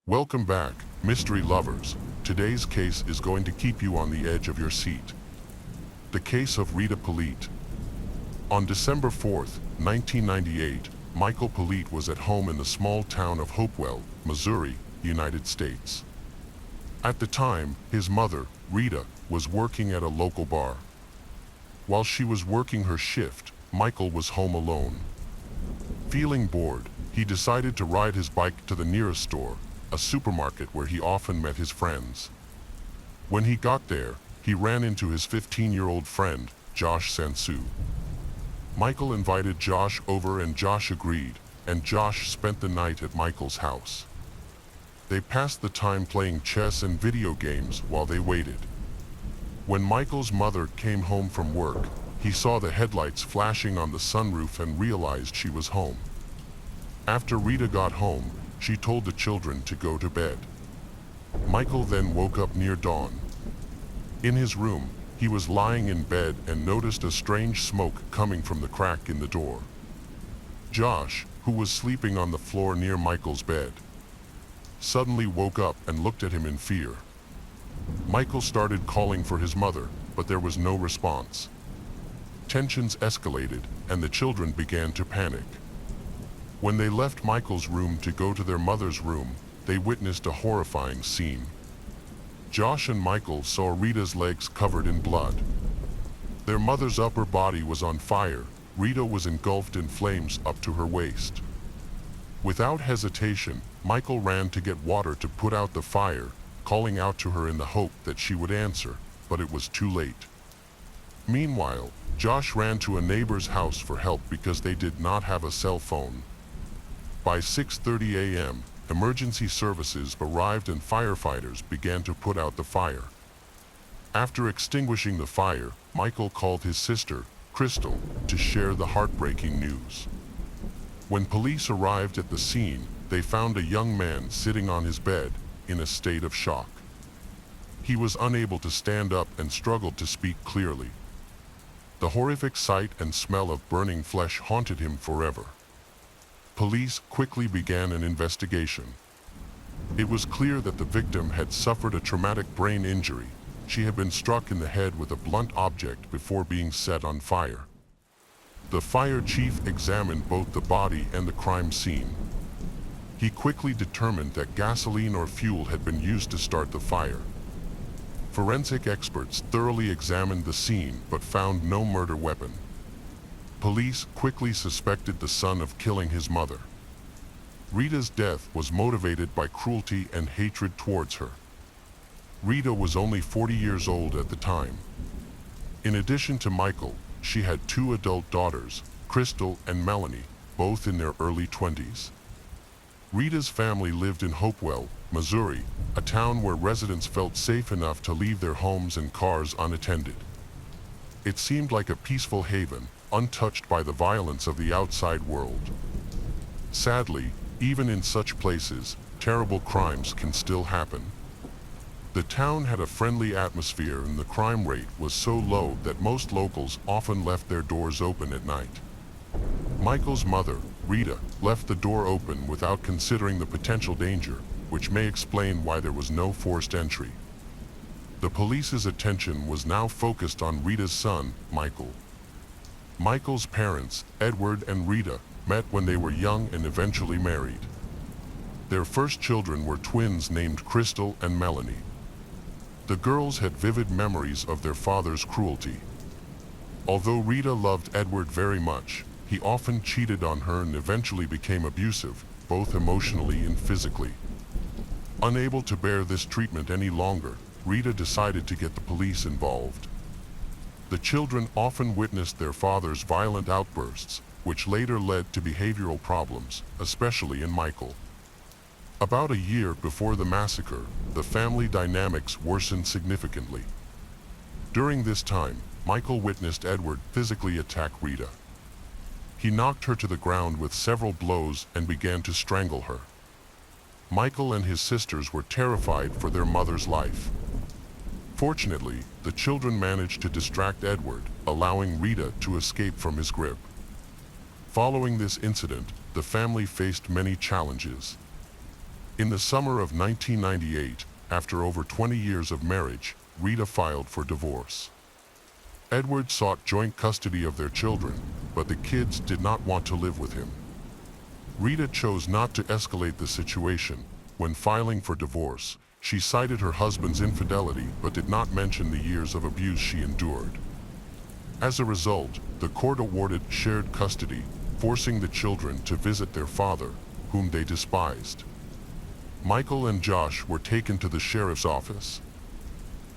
Welcome back, mystery lovers. Today's case is going to keep you on the edge of your seat. The case of Rita Polite. On December 4th, 1998, Michael Polite was at home in the small town of Hopewell, Missouri, United States. At the time, his mother, Rita, was working at a local bar. While she was working her shift, Michael was home alone. Feeling bored, he decided to ride his bike to the nearest store, a supermarket where he often met his friends. When he got there, he ran into his 15-year-old friend, Josh Sansu. Michael invited Josh over and Josh agreed, and Josh spent the night at Michael's house. They passed the time playing chess and video games while they waited. When Michael's mother came home from work, he saw the headlights flashing on the sunroof and realized she was home. After Rita got home, she told the children to go to bed. Michael then woke up near dawn. In his room, he was lying in bed and noticed a strange smoke coming from the crack in the door. Josh, who was sleeping on the floor near Michael's bed, suddenly woke up and looked at him in fear. Michael started calling for his mother, but there was no response. Tensions escalated, and the children began to panic. When they left Michael's room to go to their mother's room, they witnessed a horrifying scene. Josh and Michael saw Rita's legs covered in blood. Their mother's upper body was on fire. Rita was engulfed in flames up to her waist. Without hesitation, Michael ran to get water to put out the fire, calling out to her in the hope that she would answer, but it was too late. Meanwhile, Josh ran to a neighbor's house for help because they did not have a cell phone. By 6:30 a.m., emergency services arrived and firefighters began to put out the fire. After extinguishing the fire, Michael called his sister, Crystal, to share the heartbreaking news. When police arrived at the scene, they found a young man sitting on his bed, in a state of shock. He was unable to stand up and struggled to speak clearly. The horrific sight and smell of burning flesh haunted him forever. Police quickly began an investigation. It was clear that the victim had suffered a traumatic brain injury. She had been struck in the head with a blunt object before being set on fire. The fire chief examined both the body and the crime scene. He quickly determined that gasoline or fuel had been used to start the fire. Forensic experts thoroughly examined the scene but found no murder weapon. Police quickly suspected the son of killing his mother. Rita's death was motivated by cruelty and hatred towards her. Rita was only 40 years old at the time. In addition to Michael, she had two adult daughters, Crystal and Melanie, both in their early 20s. Rita's family lived in Hopewell, Missouri, a town where residents felt safe enough to leave their homes and cars unattended. It seemed like a peaceful haven, untouched by the violence of the outside world. Sadly, even in such places, terrible crimes can still happen. The town had a friendly atmosphere and the crime rate was so low that most locals often left their doors open at night. Michael's mother, Rita, left the door open without considering the potential danger, which may explain why there was no forced entry. The police's attention was now focused on Rita's son, Michael. Michael's parents, Edward and Rita, met when they were young and eventually married. Their first children were twins named Crystal and Melanie. The girls had vivid memories of their father's cruelty. Although Rita loved Edward very much, he often cheated on her and eventually became abusive, both emotionally and physically. Unable to bear this treatment any longer, Rita decided to get the police involved. The children often witnessed their father's violent outbursts, which later led to behavioral problems, especially in Michael. About a year before the massacre, the family dynamics worsened significantly. During this time, Michael witnessed Edward physically attack Rita. He knocked her to the ground with several blows and began to strangle her. Michael and his sisters were terrified for their mother's life. Fortunately, the children managed to distract Edward, allowing Rita to escape from his grip. Following this incident, the family faced many challenges. In the summer of 1998, after over 20 years of marriage, Rita filed for divorce. Edward sought joint custody of their children, but the kids did not want to live with him. Rita chose not to escalate the situation. When filing for divorce, she cited her husband's infidelity but did not mention the years of abuse she endured. As a result, the court awarded shared custody, forcing the children to visit their father, whom they despised. Michael and Josh were taken to the sheriff's office.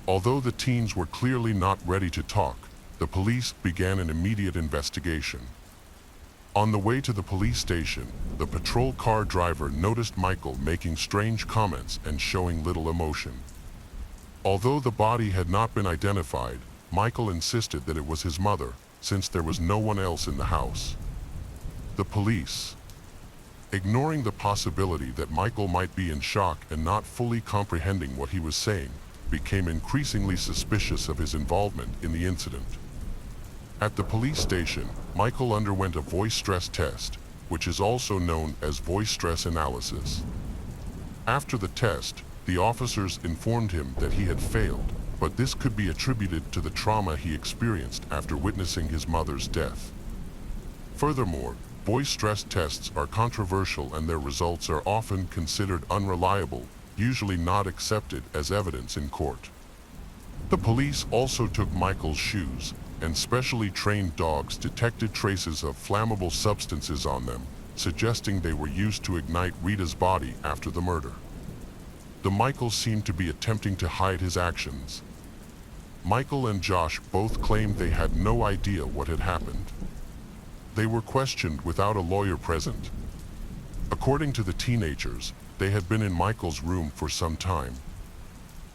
Although the teens were clearly not ready to talk, the police began an immediate investigation. On the way to the police station, the patrol car driver noticed Michael making strange comments and showing little emotion. Although the body had not been identified, Michael insisted that it was his mother, since there was no one else in the house. The police, ignoring the possibility that Michael might be in shock and not fully comprehending what he was saying, became increasingly suspicious of his involvement in the incident. At the police station, Michael underwent a voice stress test, which is also known as voice stress analysis. After the test, the officers informed him that he had failed, but this could be attributed to the trauma he experienced after witnessing his mother's death. Furthermore, voice stress tests are controversial and their results are often considered unreliable, usually not accepted as evidence in court. The police also took Michael's shoes, and specially trained dogs detected traces of flammable substances on them, suggesting they were used to ignite Rita's body after the murder. The Michael seemed to be attempting to hide his actions. Michael and Josh both claimed they had no idea what had happened. They were questioned without a lawyer present. According to the teenagers, they had been in Michael's room for some time,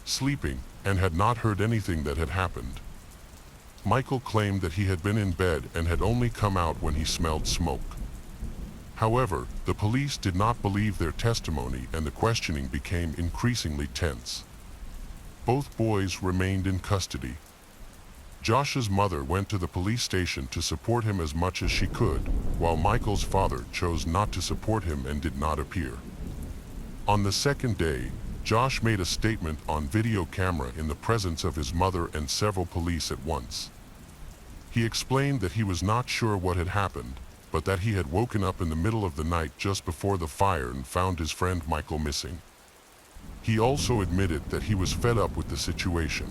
sleeping, and had not heard anything that had happened. Michael claimed that he had been in bed and had only come out when he smelled smoke. However, the police did not believe their testimony and the questioning became increasingly tense. Both boys remained in custody. Josh's mother went to the police station to support him as much as she could, while Michael's father chose not to support him and did not appear. On the second day, Josh made a statement on video camera in the presence of his mother and several police at once. He explained that he was not sure what had happened, but that he had woken up in the middle of the night just before the fire and found his friend Michael missing. He also admitted that he was fed up with the situation.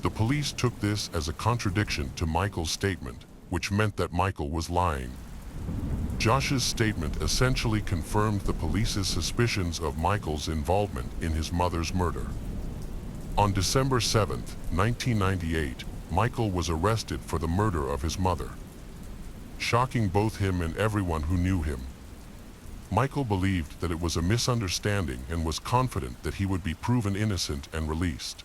The police took this as a contradiction to Michael's statement, which meant that Michael was lying. Josh's statement essentially confirmed the police's suspicions of Michael's involvement in his mother's murder. On December 7, 1998, Michael was arrested for the murder of his mother, shocking both him and everyone who knew him. Michael believed that it was a misunderstanding and was confident that he would be proven innocent and released.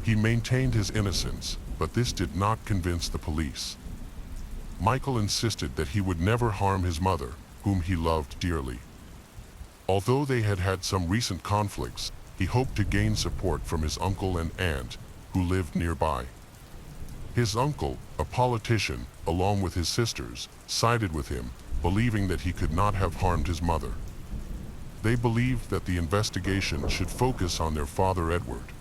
He maintained his innocence, but this did not convince the police. Michael insisted that he would never harm his mother, whom he loved dearly. Although they had had some recent conflicts, he hoped to gain support from his uncle and aunt, who lived nearby. His uncle, a politician, along with his sisters, sided with him, believing that he could not have harmed his mother. They believed that the investigation should focus on their father Edward.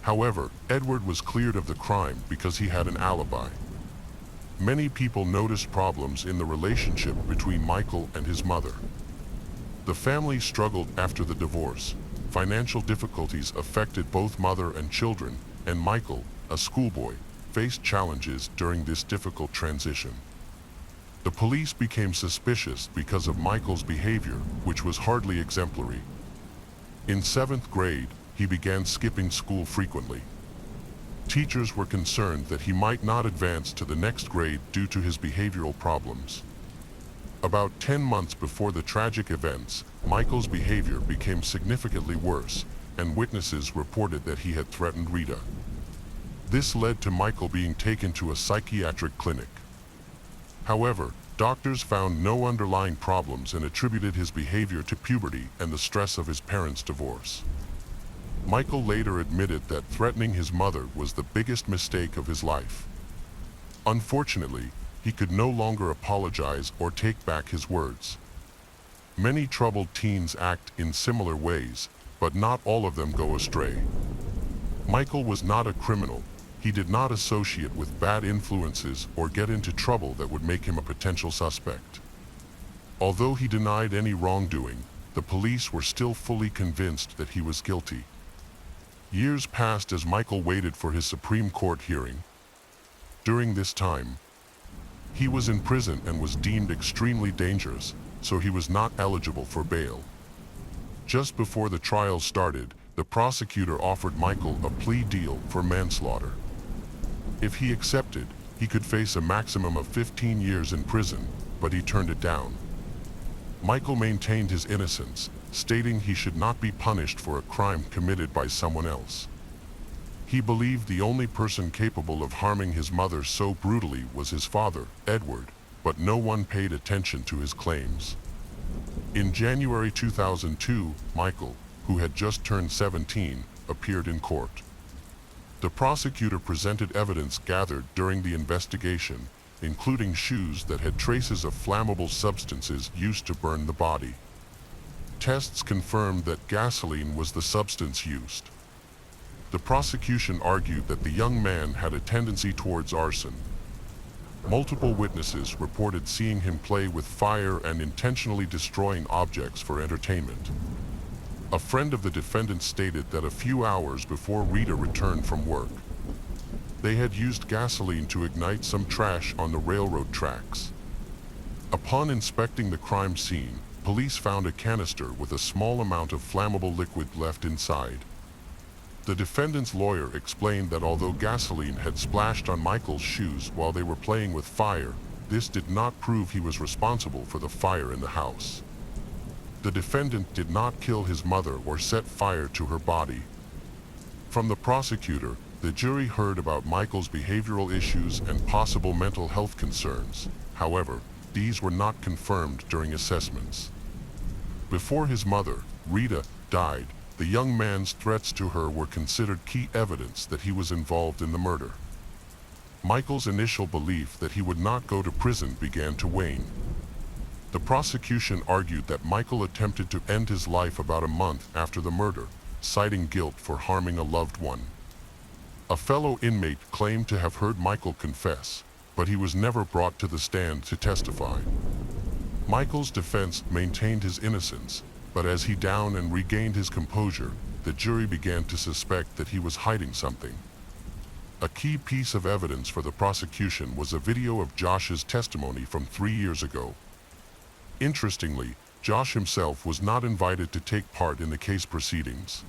However, Edward was cleared of the crime because he had an alibi. Many people noticed problems in the relationship between Michael and his mother. The family struggled after the divorce. Financial difficulties affected both mother and children, and Michael, a schoolboy, faced challenges during this difficult transition. The police became suspicious because of Michael's behavior, which was hardly exemplary. In 7th grade, he began skipping school frequently. Teachers were concerned that he might not advance to the next grade due to his behavioral problems. About 10 months before the tragic events, Michael's behavior became significantly worse, and witnesses reported that he had threatened Rita. This led to Michael being taken to a psychiatric clinic. However, doctors found no underlying problems and attributed his behavior to puberty and the stress of his parents' divorce. Michael later admitted that threatening his mother was the biggest mistake of his life. Unfortunately, he could no longer apologize or take back his words. Many troubled teens act in similar ways, but not all of them go astray. Michael was not a criminal. He did not associate with bad influences or get into trouble that would make him a potential suspect. Although he denied any wrongdoing, the police were still fully convinced that he was guilty. Years passed as Michael waited for his Supreme Court hearing. During this time, he was in prison and was deemed extremely dangerous, so he was not eligible for bail. Just before the trial started, the prosecutor offered Michael a plea deal for manslaughter. If he accepted, he could face a maximum of 15 years in prison, but he turned it down. Michael maintained his innocence, stating he should not be punished for a crime committed by someone else. He believed the only person capable of harming his mother so brutally was his father, Edward, but no one paid attention to his claims. In January 2002, Michael, who had just turned 17, appeared in court. The prosecutor presented evidence gathered during the investigation, including shoes that had traces of flammable substances used to burn the body. Tests confirmed that gasoline was the substance used. The prosecution argued that the young man had a tendency towards arson. Multiple witnesses reported seeing him play with fire and intentionally destroying objects for entertainment. A friend of the defendant stated that a few hours before Rita returned from work, they had used gasoline to ignite some trash on the railroad tracks. Upon inspecting the crime scene, police found a canister with a small amount of flammable liquid left inside. The defendant's lawyer explained that although gasoline had splashed on Michael's shoes while they were playing with fire, this did not prove he was responsible for the fire in the house. The defendant did not kill his mother or set fire to her body. From the prosecutor, the jury heard about Michael's behavioral issues and possible mental health concerns. However, these were not confirmed during assessments. Before his mother, Rita, died, the young man's threats to her were considered key evidence that he was involved in the murder. Michael's initial belief that he would not go to prison began to wane. The prosecution argued that Michael attempted to end his life about a month after the murder, citing guilt for harming a loved one. A fellow inmate claimed to have heard Michael confess, but he was never brought to the stand to testify. Michael's defense maintained his innocence, but as he downed and regained his composure, the jury began to suspect that he was hiding something. A key piece of evidence for the prosecution was a video of Josh's testimony from 3 years ago. Interestingly, Josh himself was not invited to take part in the case proceedings.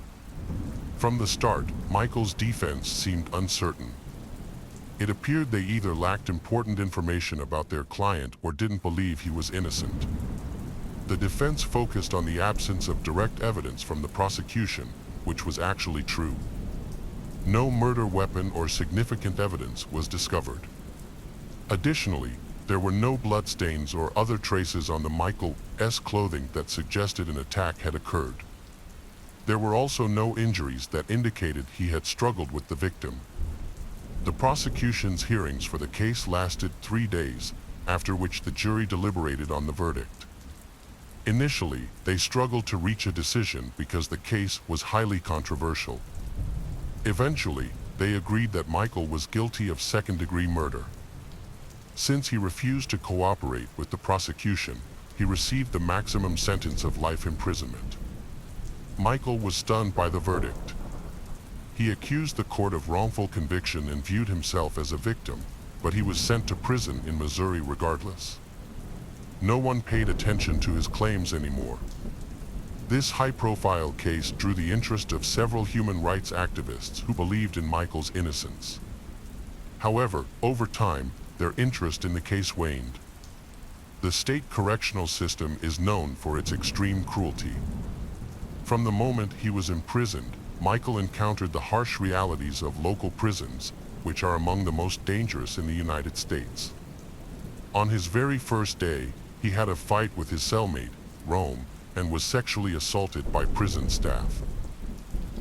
From the start, Michael's defense seemed uncertain. It appeared they either lacked important information about their client or didn't believe he was innocent. The defense focused on the absence of direct evidence from the prosecution, which was actually true. No murder weapon or significant evidence was discovered. Additionally, there were no bloodstains or other traces on the Michael's clothing that suggested an attack had occurred. There were also no injuries that indicated he had struggled with the victim. The prosecution's hearings for the case lasted 3 days, after which the jury deliberated on the verdict. Initially, they struggled to reach a decision because the case was highly controversial. Eventually, they agreed that Michael was guilty of second-degree murder. Since he refused to cooperate with the prosecution, he received the maximum sentence of life imprisonment. Michael was stunned by the verdict. He accused the court of wrongful conviction and viewed himself as a victim, but he was sent to prison in Missouri regardless. No one paid attention to his claims anymore. This high-profile case drew the interest of several human rights activists who believed in Michael's innocence. However, over time, their interest in the case waned. The state correctional system is known for its extreme cruelty. From the moment he was imprisoned, Michael encountered the harsh realities of local prisons, which are among the most dangerous in the United States. On his very first day, he had a fight with his cellmate, Rome, and was sexually assaulted by prison staff.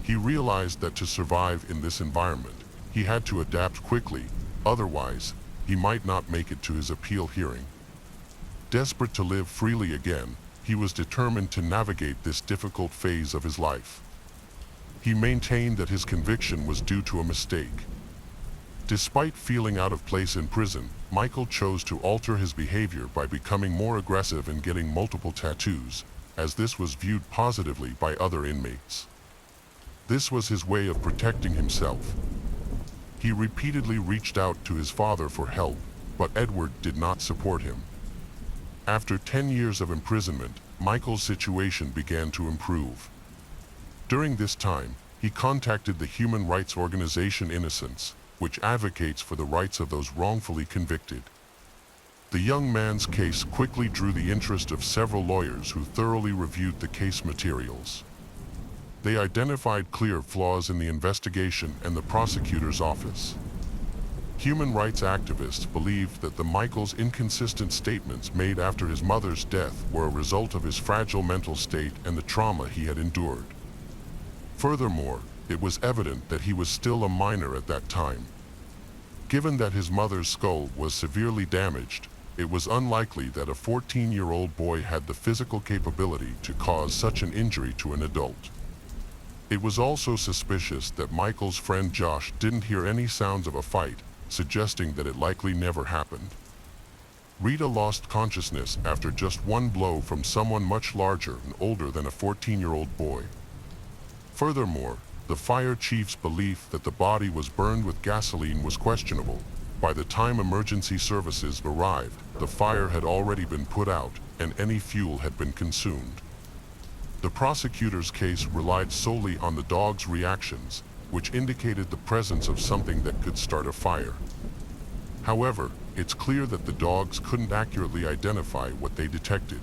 He realized that to survive in this environment, he had to adapt quickly, otherwise, he might not make it to his appeal hearing. Desperate to live freely again, he was determined to navigate this difficult phase of his life. He maintained that his conviction was due to a mistake. Despite feeling out of place in prison, Michael chose to alter his behavior by becoming more aggressive and getting multiple tattoos, as this was viewed positively by other inmates. This was his way of protecting himself. He repeatedly reached out to his father for help, but Edward did not support him. After 10 years of imprisonment, Michael's situation began to improve. During this time, he contacted the human rights organization Innocence, which advocates for the rights of those wrongfully convicted. The young man's case quickly drew the interest of several lawyers who thoroughly reviewed the case materials. They identified clear flaws in the investigation and the prosecutor's office. Human rights activists believed that the Michael's inconsistent statements made after his mother's death were a result of his fragile mental state and the trauma he had endured. Furthermore, it was evident that he was still a minor at that time. Given that his mother's skull was severely damaged, it was unlikely that a 14-year-old boy had the physical capability to cause such an injury to an adult. It was also suspicious that Michael's friend Josh didn't hear any sounds of a fight, suggesting that it likely never happened. Rita lost consciousness after just one blow from someone much larger and older than a 14-year-old boy. Furthermore, the fire chief's belief that the body was burned with gasoline was questionable. By the time emergency services arrived, the fire had already been put out, and any fuel had been consumed. The prosecutor's case relied solely on the dog's reactions, which indicated the presence of something that could start a fire. However, it's clear that the dogs couldn't accurately identify what they detected.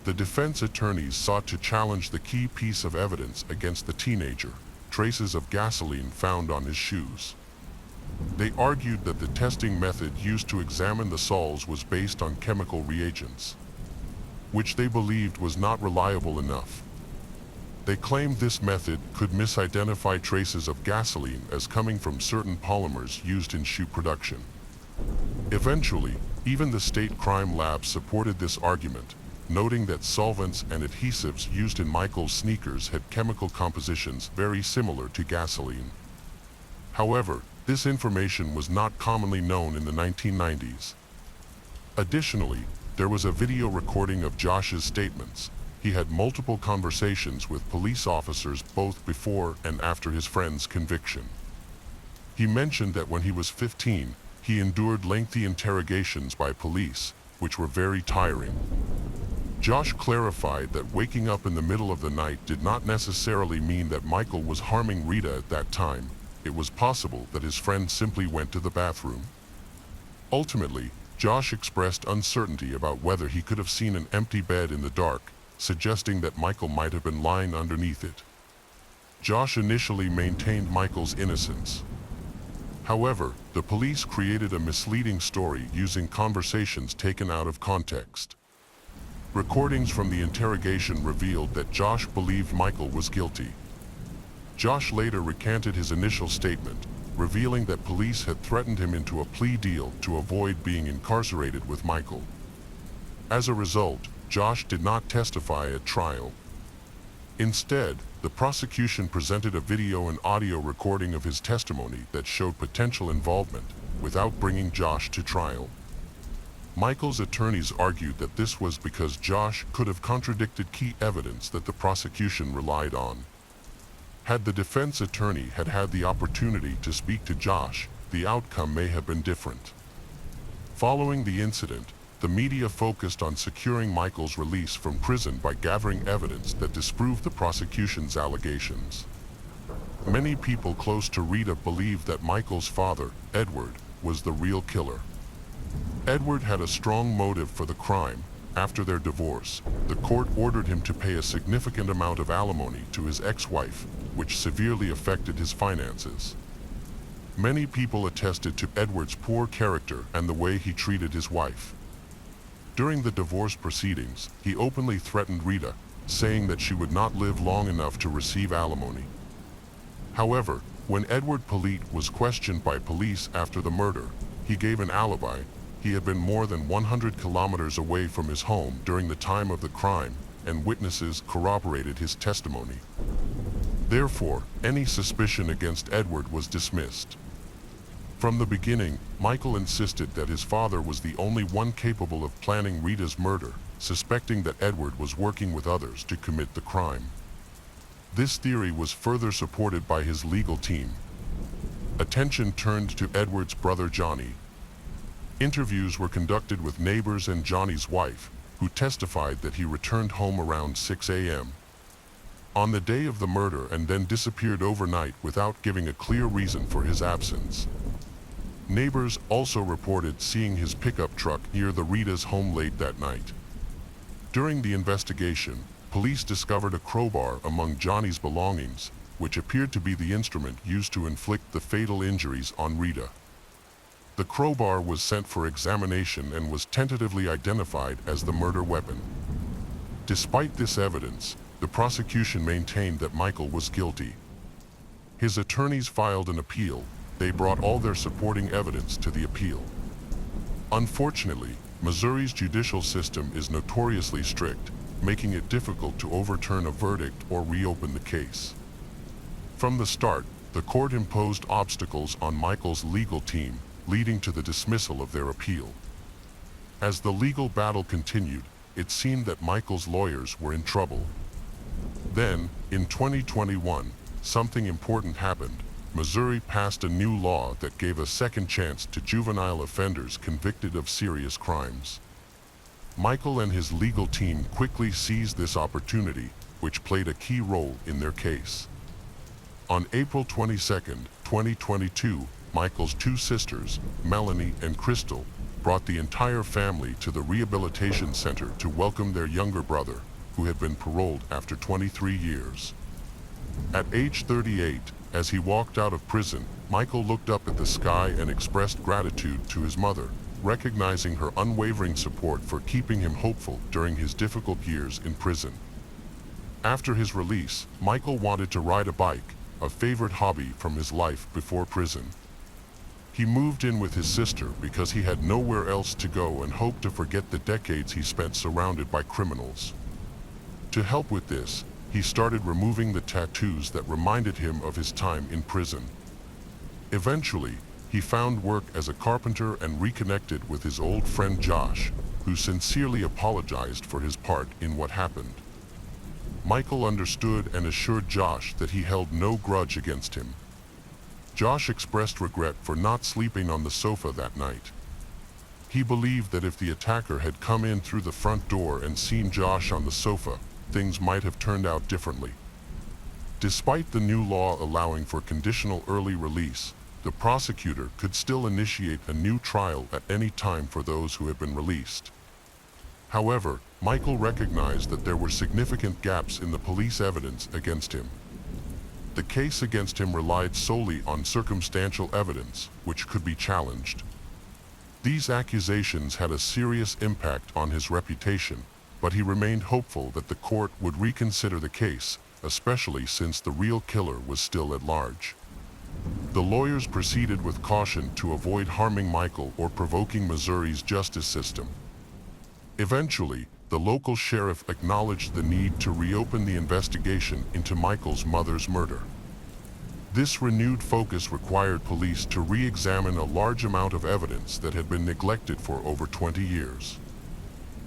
The defense attorneys sought to challenge the key piece of evidence against the teenager, traces of gasoline found on his shoes. They argued that the testing method used to examine the soles was based on chemical reagents, which they believed was not reliable enough. They claimed this method could misidentify traces of gasoline as coming from certain polymers used in shoe production. Eventually, even the state crime lab supported this argument, noting that solvents and adhesives used in Michael's sneakers had chemical compositions very similar to gasoline. However, this information was not commonly known in the 1990s. Additionally, there was a video recording of Josh's statements. He had multiple conversations with police officers both before and after his friend's conviction. He mentioned that when he was 15, he endured lengthy interrogations by police, which were very tiring. Josh clarified that waking up in the middle of the night did not necessarily mean that Michael was harming Rita at that time. It was possible that his friend simply went to the bathroom. Ultimately, Josh expressed uncertainty about whether he could have seen an empty bed in the dark, suggesting that Michael might have been lying underneath it. Josh initially maintained Michael's innocence. However, the police created a misleading story using conversations taken out of context. Recordings from the interrogation revealed that Josh believed Michael was guilty. Josh later recanted his initial statement, revealing that police had threatened him into a plea deal to avoid being incarcerated with Michael. As a result, Josh did not testify at trial. Instead, the prosecution presented a video and audio recording of his testimony that showed potential involvement, without bringing Josh to trial. Michael's attorneys argued that this was because Josh could have contradicted key evidence that the prosecution relied on. Had the defense attorney had the opportunity to speak to Josh, the outcome may have been different. Following the incident, the media focused on securing Michael's release from prison by gathering evidence that disproved the prosecution's allegations. Many people close to Rita believed that Michael's father, Edward, was the real killer. Edward had a strong motive for the crime. After their divorce, the court ordered him to pay a significant amount of alimony to his ex-wife, which severely affected his finances. Many people attested to Edward's poor character and the way he treated his wife. During the divorce proceedings, he openly threatened Rita, saying that she would not live long enough to receive alimony. However, when Edward Polite was questioned by police after the murder, he gave an alibi, He had been more than 100 kilometers away from his home during the time of the crime, and witnesses corroborated his testimony. Therefore, any suspicion against Edward was dismissed. From the beginning, Michael insisted that his father was the only one capable of planning Rita's murder, suspecting that Edward was working with others to commit the crime. This theory was further supported by his legal team. Attention turned to Edward's brother Johnny. Interviews were conducted with neighbors and Johnny's wife, who testified that he returned home around 6 a.m. on the day of the murder and then disappeared overnight without giving a clear reason for his absence. Neighbors also reported seeing his pickup truck near the Rita's home late that night. During the investigation, police discovered a crowbar among Johnny's belongings, which appeared to be the instrument used to inflict the fatal injuries on Rita. The crowbar was sent for examination and was tentatively identified as the murder weapon. Despite this evidence, the prosecution maintained that Michael was guilty. His attorneys filed an appeal. They brought all their supporting evidence to the appeal. Unfortunately, Missouri's judicial system is notoriously strict, making it difficult to overturn a verdict or reopen the case. From the start, the court imposed obstacles on Michael's legal team, leading to the dismissal of their appeal. As the legal battle continued, it seemed that Michael's lawyers were in trouble. Then, in 2021, something important happened. Missouri passed a new law that gave a second chance to juvenile offenders convicted of serious crimes. Michael and his legal team quickly seized this opportunity, which played a key role in their case. On April 22, 2022, Michael's two sisters, Melanie and Crystal, brought the entire family to the rehabilitation center to welcome their younger brother, who had been paroled after 23 years. At age 38, as he walked out of prison, Michael looked up at the sky and expressed gratitude to his mother, recognizing her unwavering support for keeping him hopeful during his difficult years in prison. After his release, Michael wanted to ride a bike, a favorite hobby from his life before prison. He moved in with his sister because he had nowhere else to go and hoped to forget the decades he spent surrounded by criminals. To help with this, he started removing the tattoos that reminded him of his time in prison. Eventually, he found work as a carpenter and reconnected with his old friend Josh, who sincerely apologized for his part in what happened. Michael understood and assured Josh that he held no grudge against him. Josh expressed regret for not sleeping on the sofa that night. He believed that if the attacker had come in through the front door and seen Josh on the sofa, things might have turned out differently. Despite the new law allowing for conditional early release, the prosecutor could still initiate a new trial at any time for those who had been released. However, Michael recognized that there were significant gaps in the police evidence against him. The case against him relied solely on circumstantial evidence, which could be challenged. These accusations had a serious impact on his reputation, but he remained hopeful that the court would reconsider the case, especially since the real killer was still at large. The lawyers proceeded with caution to avoid harming Michael or provoking Missouri's justice system. Eventually, the local sheriff acknowledged the need to reopen the investigation into Michael's mother's murder. This renewed focus required police to re-examine a large amount of evidence that had been neglected for over 20 years.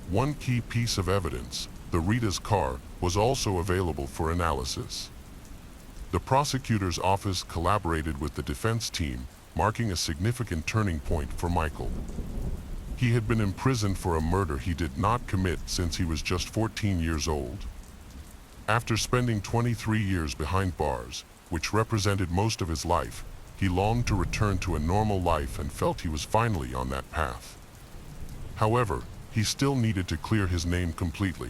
One key piece of evidence, the Rita's car, was also available for analysis. The prosecutor's office collaborated with the defense team, marking a significant turning point for Michael. He had been imprisoned for a murder he did not commit since he was just 14 years old. After spending 23 years behind bars, which represented most of his life, he longed to return to a normal life and felt he was finally on that path. However, he still needed to clear his name completely.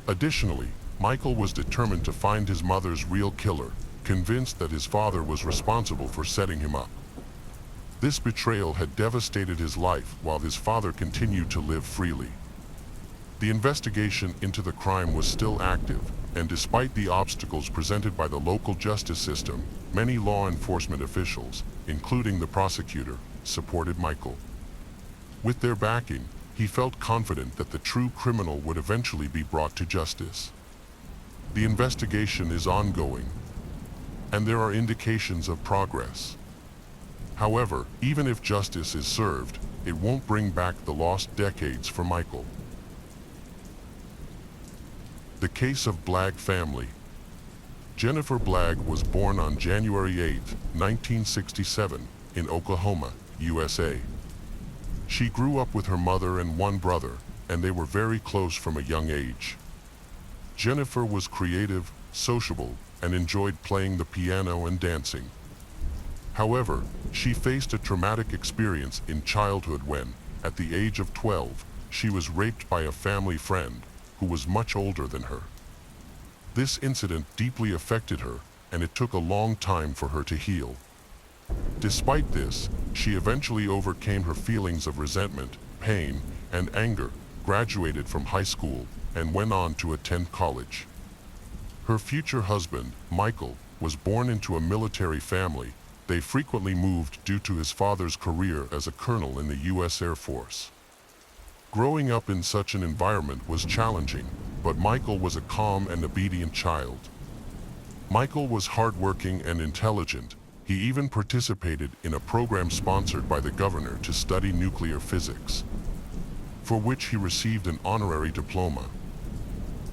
Additionally, Michael was determined to find his mother's real killer, convinced that his father was responsible for setting him up. This betrayal had devastated his life while his father continued to live freely. The investigation into the crime was still active, and despite the obstacles presented by the local justice system, many law enforcement officials, including the prosecutor, supported Michael. With their backing, he felt confident that the true criminal would eventually be brought to justice. The investigation is ongoing, and there are indications of progress. However, even if justice is served, it won't bring back the lost decades for Michael. The case of Blagg family. Jennifer Blagg was born on January 8, 1967, in Oklahoma, USA. She grew up with her mother and one brother, and they were very close from a young age. Jennifer was creative, sociable, and enjoyed playing the piano and dancing. However, she faced a traumatic experience in childhood when, at the age of 12, she was raped by a family friend who was much older than her. This incident deeply affected her, and it took a long time for her to heal. Despite this, she eventually overcame her feelings of resentment, pain, and anger, graduated from high school, and went on to attend college. Her future husband, Michael, was born into a military family. They frequently moved due to his father's career as a colonel in the U.S. Air Force. Growing up in such an environment was challenging, but Michael was a calm and obedient child. Michael was hardworking and intelligent. He even participated in a program sponsored by the governor to study nuclear physics, for which he received an honorary diploma.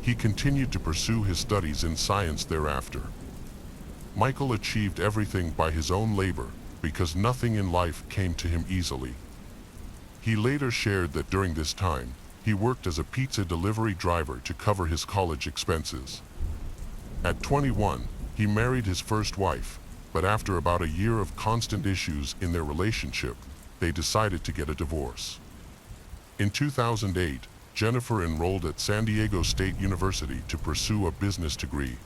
He continued to pursue his studies in science thereafter. Michael achieved everything by his own labor, because nothing in life came to him easily. He later shared that during this time, he worked as a pizza delivery driver to cover his college expenses. At 21, he married his first wife, but after about a year of constant issues in their relationship, they decided to get a divorce. In 2008, Jennifer enrolled at San Diego State University to pursue a business degree.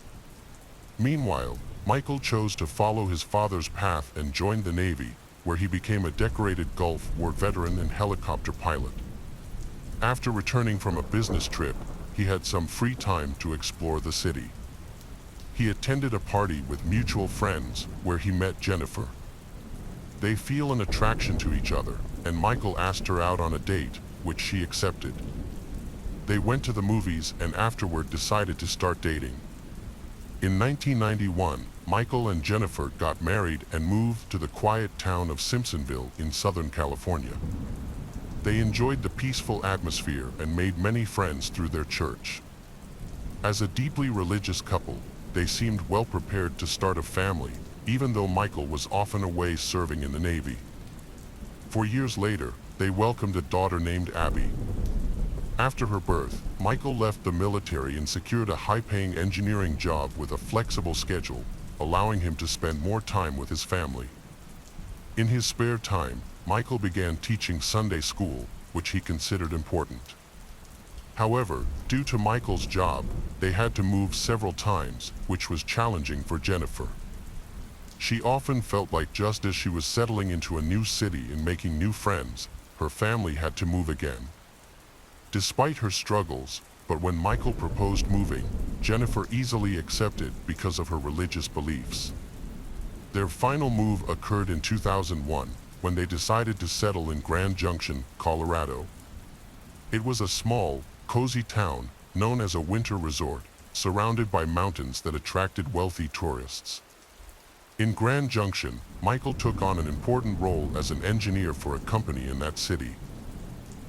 Meanwhile, Michael chose to follow his father's path and joined the Navy, where he became a decorated Gulf War veteran and helicopter pilot. After returning from a business trip, he had some free time to explore the city. He attended a party with mutual friends where he met Jennifer. They feel an attraction to each other, and Michael asked her out on a date, which she accepted. They went to the movies and afterward decided to start dating. In 1991, Michael and Jennifer got married and moved to the quiet town of Simpsonville in Southern California. They enjoyed the peaceful atmosphere and made many friends through their church. As a deeply religious couple, they seemed well prepared to start a family, even though Michael was often away serving in the Navy. 4 years later, they welcomed a daughter named Abby. After her birth, Michael left the military and secured a high-paying engineering job with a flexible schedule, allowing him to spend more time with his family. In his spare time, Michael began teaching Sunday school, which he considered important. However, due to Michael's job, they had to move several times, which was challenging for Jennifer. She often felt like just as she was settling into a new city and making new friends, her family had to move again. Despite her struggles, but when Michael proposed moving, Jennifer easily accepted because of her religious beliefs. Their final move occurred in 2001, when they decided to settle in Grand Junction, Colorado. It was a small, cozy town, known as a winter resort, surrounded by mountains that attracted wealthy tourists. In Grand Junction, Michael took on an important role as an engineer for a company in that city.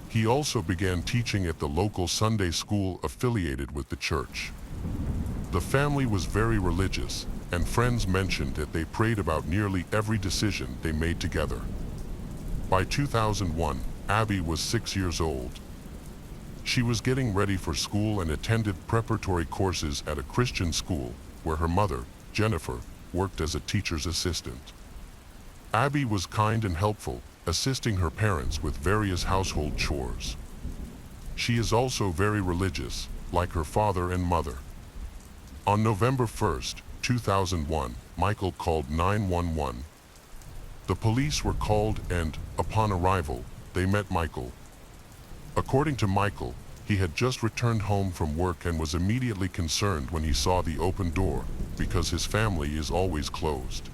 He also began teaching at the local Sunday school affiliated with the church. The family was very religious, and friends mentioned that they prayed about nearly every decision they made together. By 2001, Abby was 6 years old. She was getting ready for school and attended preparatory courses at a Christian school, where her mother, Jennifer, worked as a teacher's assistant. Abby was kind and helpful, assisting her parents with various household chores. She is also very religious, like her father and mother. On November 1st, 2001, Michael called 911. The police were called and, upon arrival, they met Michael. According to Michael, he had just returned home from work and was immediately concerned when he saw the open door, because his family is always closed.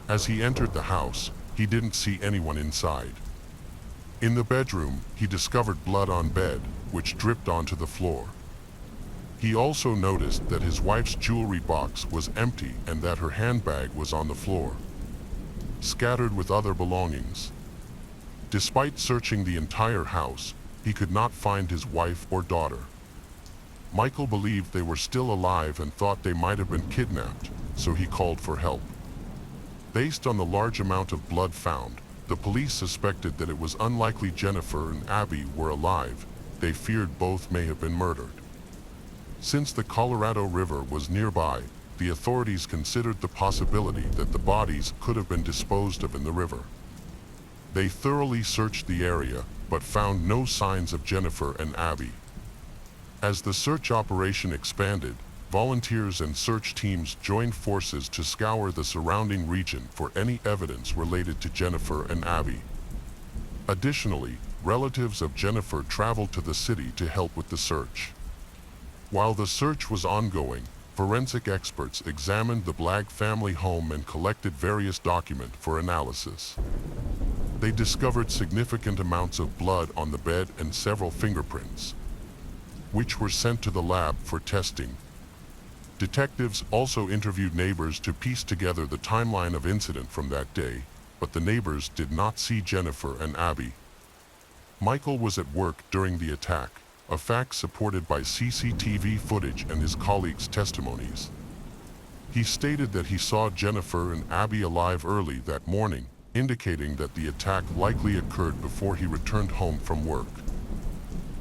As he entered the house, he didn't see anyone inside. In the bedroom, he discovered blood on bed, which dripped onto the floor. He also noticed that his wife's jewelry box was empty and that her handbag was on the floor, scattered with other belongings. Despite searching the entire house, he could not find his wife or daughter. Michael believed they were still alive and thought they might have been kidnapped, so he called for help. Based on the large amount of blood found, the police suspected that it was unlikely Jennifer and Abby were alive. They feared both may have been murdered. Since the Colorado River was nearby, the authorities considered the possibility that the bodies could have been disposed of in the river. They thoroughly searched the area, but found no signs of Jennifer and Abby. As the search operation expanded, volunteers and search teams joined forces to scour the surrounding region for any evidence related to Jennifer and Abby. Additionally, relatives of Jennifer traveled to the city to help with the search. While the search was ongoing, forensic experts examined the Blagg family home and collected various documents for analysis. They discovered significant amounts of blood on the bed and several fingerprints, which were sent to the lab for testing. Detectives also interviewed neighbors to piece together the timeline of incident from that day, but the neighbors did not see Jennifer and Abby. Michael was at work during the attack, a fact supported by CCTV footage and his colleagues' testimonies. He stated that he saw Jennifer and Abby alive early that morning, indicating that the attack likely occurred before he returned home from work.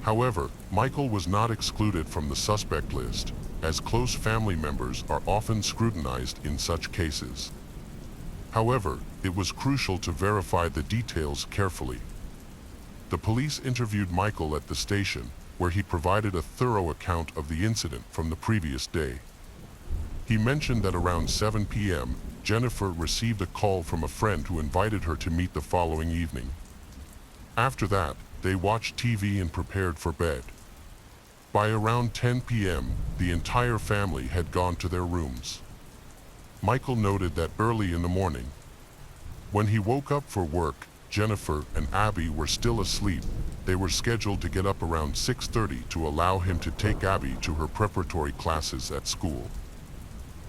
However, Michael was not excluded from the suspect list, as close family members are often scrutinized in such cases. However, it was crucial to verify the details carefully. The police interviewed Michael at the station, where he provided a thorough account of the incident from the previous day. He mentioned that around 7 p.m., Jennifer received a call from a friend who invited her to meet the following evening. After that, they watched TV and prepared for bed. By around 10 p.m., the entire family had gone to their rooms. Michael noted that early in the morning, when he woke up for work, Jennifer and Abby were still asleep. They were scheduled to get up around 6:30 to allow him to take Abby to her preparatory classes at school.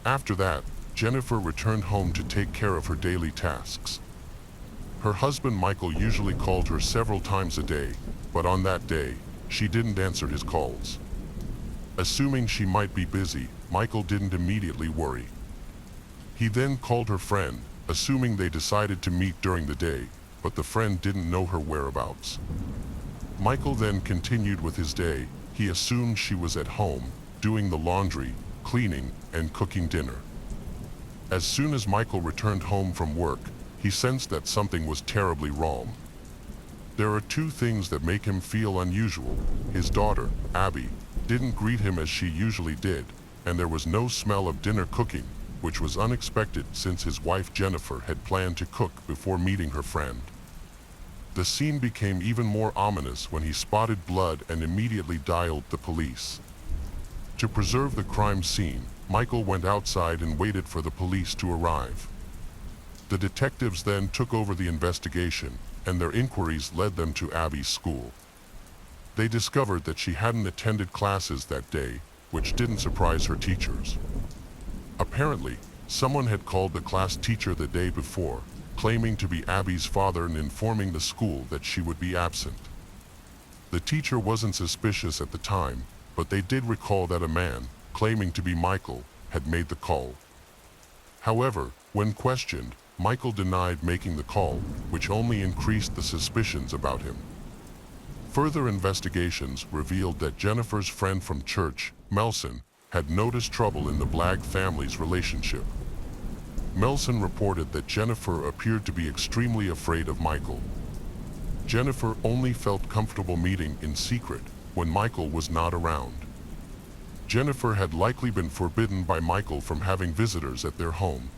After that, Jennifer returned home to take care of her daily tasks. Her husband Michael usually called her several times a day, but on that day, she didn't answer his calls. Assuming she might be busy, Michael didn't immediately worry. He then called her friend, assuming they decided to meet during the day, but the friend didn't know her whereabouts. Michael then continued with his day. He assumed she was at home, doing the laundry, cleaning, and cooking dinner. As soon as Michael returned home from work, he sensed that something was terribly wrong. There are two things that make him feel unusual. His daughter, Abby, didn't greet him as she usually did, and there was no smell of dinner cooking, which was unexpected since his wife Jennifer had planned to cook before meeting her friend. The scene became even more ominous when he spotted blood and immediately dialed the police. To preserve the crime scene, Michael went outside and waited for the police to arrive. The detectives then took over the investigation, and their inquiries led them to Abby's school. They discovered that she hadn't attended classes that day, which didn't surprise her teachers. Apparently, someone had called the class teacher the day before, claiming to be Abby's father and informing the school that she would be absent. The teacher wasn't suspicious at the time, but they did recall that a man, claiming to be Michael, had made the call. However, when questioned, Michael denied making the call, which only increased the suspicions about him. Further investigations revealed that Jennifer's friend from church, Melson, had noticed trouble in the Blagg family's relationship. Melson reported that Jennifer appeared to be extremely afraid of Michael. Jennifer only felt comfortable meeting in secret when Michael was not around. Jennifer had likely been forbidden by Michael from having visitors at their home.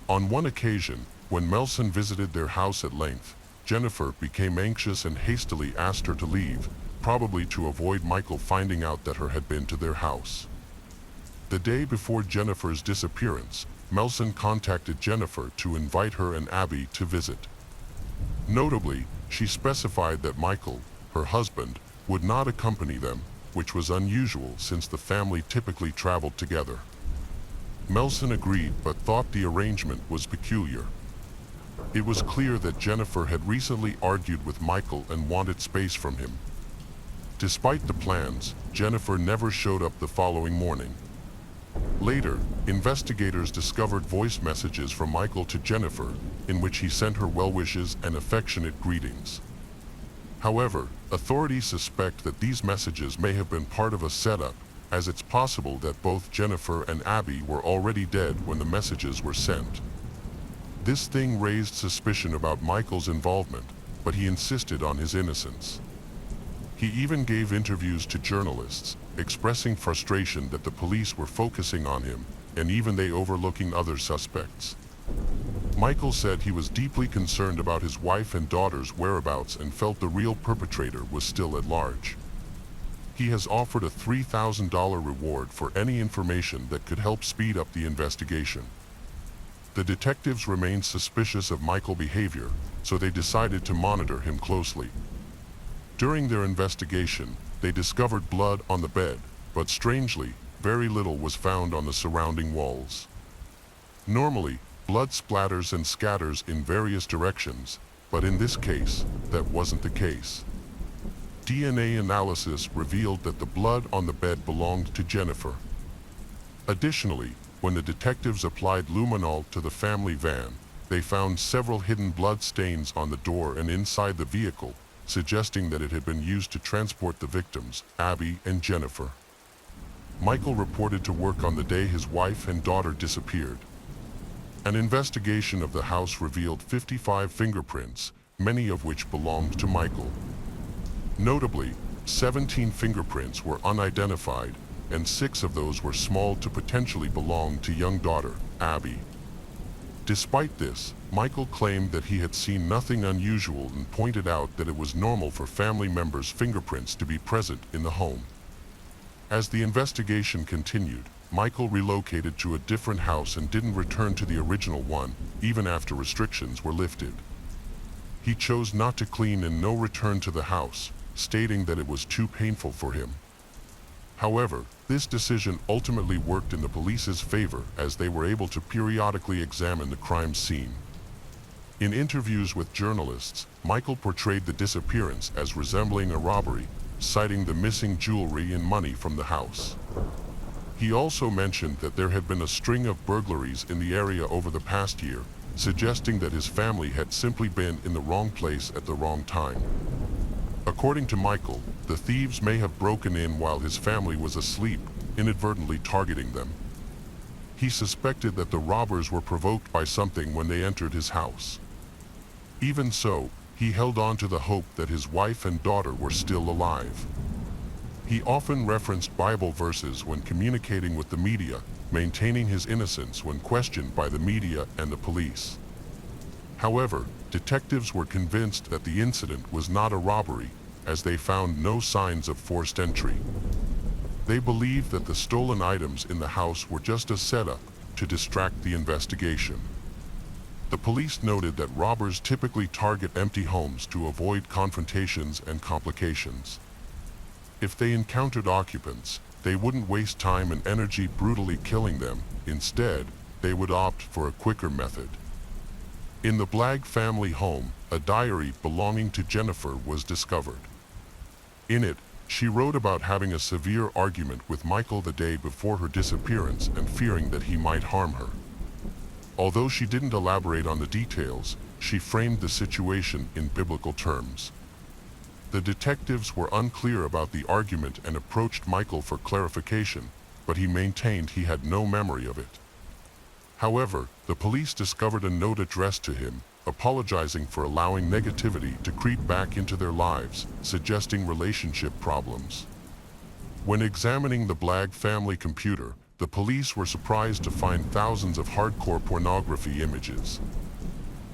On one occasion, when Melson visited their house at length, Jennifer became anxious and hastily asked her to leave, probably to avoid Michael finding out that her had been to their house. The day before Jennifer's disappearance, Melson contacted Jennifer to invite her and Abby to visit. Notably, She specified that Michael, her husband, would not accompany them, which was unusual since the family typically traveled together. Melson agreed but thought the arrangement was peculiar. It was clear that Jennifer had recently argued with Michael and wanted space from him. Despite the plans, Jennifer never showed up the following morning. Later, investigators discovered voice messages from Michael to Jennifer, in which he sent her well wishes and affectionate greetings. However, authorities suspect that these messages may have been part of a setup, as it's possible that both Jennifer and Abby were already dead when the messages were sent. This thing raised suspicion about Michael's involvement, but he insisted on his innocence. He even gave interviews to journalists, expressing frustration that the police were focusing on him, and even they overlooking other suspects. Michael said he was deeply concerned about his wife and daughter's whereabouts and felt the real perpetrator was still at large. He has offered a $3,000 reward for any information that could help speed up the investigation. The detectives remained suspicious of Michael's behavior, so they decided to monitor him closely. During their investigation, they discovered blood on the bed, but strangely, very little was found on the surrounding walls. Normally, blood splatters and scatters in various directions, but in this case, that wasn't the case. DNA analysis revealed that the blood on the bed belonged to Jennifer. Additionally, when the detectives applied luminol to the family van, they found several hidden blood stains on the door and inside the vehicle, suggesting that it had been used to transport the victims, Abby and Jennifer. Michael reported to work on the day his wife and daughter disappeared. An investigation of the house revealed 55 fingerprints, many of which belonged to Michael. Notably, 17 fingerprints were unidentified, and 6 of those were small to potentially belong to young daughter, Abby. Despite this, Michael claimed that he had seen nothing unusual and pointed out that it was normal for family members' fingerprints to be present in the home. As the investigation continued, Michael relocated to a different house and didn't return to the original one, even after restrictions were lifted. He chose not to clean and no return to the house, stating that it was too painful for him. However, this decision ultimately worked in the police's favor as they were able to periodically examine the crime scene. In interviews with journalists, Michael portrayed the disappearance as resembling a robbery, citing the missing jewelry and money from the house. He also mentioned that there had been a string of burglaries in the area over the past year, suggesting that his family had simply been in the wrong place at the wrong time. According to Michael, the thieves may have broken in while his family was asleep, inadvertently targeting them. He suspected that the robbers were provoked by something when they entered his house. Even so, he held on to the hope that his wife and daughter were still alive. He often referenced Bible verses when communicating with the media, maintaining his innocence when questioned by the media and the police. However, detectives were convinced that the incident was not a robbery, as they found no signs of forced entry. They believed that the stolen items in the house were just a setup to distract the investigation. The police noted that robbers typically target empty homes to avoid confrontations and complications. If they encountered occupants, they wouldn't waste time and energy brutally killing them. Instead, they would opt for a quicker method. In the Blagg family home, a diary belonging to Jennifer was discovered. In it, she wrote about having a severe argument with Michael the day before her disappearance and fearing that he might harm her. Although she didn't elaborate on the details, she framed the situation in biblical terms. The detectives were unclear about the argument and approached Michael for clarification, but he maintained he had no memory of it. However, the police discovered a note addressed to him, apologizing for allowing negativity to creep back into their lives, suggesting relationship problems. When examining the Blagg family computer, the police were surprised to find thousands of hardcore pornography images.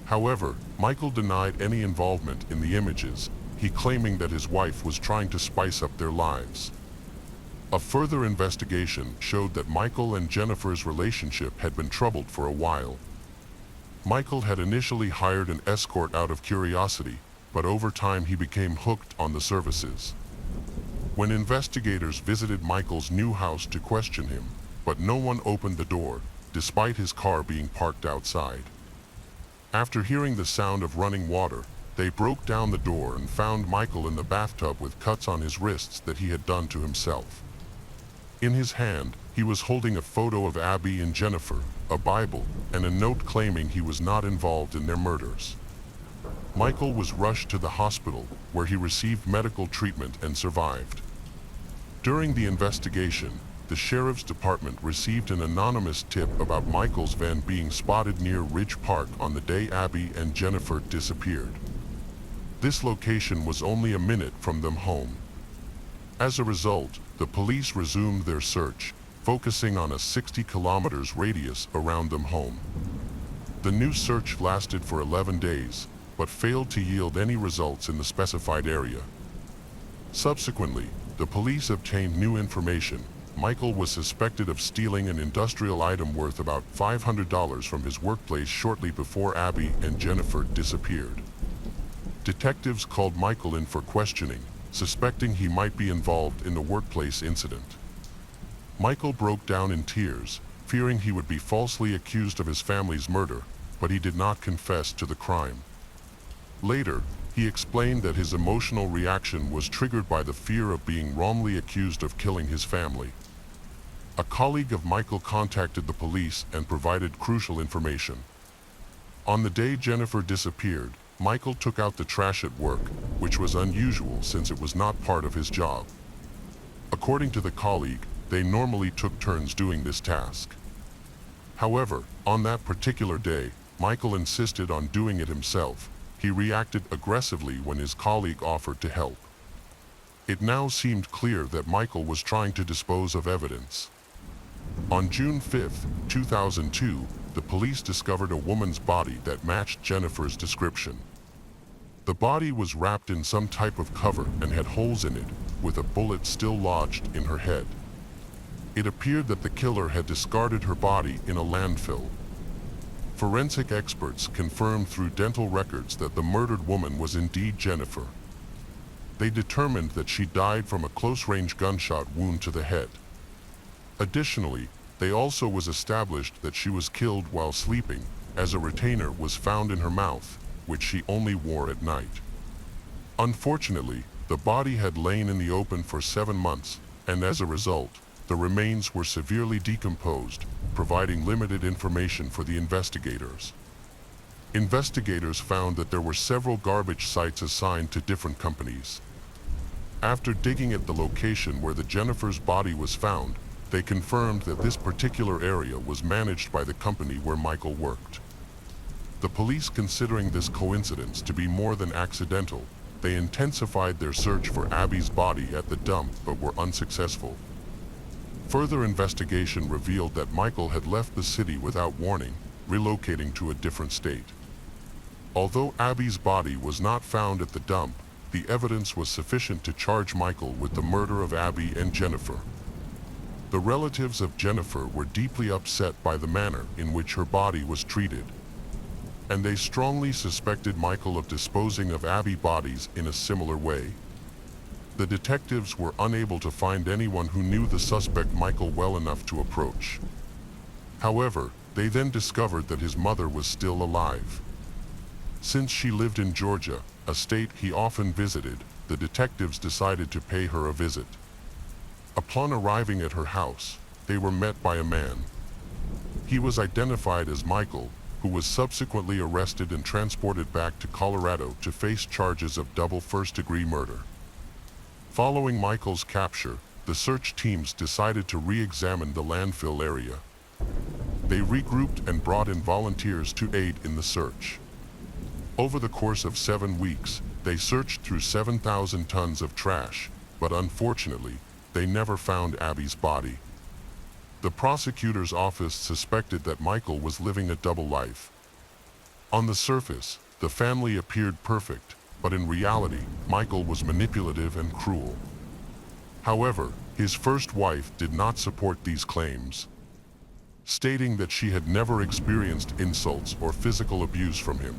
However, Michael denied any involvement in the images, he claiming that his wife was trying to spice up their lives. A further investigation showed that Michael and Jennifer's relationship had been troubled for a while. Michael had initially hired an escort out of curiosity, but over time he became hooked on the services. When investigators visited Michael's new house to question him, but no one opened the door, despite his car being parked outside. After hearing the sound of running water, they broke down the door and found Michael in the bathtub with cuts on his wrists that he had done to himself. In his hand, he was holding a photo of Abby and Jennifer, a Bible, and a note claiming he was not involved in their murders. Michael was rushed to the hospital, where he received medical treatment and survived. During the investigation, the sheriff's department received an anonymous tip about Michael's van being spotted near Ridge Park on the day Abby and Jennifer disappeared. This location was only a minute from them home. As a result, the police resumed their search, focusing on a 60 kilometers radius around them home. The new search lasted for 11 days, but failed to yield any results in the specified area. Subsequently, the police obtained new information. Michael was suspected of stealing an industrial item worth about $500 from his workplace shortly before Abby and Jennifer disappeared. Detectives called Michael in for questioning, suspecting he might be involved in the workplace incident. Michael broke down in tears, fearing he would be falsely accused of his family's murder, but he did not confess to the crime. Later, he explained that his emotional reaction was triggered by the fear of being wrongly accused of killing his family. A colleague of Michael contacted the police and provided crucial information. On the day Jennifer disappeared, Michael took out the trash at work, which was unusual since it was not part of his job. According to the colleague, they normally took turns doing this task. However, on that particular day, Michael insisted on doing it himself. He reacted aggressively when his colleague offered to help. It now seemed clear that Michael was trying to dispose of evidence. On June 5, 2002, the police discovered a woman's body that matched Jennifer's description. The body was wrapped in some type of cover and had holes in it, with a bullet still lodged in her head. It appeared that the killer had discarded her body in a landfill. Forensic experts confirmed through dental records that the murdered woman was indeed Jennifer. They determined that she died from a close-range gunshot wound to the head. Additionally, they also was established that she was killed while sleeping, as a retainer was found in her mouth, which she only wore at night. Unfortunately, the body had lain in the open for 7 months, and as a result, the remains were severely decomposed, providing limited information for the investigators. Investigators found that there were several garbage sites assigned to different companies. After digging at the location where the Jennifer's body was found, they confirmed that this particular area was managed by the company where Michael worked. The police, considering this coincidence to be more than accidental, they intensified their search for Abby's body at the dump but were unsuccessful. Further investigation revealed that Michael had left the city without warning, relocating to a different state. Although Abby's body was not found at the dump, the evidence was sufficient to charge Michael with the murder of Abby and Jennifer. The relatives of Jennifer were deeply upset by the manner in which her body was treated, and they strongly suspected Michael of disposing of Abby bodies in a similar way. The detectives were unable to find anyone who knew the suspect Michael well enough to approach. However, they then discovered that his mother was still alive. Since she lived in Georgia, a state he often visited, the detectives decided to pay her a visit. Upon arriving at her house, they were met by a man. He was identified as Michael, who was subsequently arrested and transported back to Colorado to face charges of double first-degree murder. Following Michael's capture, the search teams decided to re-examine the landfill area. They regrouped and brought in volunteers to aid in the search. Over the course of 7 weeks, they searched through 7,000 tons of trash, but unfortunately, they never found Abby's body. The prosecutor's office suspected that Michael was living a double life. On the surface, the family appeared perfect, but in reality, Michael was manipulative and cruel. However, his first wife did not support these claims, stating that she had never experienced insults or physical abuse from him.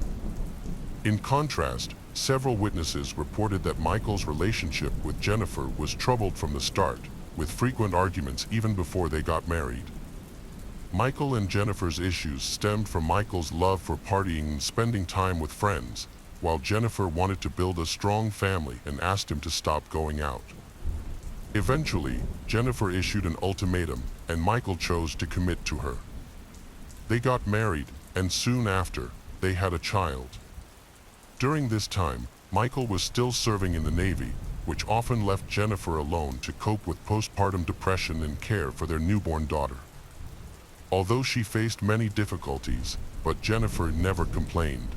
In contrast, Several witnesses reported that Michael's relationship with Jennifer was troubled from the start, with frequent arguments even before they got married. Michael and Jennifer's issues stemmed from Michael's love for partying and spending time with friends, while Jennifer wanted to build a strong family and asked him to stop going out. Eventually, Jennifer issued an ultimatum, and Michael chose to commit to her. They got married, and soon after, they had a child. During this time, Michael was still serving in the Navy, which often left Jennifer alone to cope with postpartum depression and care for their newborn daughter. Although she faced many difficulties, but Jennifer never complained.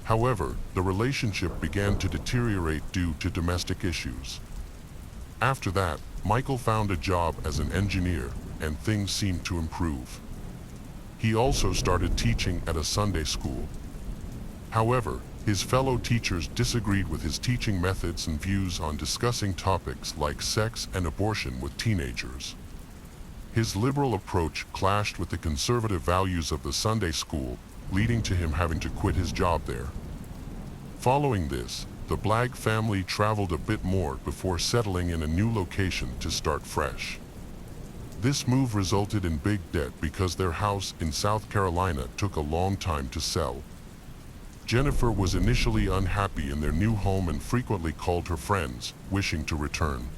However, the relationship began to deteriorate due to domestic issues. After that, Michael found a job as an engineer, and things seemed to improve. He also started teaching at a Sunday school. However, his fellow teachers disagreed with his teaching methods and views on discussing topics like sex and abortion with teenagers. His liberal approach clashed with the conservative values of the Sunday school, leading to him having to quit his job there. Following this, the Blagg family traveled a bit more before settling in a new location to start fresh. This move resulted in big debt because their house in South Carolina took a long time to sell. Jennifer was initially unhappy in their new home and frequently called her friends, wishing to return.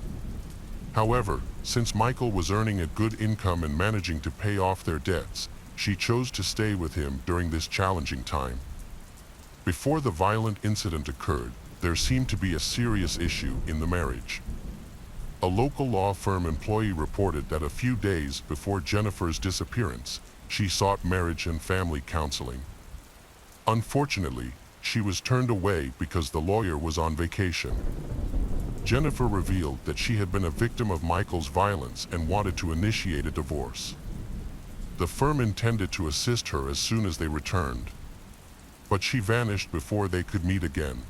However, since Michael was earning a good income and managing to pay off their debts, she chose to stay with him during this challenging time. Before the violent incident occurred, there seemed to be a serious issue in the marriage. A local law firm employee reported that a few days before Jennifer's disappearance, she sought marriage and family counseling. Unfortunately, she was turned away because the lawyer was on vacation. Jennifer revealed that she had been a victim of Michael's violence and wanted to initiate a divorce. The firm intended to assist her as soon as they returned, but she vanished before they could meet again.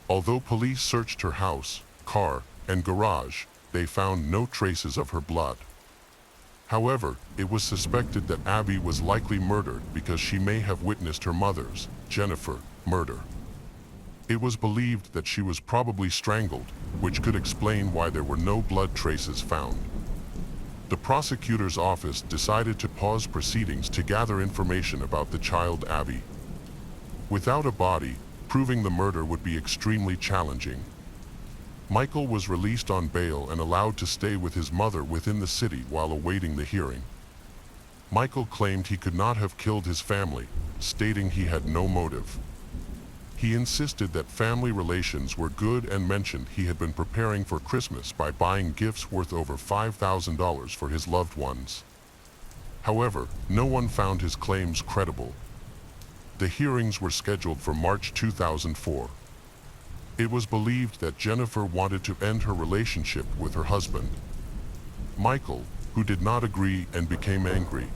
Although police searched her house, car, and garage, they found no traces of her blood. However, it was suspected that Abby was likely murdered because she may have witnessed her mother's, Jennifer, murder. It was believed that she was probably strangled, which could explain why there were no blood traces found. The prosecutor's office decided to pause proceedings to gather information about the child Abby. Without a body, proving the murder would be extremely challenging. Michael was released on bail and allowed to stay with his mother within the city while awaiting the hearing. Michael claimed he could not have killed his family, stating he had no motive. He insisted that family relations were good and mentioned he had been preparing for Christmas by buying gifts worth over $5,000 for his loved ones. However, no one found his claims credible. The hearings were scheduled for March 2004. It was believed that Jennifer wanted to end her relationship with her husband, Michael, who did not agree and became angry.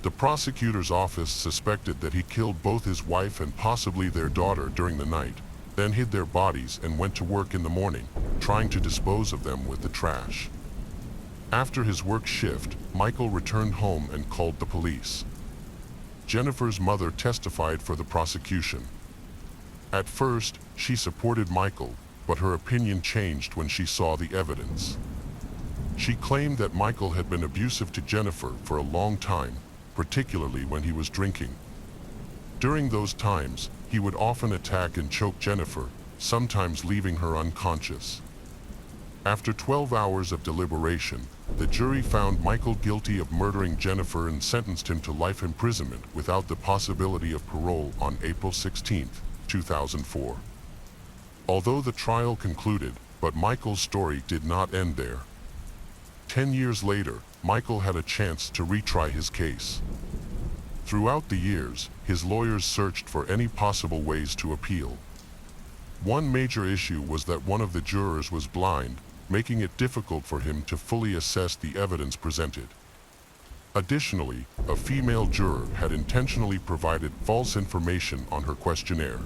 The prosecutor's office suspected that he killed both his wife and possibly their daughter during the night, then hid their bodies and went to work in the morning, trying to dispose of them with the trash. After his work shift, Michael returned home and called the police. Jennifer's mother testified for the prosecution. At first, she supported Michael, but her opinion changed when she saw the evidence. She claimed that Michael had been abusive to Jennifer for a long time, particularly when he was drinking. During those times, he would often attack and choke Jennifer, sometimes leaving her unconscious. After 12 hours of deliberation, the jury found Michael guilty of murdering Jennifer and sentenced him to life imprisonment without the possibility of parole on April 16, 2004. Although the trial concluded, but Michael's story did not end there. 10 years later, Michael had a chance to retry his case. Throughout the years, his lawyers searched for any possible ways to appeal. One major issue was that one of the jurors was blind, making it difficult for him to fully assess the evidence presented. Additionally, a female juror had intentionally provided false information on her questionnaire.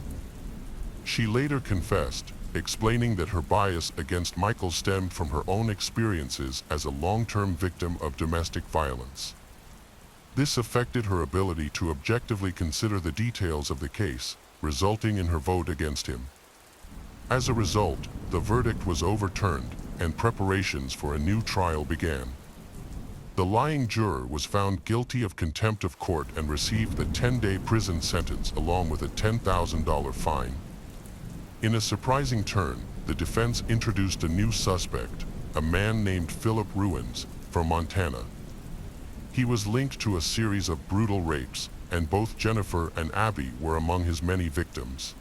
She later confessed, explaining that her bias against Michael stemmed from her own experiences as a long-term victim of domestic violence. This affected her ability to objectively consider the details of the case, resulting in her vote against him. As a result, the verdict was overturned, and preparations for a new trial began. The lying juror was found guilty of contempt of court and received a 10-day prison sentence along with a $10,000 fine. In a surprising turn, the defense introduced a new suspect, a man named Philip Ruins, from Montana. He was linked to a series of brutal rapes, and both Jennifer and Abby were among his many victims.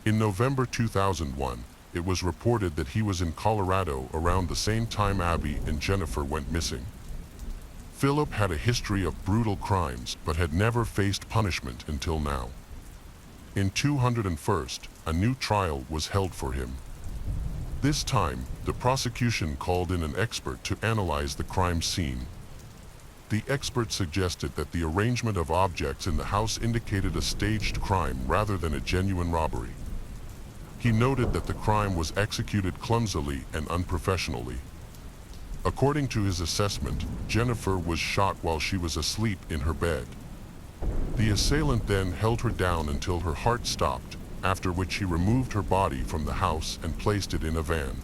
In November 2001, it was reported that he was in Colorado around the same time Abby and Jennifer went missing. Philip had a history of brutal crimes but had never faced punishment until now. In 201st, a new trial was held for him. This time, the prosecution called in an expert to analyze the crime scene. The expert suggested that the arrangement of objects in the house indicated a staged crime rather than a genuine robbery. He noted that the crime was executed clumsily and unprofessionally. According to his assessment, Jennifer was shot while she was asleep in her bed. The assailant then held her down until her heart stopped, after which he removed her body from the house and placed it in a van.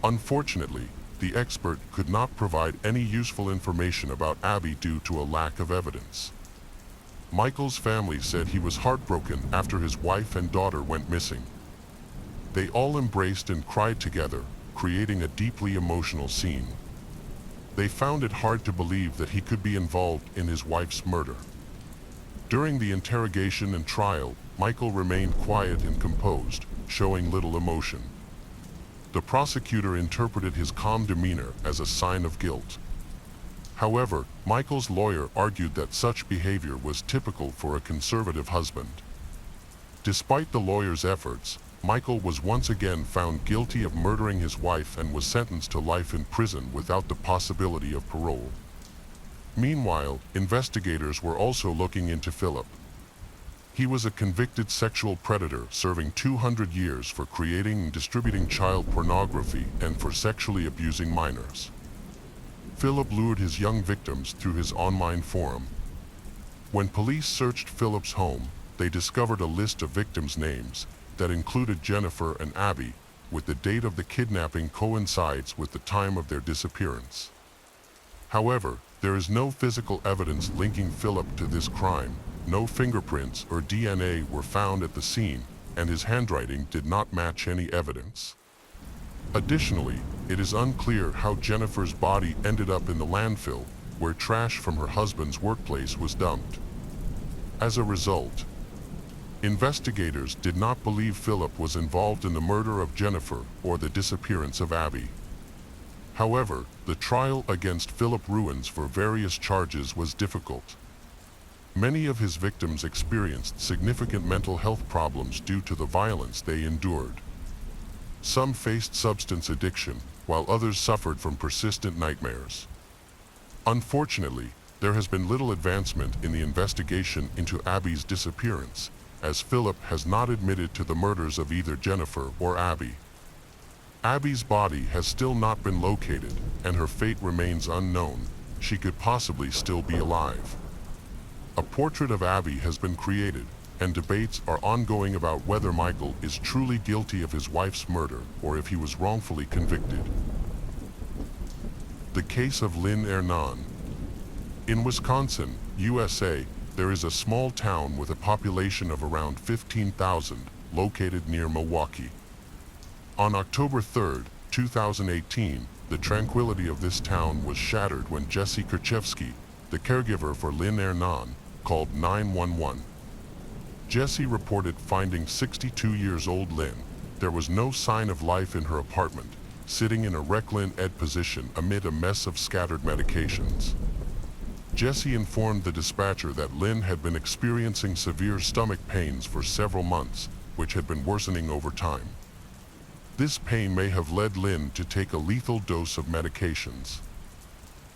Unfortunately, the expert could not provide any useful information about Abby due to a lack of evidence. Michael's family said he was heartbroken after his wife and daughter went missing. They all embraced and cried together, creating a deeply emotional scene. They found it hard to believe that he could be involved in his wife's murder. During the interrogation and trial, Michael remained quiet and composed, showing little emotion. The prosecutor interpreted his calm demeanor as a sign of guilt. However, Michael's lawyer argued that such behavior was typical for a conservative husband. Despite the lawyer's efforts, Michael was once again found guilty of murdering his wife and was sentenced to life in prison without the possibility of parole. Meanwhile, investigators were also looking into Philip. He was a convicted sexual predator serving 200 years for creating and distributing child pornography and for sexually abusing minors. Philip lured his young victims through his online forum. When police searched Philip's home, they discovered a list of victims' names that included Jennifer and Abby, with the date of the kidnapping coincides with the time of their disappearance. However, there is no physical evidence linking Philip to this crime. No fingerprints or DNA were found at the scene, and his handwriting did not match any evidence. Additionally, it is unclear how Jennifer's body ended up in the landfill, where trash from her husband's workplace was dumped. As a result, investigators did not believe Philip was involved in the murder of Jennifer or the disappearance of Abby. However, the trial against Philip Ruins for various charges was difficult. Many of his victims experienced significant mental health problems due to the violence they endured. Some faced substance addiction, while others suffered from persistent nightmares. Unfortunately, there has been little advancement in the investigation into Abby's disappearance, as Philip has not admitted to the murders of either Jennifer or Abby. Abby's body has still not been located, and her fate remains unknown. She could possibly still be alive. A portrait of Abby has been created, and debates are ongoing about whether Michael is truly guilty of his wife's murder or if he was wrongfully convicted. The case of Lynn Hernan. In Wisconsin, USA, there is a small town with a population of around 15,000, located near Milwaukee. On October 3, 2018, the tranquility of this town was shattered when Jesse Kerchevsky, the caregiver for Lynn Hernan, called 911. Jesse reported finding 62-year-old Lynn. There was no sign of life in her apartment, sitting in a reclined position amid a mess of scattered medications. Jesse informed the dispatcher that Lynn had been experiencing severe stomach pains for several months, which had been worsening over time. This pain may have led Lynn to take a lethal dose of medications.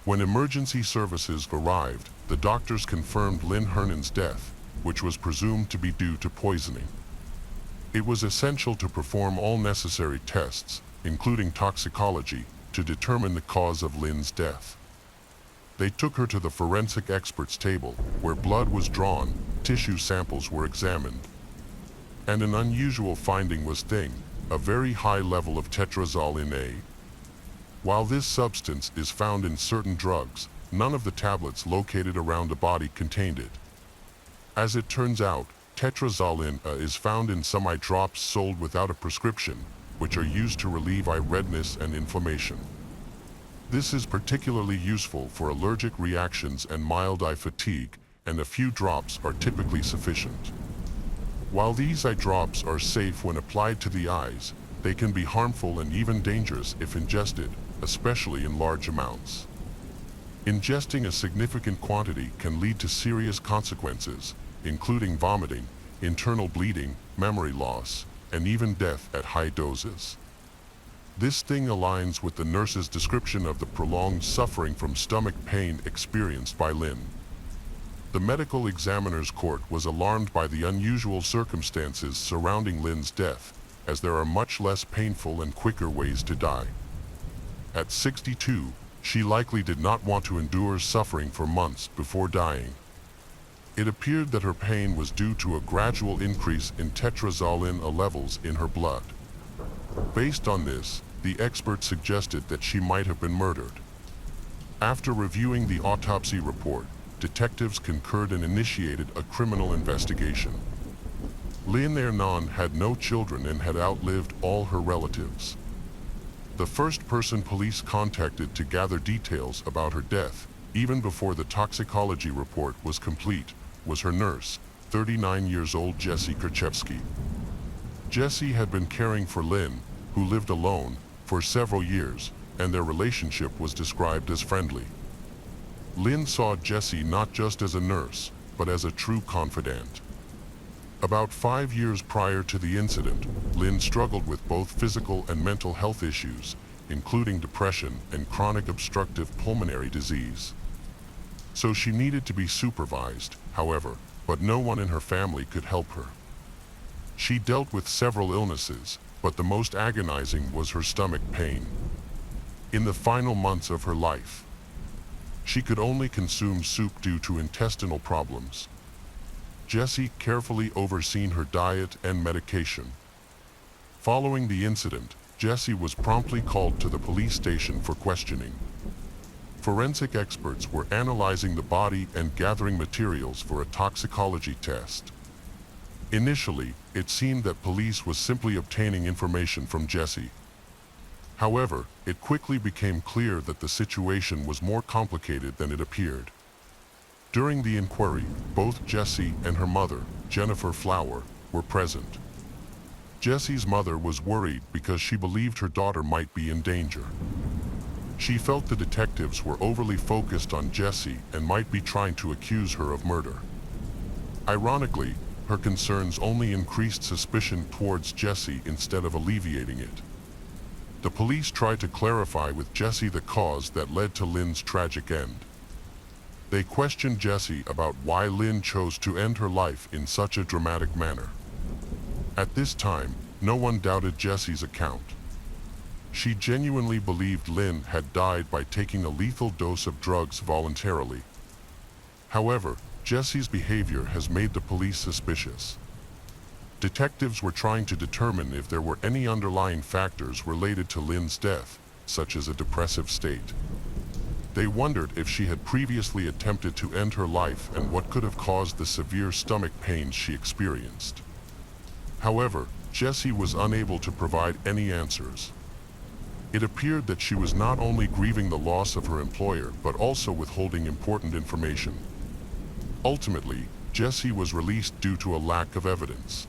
When emergency services arrived, the doctors confirmed Lynn Hernan's death, which was presumed to be due to poisoning. It was essential to perform all necessary tests, including toxicology, to determine the cause of Lynn's death. They took her to the forensic experts table, where blood was drawn, tissue samples were examined, And an unusual finding was thing, a very high level of tetrazolline A. While this substance is found in certain drugs, none of the tablets located around the body contained it. As it turns out, tetrazolline A is found in some eye drops sold without a prescription, which are used to relieve eye redness and inflammation. This is particularly useful for allergic reactions and mild eye fatigue, and a few drops are typically sufficient. While these eye drops are safe when applied to the eyes, they can be harmful and even dangerous if ingested, especially in large amounts. Ingesting a significant quantity can lead to serious consequences, including vomiting, internal bleeding, memory loss, and even death at high doses. This thing aligns with the nurse's description of the prolonged suffering from stomach pain experienced by Lynn. The medical examiner's court was alarmed by the unusual circumstances surrounding Lynn's death, as there are much less painful and quicker ways to die. At 62, she likely did not want to endure suffering for months before dying. It appeared that her pain was due to a gradual increase in tetrazolline A levels in her blood. Based on this, the expert suggested that she might have been murdered. After reviewing the autopsy report, detectives concurred and initiated a criminal investigation. Lynn Ernon had no children and had outlived all her relatives. The first person police contacted to gather details about her death, even before the toxicology report was complete, was her nurse, 39 years old Jessie Kerchevsky. Jessie had been caring for Lynn, who lived alone, for several years, and their relationship was described as friendly. Lynn saw Jessie not just as a nurse, but as a true confidant. About 5 years prior to the incident, Lynn struggled with both physical and mental health issues, including depression and chronic obstructive pulmonary disease. So she needed to be supervised, however, but no one in her family could help her. She dealt with several illnesses, but the most agonizing was her stomach pain. In the final months of her life, she could only consume soup due to intestinal problems. Jessie carefully overseen her diet and medication. Following the incident, Jessie was promptly called to the police station for questioning. Forensic experts were analyzing the body and gathering materials for a toxicology test. Initially, it seemed that police was simply obtaining information from Jessie. However, it quickly became clear that the situation was more complicated than it appeared. During the inquiry, both Jessie and her mother, Jennifer Flower, were present. Jessie's mother was worried because she believed her daughter might be in danger. She felt the detectives were overly focused on Jessie and might be trying to accuse her of murder. Ironically, her concerns only increased suspicion towards Jessie instead of alleviating it. The police tried to clarify with Jessie the cause that led to Lynn's tragic end. They questioned Jessie about why Lynn chose to end her life in such a dramatic manner. At this time, no one doubted Jessie's account. She genuinely believed Lynn had died by taking a lethal dose of drugs voluntarily. However, Jessie's behavior has made the police suspicious. Detectives were trying to determine if there were any underlying factors related to Lynn's death, such as a depressive state. They wondered if she had previously attempted to end her life and what could have caused the severe stomach pains she experienced. However, Jessie was unable to provide any answers. It appeared that she was not only grieving the loss of her employer but also withholding important information. Ultimately, Jessie was released due to a lack of evidence.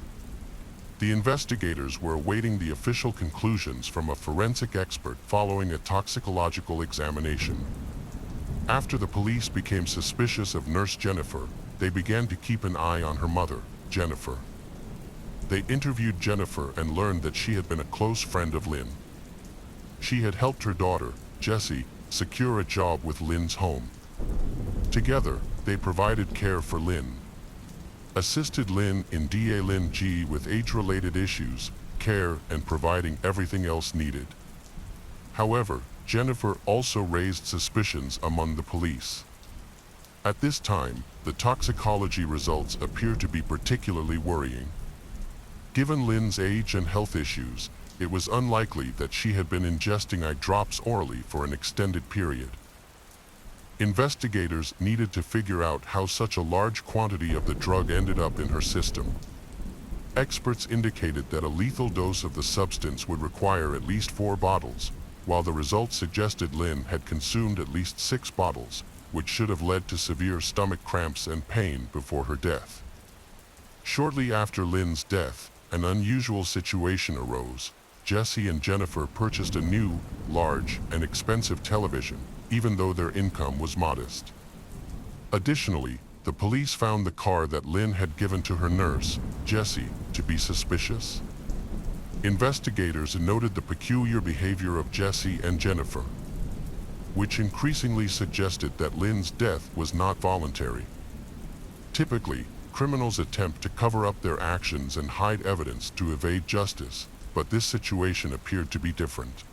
The investigators were awaiting the official conclusions from a forensic expert following a toxicological examination. After the police became suspicious of Nurse Jennifer, they began to keep an eye on her mother, Jennifer. They interviewed Jennifer and learned that she had been a close friend of Lynn. She had helped her daughter, Jessie, secure a job with Lynn's home. Together, they provided care for Lynn. Assisted Lynn in Lynn with age-related issues, care, and providing everything else needed. However, Jennifer also raised suspicions among the police. At this time, the toxicology results appear to be particularly worrying. Given Lynn's age and health issues, it was unlikely that she had been ingesting eye drops orally for an extended period. Investigators needed to figure out how such a large quantity of the drug ended up in her system. Experts indicated that a lethal dose of the substance would require at least 4 bottles, while the results suggested Lynn had consumed at least 6 bottles, which should have led to severe stomach cramps and pain before her death. Shortly after Lynn's death, an unusual situation arose. Jesse and Jennifer purchased a new, large, and expensive television, even though their income was modest. Additionally, the police found the car that Lynn had given to her nurse, Jessie, to be suspicious. Investigators noted the peculiar behavior of Jessie and Jennifer, which increasingly suggested that Lynn's death was not voluntary. Typically, criminals attempt to cover up their actions and hide evidence to evade justice, but this situation appeared to be different.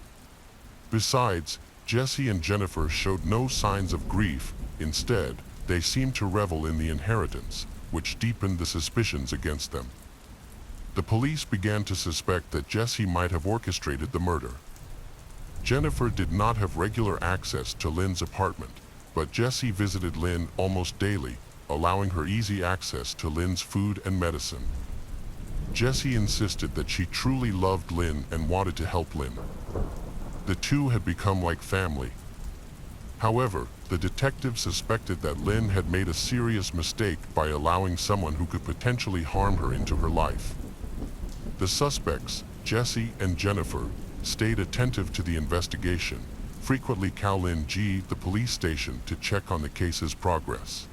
Besides, Jessie and Jennifer showed no signs of grief. Instead, they seemed to revel in the inheritance, which deepened the suspicions against them. The police began to suspect that Jessie might have orchestrated the murder. Jennifer did not have regular access to Lynn's apartment, but Jessie visited Lynn almost daily, allowing her easy access to Lynn's food and medicine. Jessie insisted that she truly loved Lynn and wanted to help Lynn. The two had become like family. However, the detective suspected that Lynn had made a serious mistake by allowing someone who could potentially harm her into her life. The suspects, Jessie and Jennifer, stayed attentive to the investigation, frequently calling the police station to check on the case's progress.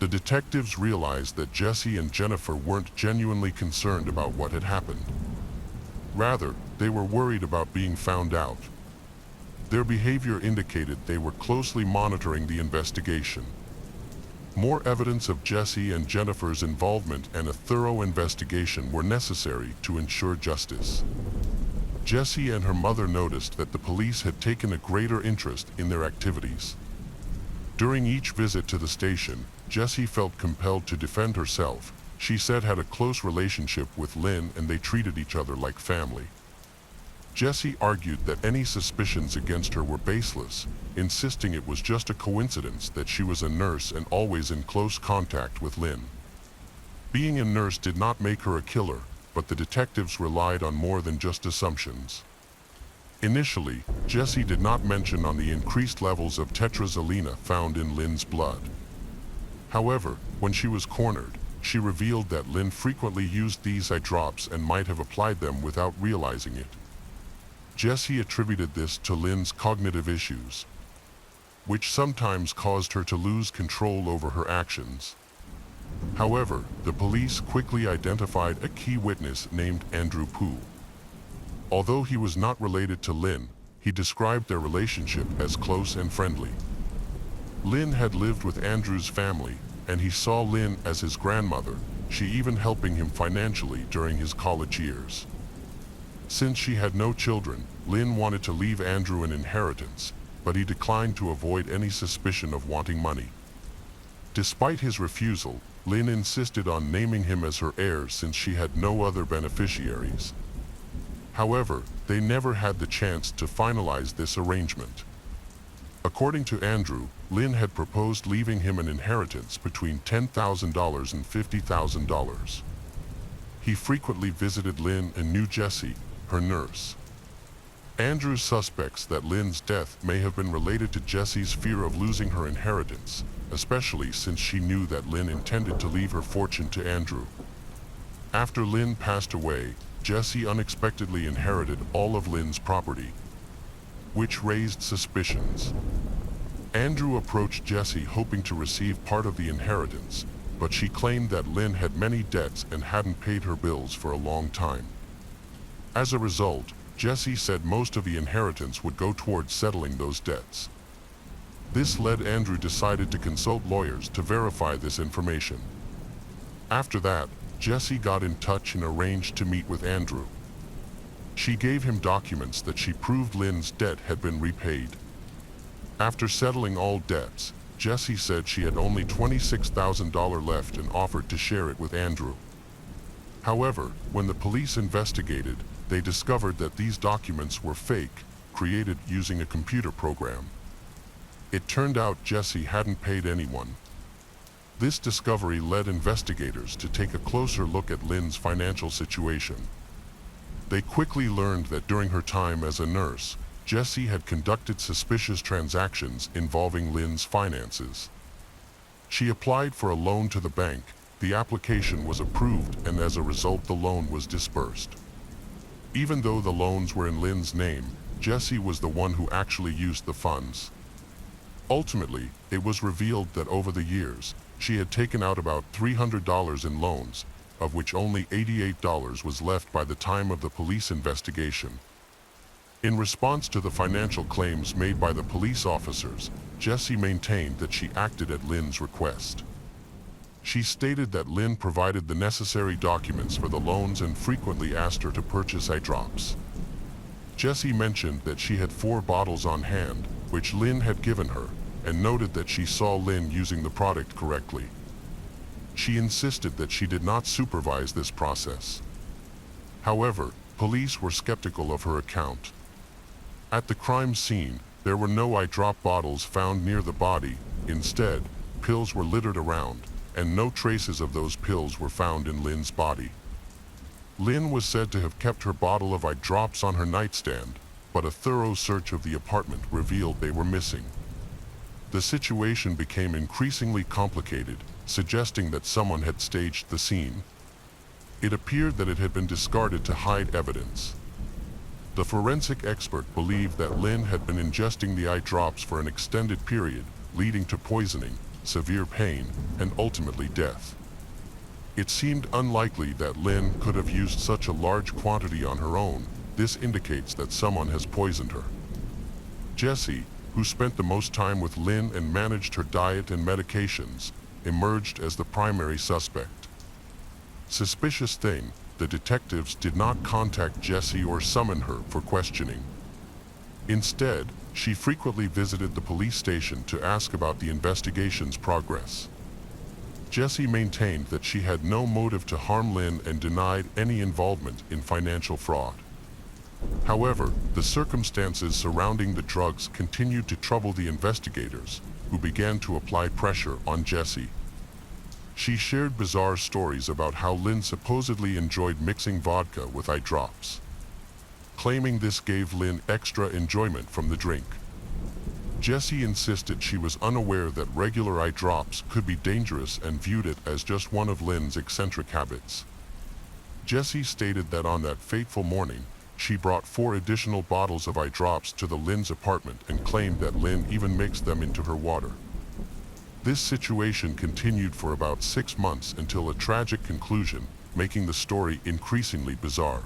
The detectives realized that Jessie and Jennifer weren't genuinely concerned about what had happened. Rather, they were worried about being found out. Their behavior indicated they were closely monitoring the investigation. More evidence of Jessie and Jennifer's involvement and a thorough investigation were necessary to ensure justice. Jessie and her mother noticed that the police had taken a greater interest in their activities. During each visit to the station, Jessie felt compelled to defend herself. She said had a close relationship with Lynn and they treated each other like family. Jessie argued that any suspicions against her were baseless, insisting it was just a coincidence that she was a nurse and always in close contact with Lynn. Being a nurse did not make her a killer, but the detectives relied on more than just assumptions. Initially, Jessie did not mention on the increased levels of tetrazzolina found in Lynn's blood. However, when she was cornered, she revealed that Lynn frequently used these eye drops and might have applied them without realizing it. Jessie attributed this to Lynn's cognitive issues, which sometimes caused her to lose control over her actions. However, the police quickly identified a key witness named Andrew Pooh. Although he was not related to Lynn, he described their relationship as close and friendly. Lynn had lived with Andrew's family, and he saw Lynn as his grandmother, she even helping him financially during his college years. Since she had no children, Lynn wanted to leave Andrew an inheritance, but he declined to avoid any suspicion of wanting money. Despite his refusal, Lynn insisted on naming him as her heir since she had no other beneficiaries. However, they never had the chance to finalize this arrangement. According to Andrew, Lynn had proposed leaving him an inheritance between $10,000 and $50,000. He frequently visited Lynn and knew Jessie, her nurse. Andrew suspects that Lynn's death may have been related to Jessie's fear of losing her inheritance, especially since she knew that Lynn intended to leave her fortune to Andrew. After Lynn passed away, Jessie unexpectedly inherited all of Lynn's property, which raised suspicions. Andrew approached Jessie hoping to receive part of the inheritance, but she claimed that Lynn had many debts and hadn't paid her bills for a long time. As a result, Jessie said most of the inheritance would go towards settling those debts. This led Andrew decided to consult lawyers to verify this information. After that, Jessie got in touch and arranged to meet with Andrew. She gave him documents that she proved Lynn's debt had been repaid. After settling all debts, Jessie said she had only $26,000 left and offered to share it with Andrew. However, when the police investigated, they discovered that these documents were fake, created using a computer program. It turned out Jesse hadn't paid anyone. This discovery led investigators to take a closer look at Lynn's financial situation. They quickly learned that during her time as a nurse, Jessie had conducted suspicious transactions involving Lynn's finances. She applied for a loan to the bank, the application was approved, and as a result the loan was disbursed. Even though the loans were in Lynn's name, Jessie was the one who actually used the funds. Ultimately, it was revealed that over the years, she had taken out about $300 in loans, of which only $88 was left by the time of the police investigation. In response to the financial claims made by the police officers, Jessie maintained that she acted at Lynn's request. She stated that Lynn provided the necessary documents for the loans and frequently asked her to purchase eye drops. Jessie mentioned that she had 4 bottles on hand, which Lynn had given her, and noted that she saw Lynn using the product correctly. She insisted that she did not supervise this process. However, police were skeptical of her account. At the crime scene, there were no eye drop bottles found near the body. Instead, pills were littered around, and no traces of those pills were found in Lynn's body. Lynn was said to have kept her bottle of eye drops on her nightstand, but a thorough search of the apartment revealed they were missing. The situation became increasingly complicated, suggesting that someone had staged the scene. It appeared that it had been discarded to hide evidence. The forensic expert believed that Lynn had been ingesting the eye drops for an extended period, leading to poisoning, severe pain, and ultimately death. It seemed unlikely that Lynn could have used such a large quantity on her own. This indicates that someone has poisoned her. Jessie, who spent the most time with Lynn and managed her diet and medications, emerged as the primary suspect. Suspicious thing, the detectives did not contact Jessie or summon her for questioning. Instead, she frequently visited the police station to ask about the investigation's progress. Jessie maintained that she had no motive to harm Lynn and denied any involvement in financial fraud. However, the circumstances surrounding the drugs continued to trouble the investigators, who began to apply pressure on Jessie. She shared bizarre stories about how Lynn supposedly enjoyed mixing vodka with eye drops, claiming this gave Lynn extra enjoyment from the drink. Jessie insisted she was unaware that regular eye drops could be dangerous and viewed it as just one of Lynn's eccentric habits. Jessie stated that on that fateful morning, she brought 4 additional bottles of eye drops to the Lynn's apartment and claimed that Lynn even mixed them into her water. This situation continued for about 6 months until a tragic conclusion, making the story increasingly bizarre.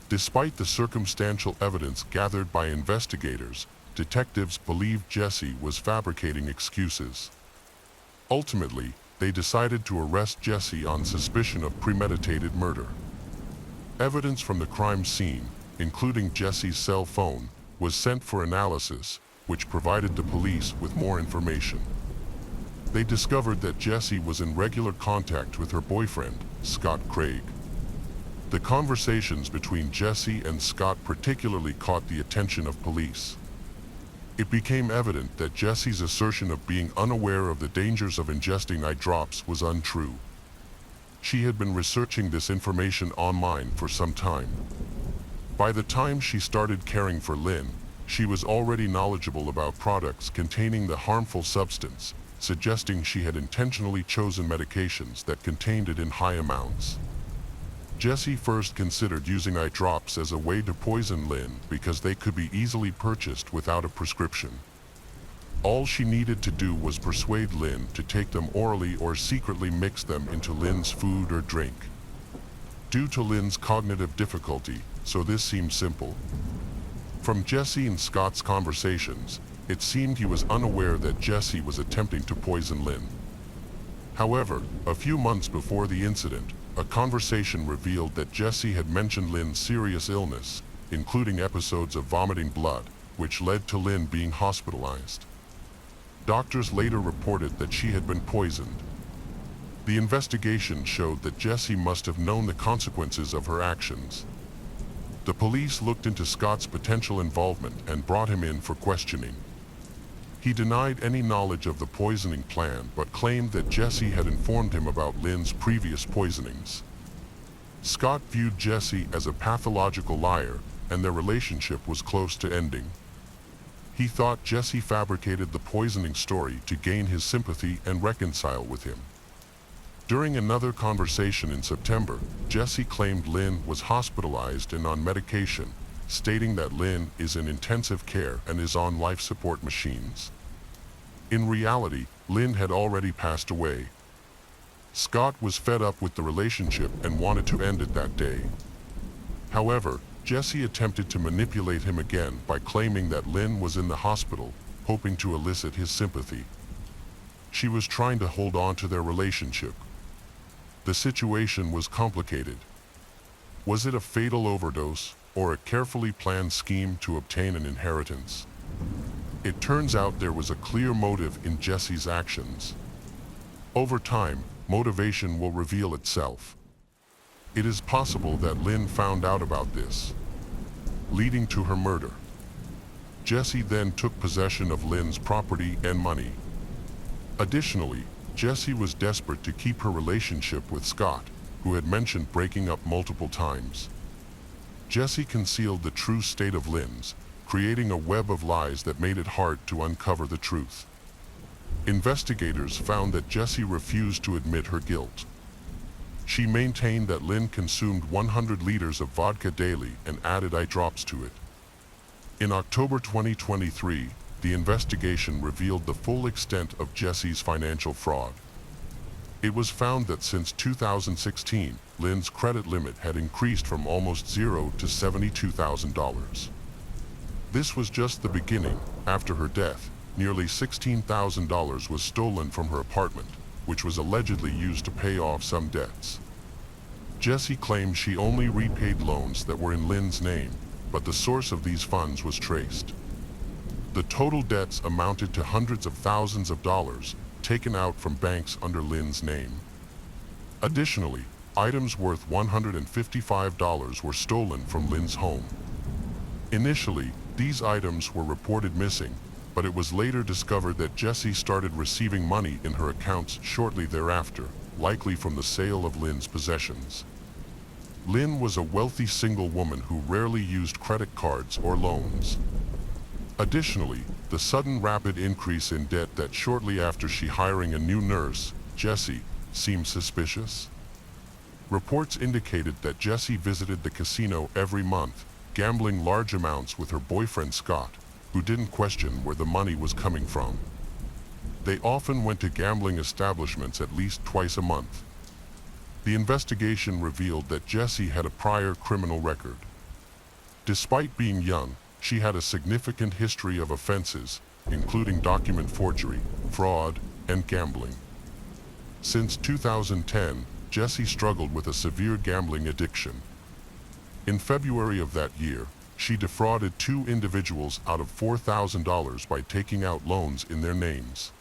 Despite the circumstantial evidence gathered by investigators, detectives believed Jessie was fabricating excuses. Ultimately, they decided to arrest Jessie on suspicion of premeditated murder. Evidence from the crime scene, including Jessie's cell phone, was sent for analysis, which provided the police with more information. They discovered that Jessie was in regular contact with her boyfriend, Scott Craig. The conversations between Jessie and Scott particularly caught the attention of police. It became evident that Jessie's assertion of being unaware of the dangers of ingesting eye drops was untrue. She had been researching this information online for some time. By the time she started caring for Lynn, she was already knowledgeable about products containing the harmful substance, suggesting she had intentionally chosen medications that contained it in high amounts. Jessie first considered using eye drops as a way to poison Lynn because they could be easily purchased without a prescription. All she needed to do was persuade Lynn to take them orally or secretly mix them into Lynn's food or drink. Due to Lynn's cognitive difficulty, so this seemed simple. From Jessie and Scott's conversations, it seemed he was unaware that Jessie was attempting to poison Lynn. However, a few months before the incident, a conversation revealed that Jessie had mentioned Lynn's serious illness, including episodes of vomiting blood, which led to Lynn being hospitalized. Doctors later reported that she had been poisoned. The investigation showed that Jessie must have known the consequences of her actions. The police looked into Scott's potential involvement and brought him in for questioning. He denied any knowledge of the poisoning plan but claimed that Jessie had informed him about Lynn's previous poisonings. Scott viewed Jessie as a pathological liar, and their relationship was close to ending. He thought Jessie fabricated the poisoning story to gain his sympathy and reconcile with him. During another conversation in September, Jessie claimed Lynn was hospitalized and on medication, stating that Lynn is in intensive care and is on life support machines. In reality, Lynn had already passed away. Scott was fed up with the relationship and wanted to end it that day. However, Jessie attempted to manipulate him again by claiming that Lynn was in the hospital, hoping to elicit his sympathy. She was trying to hold on to their relationship. The situation was complicated. Was it a fatal overdose or a carefully planned scheme to obtain an inheritance? It turns out there was a clear motive in Jessie's actions. Over time, motivation will reveal itself. It is possible that Lynn found out about this, leading to her murder. Jessie then took possession of Lynn's property and money. Additionally, Jessie was desperate to keep her relationship with Scott, who had mentioned breaking up multiple times. Jessie concealed the true state of Lynn's, creating a web of lies that made it hard to uncover the truth. Investigators found that Jessie refused to admit her guilt. She maintained that Lynn consumed 100 liters of vodka daily and added eye drops to it. In October 2023, the investigation revealed the full extent of Jessie's financial fraud. It was found that since 2016, Lynn's credit limit had increased from almost zero to $72,000. This was just the beginning. After her death, nearly $16,000 was stolen from her apartment, which was allegedly used to pay off some debts. Jessie claimed she only repaid loans that were in Lynn's name, but the source of these funds was traced. The total debts amounted to hundreds of thousands of dollars, taken out from banks under Lynn's name. Additionally, items worth $155 were stolen from Lynn's home. Initially, these items were reported missing, but it was later discovered that Jessie started receiving money in her accounts shortly thereafter, likely from the sale of Lynn's possessions. Lynn was a wealthy single woman who rarely used credit cards or loans. Additionally, the sudden rapid increase in debt that shortly after she hiring a new nurse, Jessie, seemed suspicious. Reports indicated that Jessie visited the casino every month, gambling large amounts with her boyfriend Scott, who didn't question where the money was coming from. They often went to gambling establishments at least twice a month. The investigation revealed that Jessie had a prior criminal record. Despite being young, she had a significant history of offenses, including document forgery, fraud, and gambling. Since 2010, Jessie struggled with a severe gambling addiction. In February of that year, she defrauded two individuals out of $4,000 by taking out loans in their names.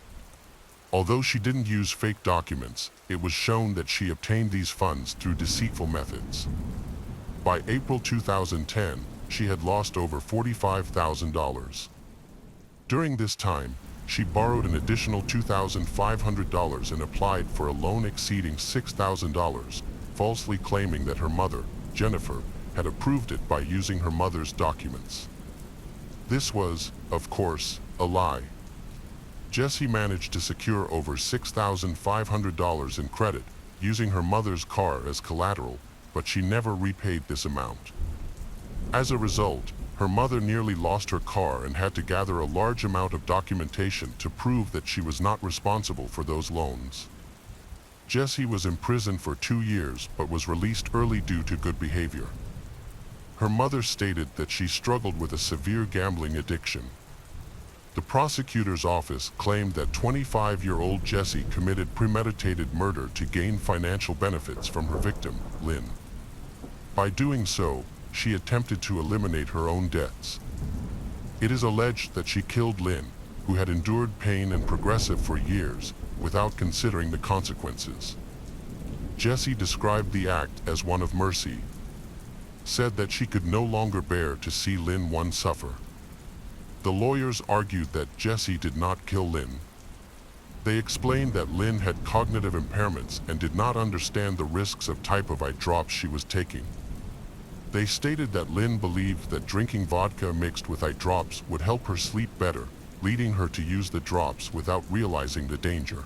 Although she didn't use fake documents, it was shown that she obtained these funds through deceitful methods. By April 2010, she had lost over $45,000. During this time, she borrowed an additional $2,500 and applied for a loan exceeding $6,000, falsely claiming that her mother, Jennifer, had approved it by using her mother's documents. This was, of course, a lie. Jessie managed to secure over $6,500 in credit, using her mother's car as collateral, but she never repaid this amount. As a result, her mother nearly lost her car and had to gather a large amount of documentation to prove that she was not responsible for those loans. Jessie was imprisoned for 2 years but was released early due to good behavior. Her mother stated that she struggled with a severe gambling addiction. The prosecutor's office claimed that 25-year-old Jessie committed premeditated murder to gain financial benefits from her victim, Lynn. By doing so, she attempted to eliminate her own debts. It is alleged that she killed Lynn, who had endured pain and progressive for years, without considering the consequences. Jessie described the act as one of mercy, said that she could no longer bear to see Lynn One suffer. The lawyers argued that Jessie did not kill Lynn. They explained that Lynn had cognitive impairments and did not understand the risks of type of eye drops she was taking. They stated that Lynn believed that drinking vodka mixed with eye drops would help her sleep better, leading her to use the drops without realizing the danger.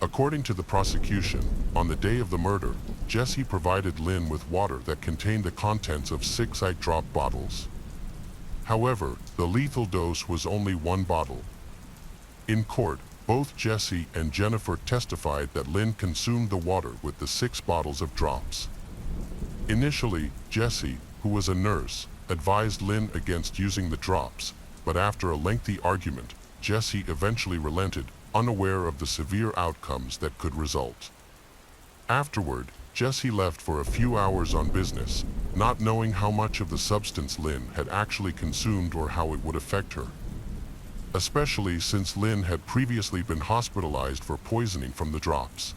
According to the prosecution, on the day of the murder, Jessie provided Lynn with water that contained the contents of 6 eye drop bottles. However, the lethal dose was only 1 bottle. In court, both Jessie and Jennifer testified that Lynn consumed the water with the 6 bottles of drops. Initially, Jessie, who was a nurse, advised Lynn against using the drops, but after a lengthy argument, Jessie eventually relented, unaware of the severe outcomes that could result. Afterward, Jessie left for a few hours on business, not knowing how much of the substance Lynn had actually consumed or how it would affect her. Especially since Lynn had previously been hospitalized for poisoning from the drops.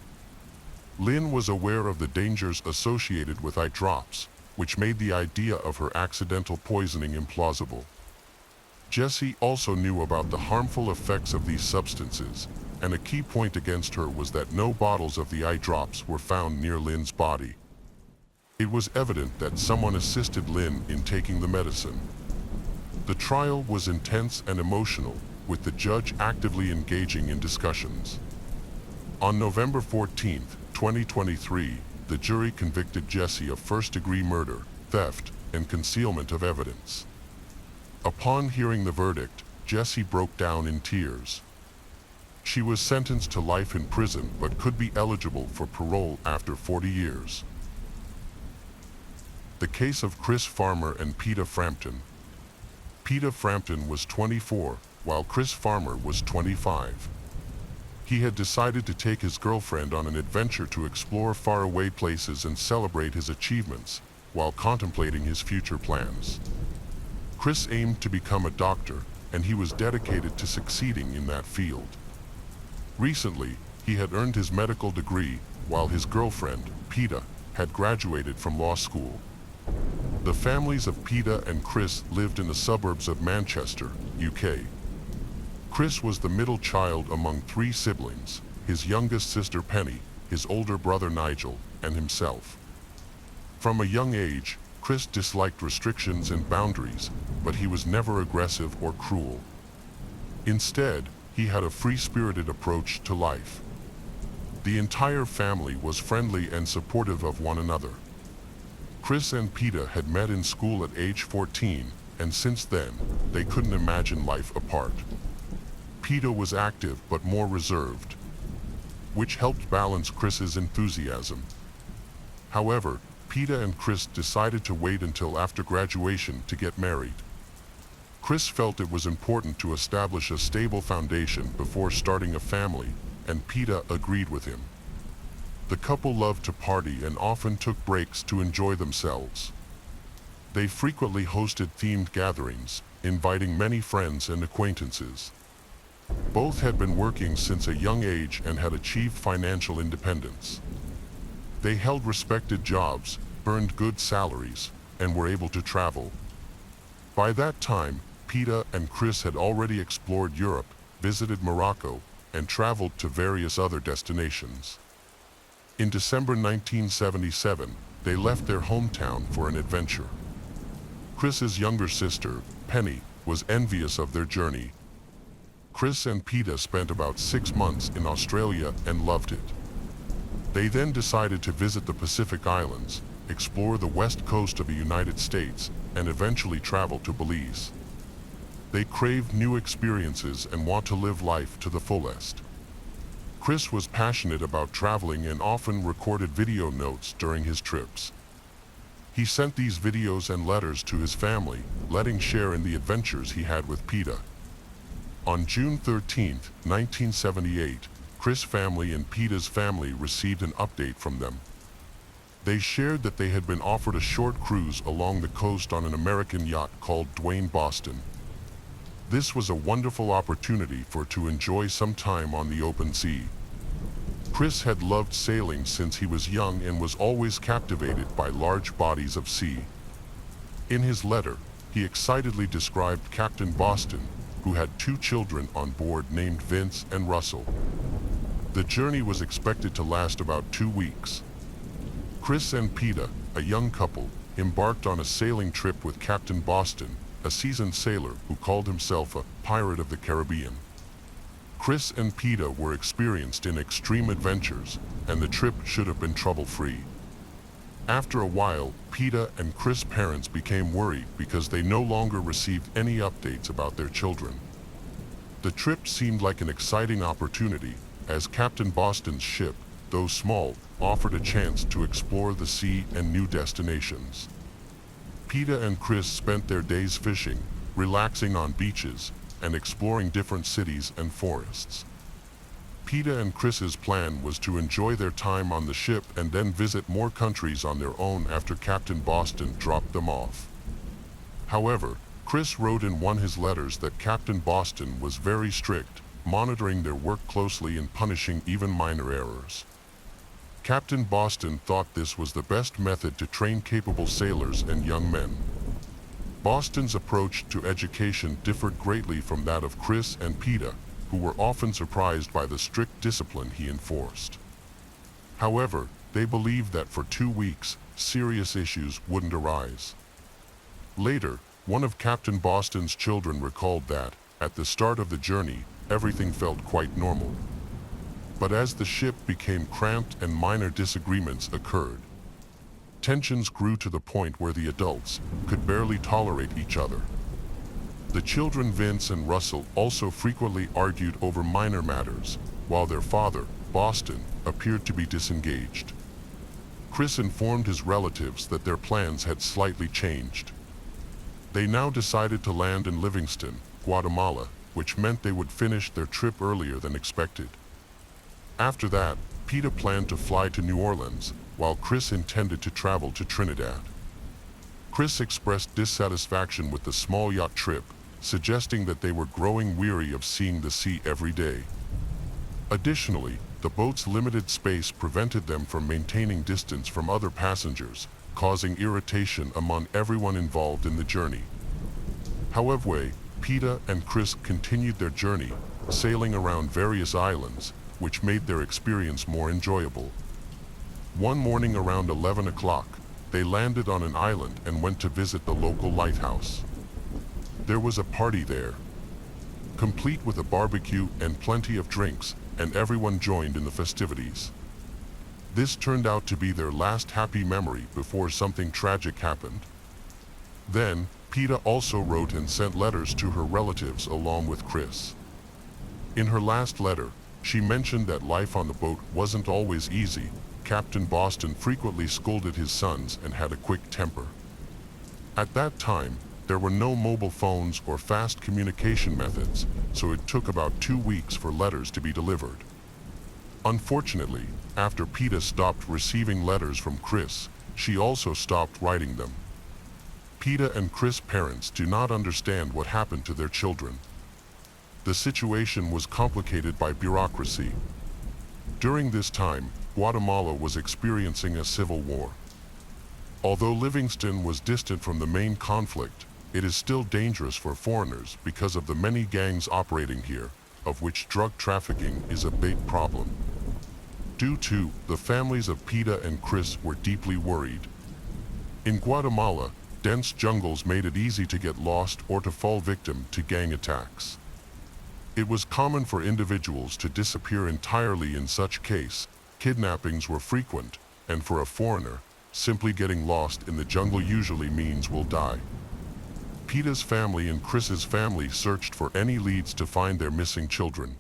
Lynn was aware of the dangers associated with eye drops, which made the idea of her accidental poisoning implausible. Jessie also knew about the harmful effects of these substances, and a key point against her was that no bottles of the eye drops were found near Lynn's body. It was evident that someone assisted Lynn in taking the medicine. The trial was intense and emotional, with the judge actively engaging in discussions. On November 14, 2023, the jury convicted Jessie of first-degree murder, theft, and concealment of evidence. Upon hearing the verdict, Jessie broke down in tears. She was sentenced to life in prison but could be eligible for parole after 40 years. The case of Chris Farmer and Peter Frampton. Peter Frampton was 24, while Chris Farmer was 25. He had decided to take his girlfriend on an adventure to explore faraway places and celebrate his achievements, while contemplating his future plans. Chris aimed to become a doctor, and he was dedicated to succeeding in that field. Recently, he had earned his medical degree, while his girlfriend, Peta, had graduated from law school. The families of Peta and Chris lived in the suburbs of Manchester, UK. Chris was the middle child among 3 siblings, his youngest sister Penny, his older brother Nigel, and himself. From a young age, Chris disliked restrictions and boundaries, but he was never aggressive or cruel. Instead, he had a free-spirited approach to life. The entire family was friendly and supportive of one another. Chris and Peta had met in school at age 14, and since then, they couldn't imagine life apart. Peta was active but more reserved, which helped balance Chris's enthusiasm. However, Peta and Chris decided to wait until after graduation to get married. Chris felt it was important to establish a stable foundation before starting a family, and Peta agreed with him. The couple loved to party and often took breaks to enjoy themselves. They frequently hosted themed gatherings, inviting many friends and acquaintances. Both had been working since a young age and had achieved financial independence. They held respected jobs, earned good salaries, and were able to travel. By that time, Peta and Chris had already explored Europe, visited Morocco, and traveled to various other destinations. In December 1977, they left their hometown for an adventure. Chris's younger sister, Penny, was envious of their journey. Chris and Peta spent about 6 months in Australia and loved it. They then decided to visit the Pacific Islands, explore the west coast of the United States, and eventually travel to Belize. They craved new experiences and want to live life to the fullest. Chris was passionate about traveling and often recorded video notes during his trips. He sent these videos and letters to his family, letting share in the adventures he had with Peta. On June 13, 1978, Chris' family and Peta's family received an update from them. They shared that they had been offered a short cruise along the coast on an American yacht called Dwayne Boston. This was a wonderful opportunity to enjoy some time on the open sea. Chris had loved sailing since he was young and was always captivated by large bodies of sea. In his letter, he excitedly described Captain Boston, who had 2 children on board named Vince and Russell. The journey was expected to last about 2 weeks. Chris and Peta, a young couple, embarked on a sailing trip with Captain Boston, a seasoned sailor who called himself a pirate of the Caribbean. Chris and Peta were experienced in extreme adventures, and the trip should have been trouble-free. After a while, Peta and Chris' parents became worried because they no longer received any updates about their children. The trip seemed like an exciting opportunity, as Captain Boston's ship, though small, offered a chance to explore the sea and new destinations. Peta and Chris spent their days fishing, relaxing on beaches, and exploring different cities and forests. Peta and Chris's plan was to enjoy their time on the ship and then visit more countries on their own after Captain Boston dropped them off. However, Chris wrote in one of his letters that Captain Boston was very strict, monitoring their work closely and punishing even minor errors. Captain Boston thought this was the best method to train capable sailors and young men. Boston's approach to education differed greatly from that of Chris and Peta, who were often surprised by the strict discipline he enforced. However, they believed that for 2 weeks, serious issues wouldn't arise. Later, one of Captain Boston's children recalled that, at the start of the journey, everything felt quite normal. But as the ship became cramped and minor disagreements occurred, tensions grew to the point where the adults could barely tolerate each other. The children Vince and Russell also frequently argued over minor matters, while their father, Boston, appeared to be disengaged. Chris informed his relatives that their plans had slightly changed. They now decided to land in Livingston, Guatemala, which meant they would finish their trip earlier than expected. After that, Peta planned to fly to New Orleans, while Chris intended to travel to Trinidad. Chris expressed dissatisfaction with the small yacht trip, suggesting that they were growing weary of seeing the sea every day. Additionally, the boat's limited space prevented them from maintaining distance from other passengers, causing irritation among everyone involved in the journey. However, Peta and Chris continued their journey, sailing around various islands, which made their experience more enjoyable. One morning around 11 o'clock, they landed on an island and went to visit the local lighthouse. There was a party there, complete with a barbecue and plenty of drinks, and everyone joined in the festivities. This turned out to be their last happy memory before something tragic happened. Then, Peta also wrote and sent letters to her relatives along with Chris. In her last letter, she mentioned that life on the boat wasn't always easy. Captain Boston frequently scolded his sons and had a quick temper. At that time, there were no mobile phones or fast communication methods, so it took about 2 weeks for letters to be delivered. Unfortunately, after Peta stopped receiving letters from Chris, she also stopped writing them. Peta and Chris' parents do not understand what happened to their children. The situation was complicated by bureaucracy. During this time, Guatemala was experiencing a civil war. Although Livingston was distant from the main conflict, it is still dangerous for foreigners because of the many gangs operating here, of which drug trafficking is a big problem. Due to the families of Peta and Chris were deeply worried. In Guatemala, dense jungles made it easy to get lost or to fall victim to gang attacks. It was common for individuals to disappear entirely. In such case, kidnappings were frequent, and for a foreigner, simply getting lost in the jungle usually means will die. Peta's family and Chris's family searched for any leads to find their missing children.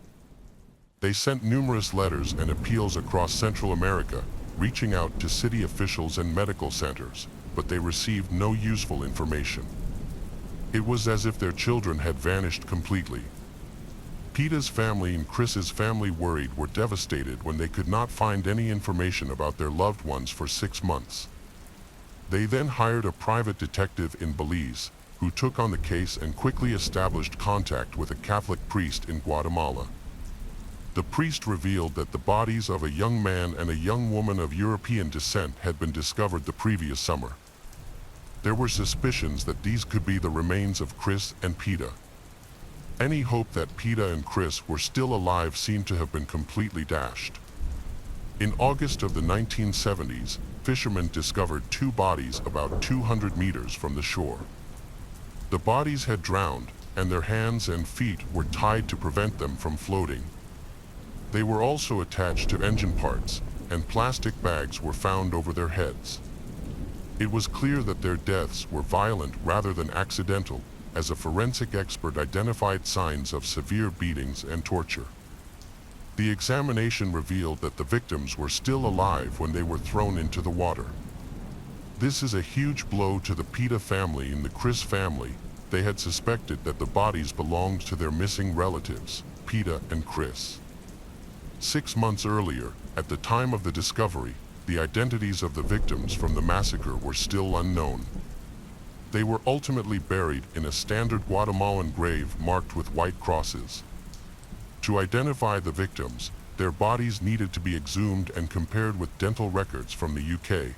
They sent numerous letters and appeals across Central America, reaching out to city officials and medical centers, but they received no useful information. It was as if their children had vanished completely. Peta's family and Chris's family were devastated when they could not find any information about their loved ones for 6 months. They then hired a private detective in Belize, who took on the case and quickly established contact with a Catholic priest in Guatemala. The priest revealed that the bodies of a young man and a young woman of European descent had been discovered the previous summer. There were suspicions that these could be the remains of Chris and Peta. Any hope that Peta and Chris were still alive seemed to have been completely dashed. In August of the 1970s, fishermen discovered two bodies about 200 meters from the shore. The bodies had drowned, and their hands and feet were tied to prevent them from floating. They were also attached to engine parts, and plastic bags were found over their heads. It was clear that their deaths were violent rather than accidental, as a forensic expert identified signs of severe beatings and torture. The examination revealed that the victims were still alive when they were thrown into the water. This is a huge blow to the Peta family and the Chris family. They had suspected that the bodies belonged to their missing relatives, Peta and Chris. 6 months earlier, at the time of the discovery, the identities of the victims from the massacre were still unknown. They were ultimately buried in a standard Guatemalan grave marked with white crosses. To identify the victims, their bodies needed to be exhumed and compared with dental records from the UK.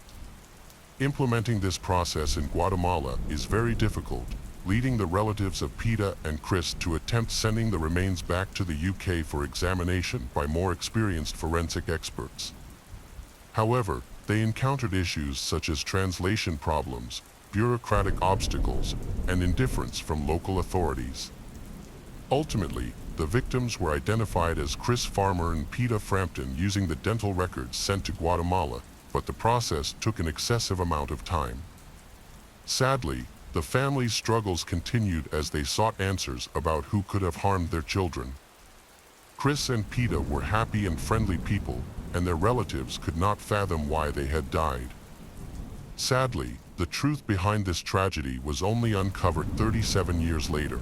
Implementing this process in Guatemala is very difficult, leading the relatives of Peta and Chris to attempt sending the remains back to the UK for examination by more experienced forensic experts. However, they encountered issues such as translation problems, bureaucratic obstacles, and indifference from local authorities. Ultimately, the victims were identified as Chris Farmer and Peta Frampton using the dental records sent to Guatemala, but the process took an excessive amount of time. Sadly, the family's struggles continued as they sought answers about who could have harmed their children. Chris and Peta were happy and friendly people, and their relatives could not fathom why they had died. Sadly, the truth behind this tragedy was only uncovered 37 years later.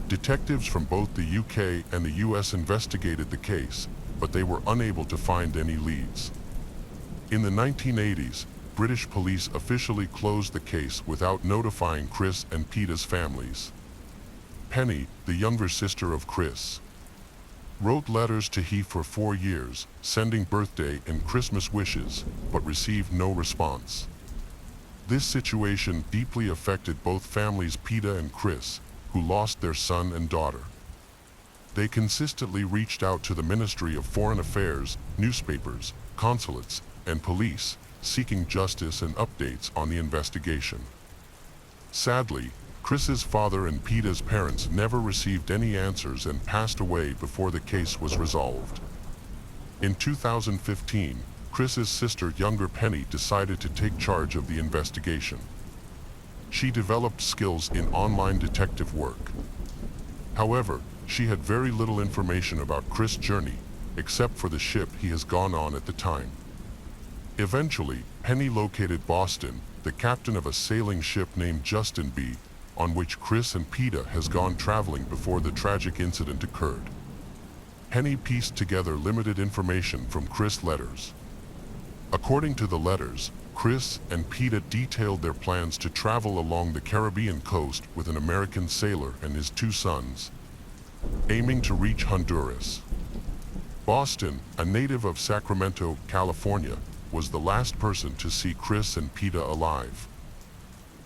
Detectives from both the UK and the US investigated the case, but they were unable to find any leads. In the 1980s, British police officially closed the case without notifying Chris and Peta's families. Penny, the younger sister of Chris, wrote letters to he for 4 years, sending birthday and Christmas wishes, but received no response. This situation deeply affected both families, Peta and Chris, who lost their son and daughter. They consistently reached out to the Ministry of Foreign Affairs, newspapers, consulates, and police, seeking justice and updates on the investigation. Sadly, Chris's father and Peta's parents never received any answers and passed away before the case was resolved. In 2015, Chris's sister, younger Penny, decided to take charge of the investigation. She developed skills in online detective work. However, she had very little information about Chris' journey, except for the ship he has gone on at the time. Eventually, Penny located Boston, the captain of a sailing ship named Justin B., on which Chris and Peta has gone traveling before the tragic incident occurred. Penny pieced together limited information from Chris' letters. According to the letters, Chris and Peta detailed their plans to travel along the Caribbean coast with an American sailor and his 2 sons, aiming to reach Honduras. Boston, a native of Sacramento, California, was the last person to see Chris and Peta alive.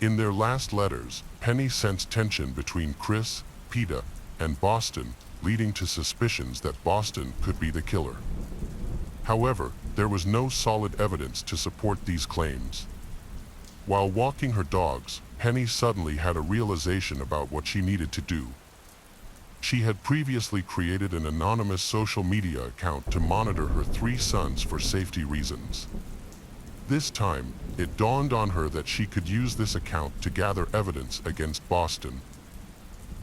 In their last letters, Penny sensed tension between Chris, Peta, and Boston, leading to suspicions that Boston could be the killer. However, there was no solid evidence to support these claims. While walking her dogs, Penny suddenly had a realization about what she needed to do. She had previously created an anonymous social media account to monitor her 3 sons for safety reasons. This time, it dawned on her that she could use this account to gather evidence against Boston.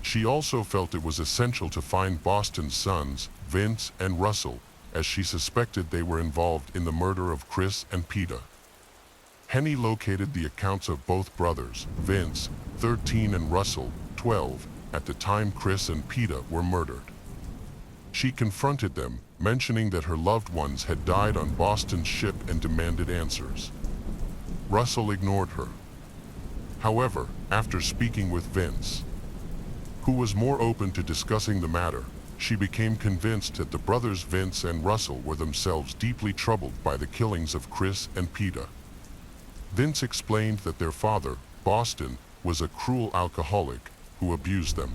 She also felt it was essential to find Boston's sons, Vince and Russell, as she suspected they were involved in the murder of Chris and Peta. Penny located the accounts of both brothers, Vince, 13, and Russell, 12, at the time Chris and Peta were murdered. She confronted them, mentioning that her loved ones had died on Boston's ship and demanded answers. Russell ignored her. However, after speaking with Vince, who was more open to discussing the matter, she became convinced that the brothers Vince and Russell were themselves deeply troubled by the killings of Chris and Peter. Vince explained that their father, Boston, was a cruel alcoholic who abused them.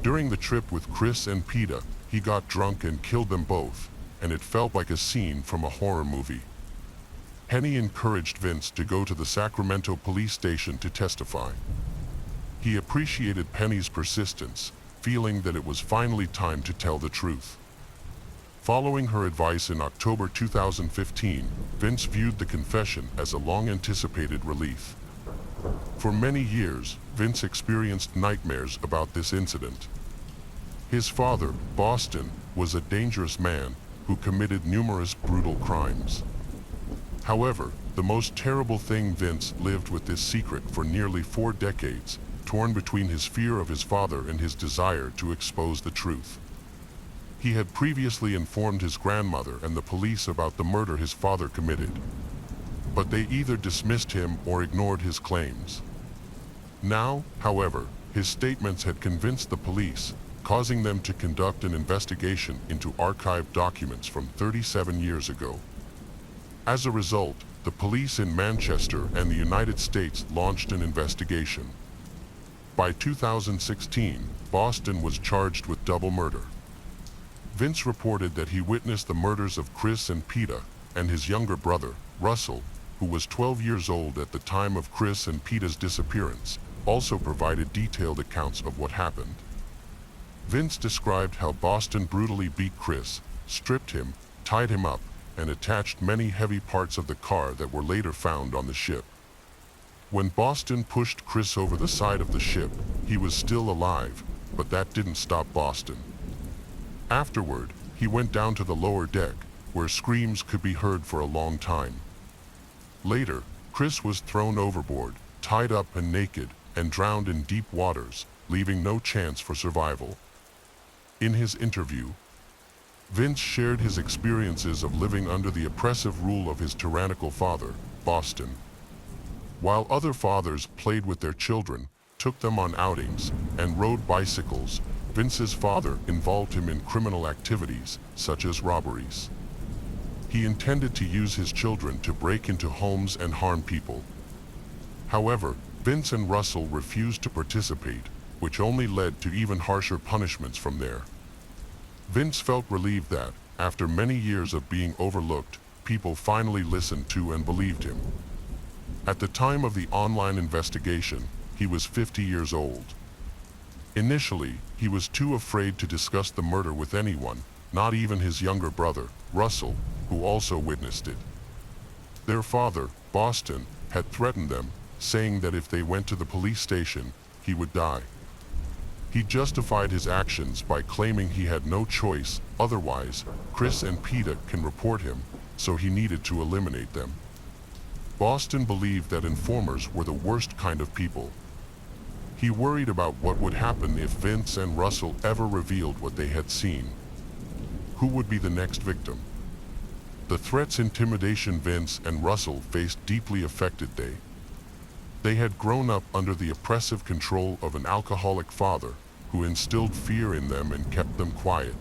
During the trip with Chris and Peter, he got drunk and killed them both, and it felt like a scene from a horror movie. Penny encouraged Vince to go to the Sacramento police station to testify. He appreciated Penny's persistence, feeling that it was finally time to tell the truth. Following her advice in October 2015, Vince viewed the confession as a long-anticipated relief. For many years, Vince experienced nightmares about this incident. His father, Boston, was a dangerous man who committed numerous brutal crimes. However, the most terrible thing, Vince lived with this secret for nearly 4 decades, torn between his fear of his father and his desire to expose the truth. He had previously informed his grandmother and the police about the murder his father committed, but they either dismissed him or ignored his claims. Now, however, his statements had convinced the police, causing them to conduct an investigation into archived documents from 37 years ago. As a result, the police in Manchester and the United States launched an investigation. By 2016, Boston was charged with double murder. Vince reported that he witnessed the murders of Chris and Peter, and his younger brother, Russell, who was 12 years old at the time of Chris and Peter's disappearance, also provided detailed accounts of what happened. Vince described how Boston brutally beat Chris, stripped him, tied him up, and attached many heavy parts of the car that were later found on the ship. When Boston pushed Chris over the side of the ship, he was still alive, but that didn't stop Boston. Afterward, he went down to the lower deck, where screams could be heard for a long time. Later, Chris was thrown overboard, tied up and naked, and drowned in deep waters, leaving no chance for survival. In his interview, Vince shared his experiences of living under the oppressive rule of his tyrannical father, Boston. While other fathers played with their children, took them on outings, and rode bicycles, Vince's father involved him in criminal activities, such as robberies. He intended to use his children to break into homes and harm people. However, Vince and Russell refused to participate, which only led to even harsher punishments from there. Vince felt relieved that, after many years of being overlooked, people finally listened to and believed him. At the time of the online investigation, he was 50 years old. Initially, he was too afraid to discuss the murder with anyone, not even his younger brother, Russell, who also witnessed it. Their father, Boston, had threatened them, saying that if they went to the police station, he would die. He justified his actions by claiming he had no choice, otherwise, Chris and Peter can report him, so he needed to eliminate them. Boston believed that informers were the worst kind of people. He worried about what would happen if Vince and Russell ever revealed what they had seen. Who would be the next victim? The threats intimidation Vince and Russell faced deeply affected them. They had grown up under the oppressive control of an alcoholic father who instilled fear in them and kept them quiet.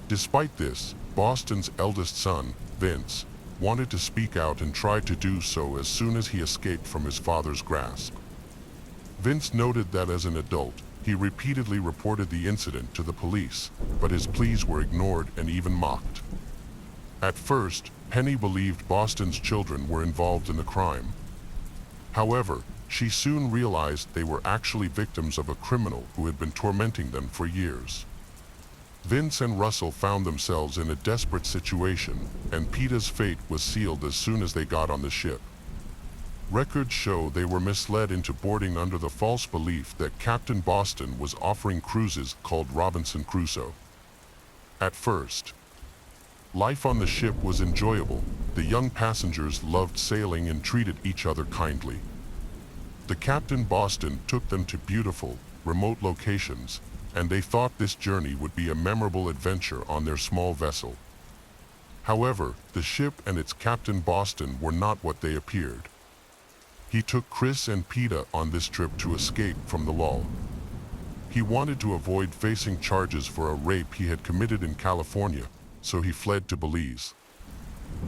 Despite this, Boston's eldest son, Vince, wanted to speak out and tried to do so as soon as he escaped from his father's grasp. Vince noted that as an adult, he repeatedly reported the incident to the police, but his pleas were ignored and even mocked. At first, Penny believed Boston's children were involved in the crime. However, she soon realized they were actually victims of a criminal who had been tormenting them for years. Vince and Russell found themselves in a desperate situation, and Peter's fate was sealed as soon as they got on the ship. Records show they were misled into boarding under the false belief that Captain Boston was offering cruises called Robinson Crusoe. At first, life on the ship was enjoyable. The young passengers loved sailing and treated each other kindly. The Captain Boston took them to beautiful, remote locations, and they thought this journey would be a memorable adventure on their small vessel. However, the ship and its Captain Boston were not what they appeared. He took Chris and Peter on this trip to escape from the lull. He wanted to avoid facing charges for a rape he had committed in California, so he fled to Belize.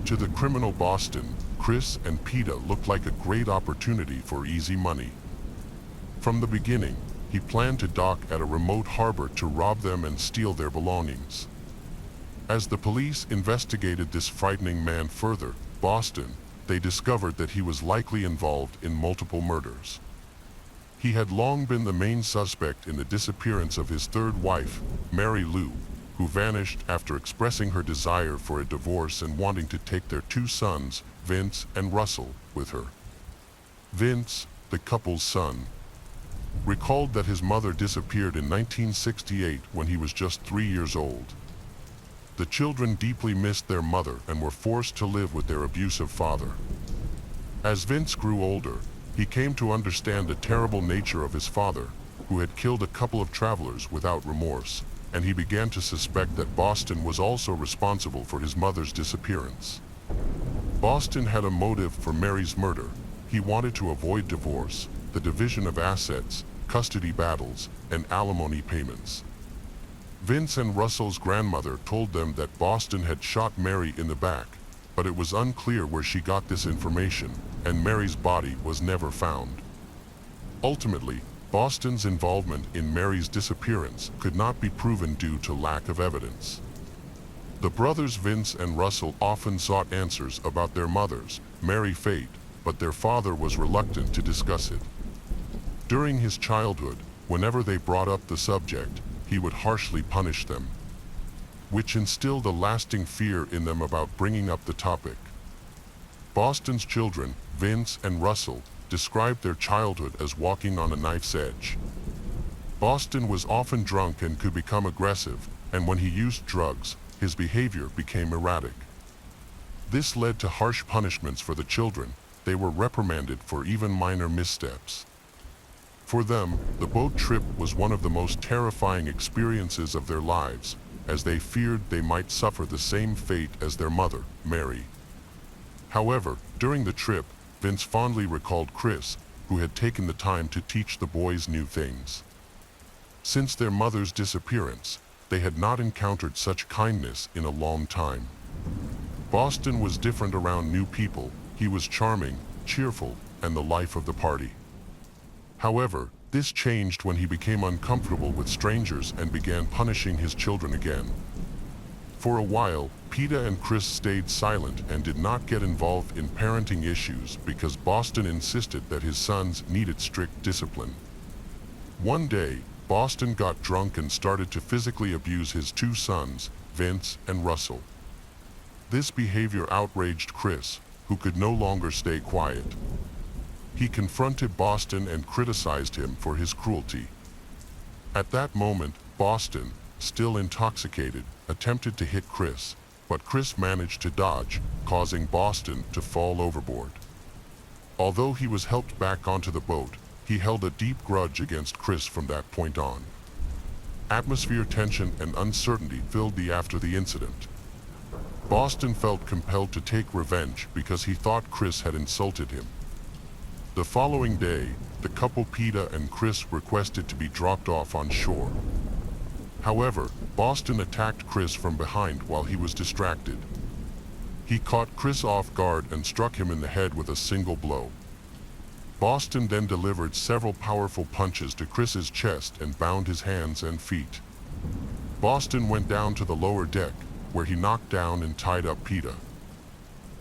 To the criminal Boston, Chris and Peta looked like a great opportunity for easy money. From the beginning, he planned to dock at a remote harbor to rob them and steal their belongings. As the police investigated this frightening man further, Boston, they discovered that he was likely involved in multiple murders. He had long been the main suspect in the disappearance of his third wife, Mary Lou, who vanished after expressing her desire for a divorce and wanting to take their two sons, Vince and Russell, with her. Vince, the couple's son, recalled that his mother disappeared in 1968 when he was just 3 years old. The children deeply missed their mother and were forced to live with their abusive father. As Vince grew older, he came to understand the terrible nature of his father, who had killed a couple of travelers without remorse, and he began to suspect that Boston was also responsible for his mother's disappearance. Boston had a motive for Mary's murder. He wanted to avoid divorce, the division of assets, custody battles, and alimony payments. Vince and Russell's grandmother told them that Boston had shot Mary in the back, but it was unclear where she got this information, and Mary's body was never found. Ultimately, Boston's involvement in Mary's disappearance could not be proven due to lack of evidence. The brothers Vince and Russell often sought answers about their mother's, Mary's fate, but their father was reluctant to discuss it. During his childhood, whenever they brought up the subject, he would harshly punish them, which instilled a lasting fear in them about bringing up the topic. Boston's children, Vince and Russell, described their childhood as walking on a knife's edge. Boston was often drunk and could become aggressive, and when he used drugs, his behavior became erratic. This led to harsh punishments for the children. They were reprimanded for even minor missteps. For them, the boat trip was one of the most terrifying experiences of their lives, as they feared they might suffer the same fate as their mother, Mary. However, during the trip, Vince fondly recalled Chris, who had taken the time to teach the boys new things. Since their mother's disappearance, they had not encountered such kindness in a long time. Boston was different around new people. He was charming, cheerful, and the life of the party. However, this changed when he became uncomfortable with strangers and began punishing his children again. For a while, Peta and Chris stayed silent and did not get involved in parenting issues because Boston insisted that his sons needed strict discipline. One day, Boston got drunk and started to physically abuse his two sons, Vince and Russell. This behavior outraged Chris, who could no longer stay quiet. He confronted Boston and criticized him for his cruelty. At that moment, Boston, still intoxicated, attempted to hit Chris, but Chris managed to dodge, causing Boston to fall overboard. Although he was helped back onto the boat, he held a deep grudge against Chris from that point on. Atmosphere tension and uncertainty filled the after the incident. Boston felt compelled to take revenge because he thought Chris had insulted him. The following day, the couple Peta and Chris requested to be dropped off on shore. However, Boston attacked Chris from behind while he was distracted. He caught Chris off guard and struck him in the head with a single blow. Boston then delivered several powerful punches to Chris's chest and bound his hands and feet. Boston went down to the lower deck, where he knocked down and tied up Peta.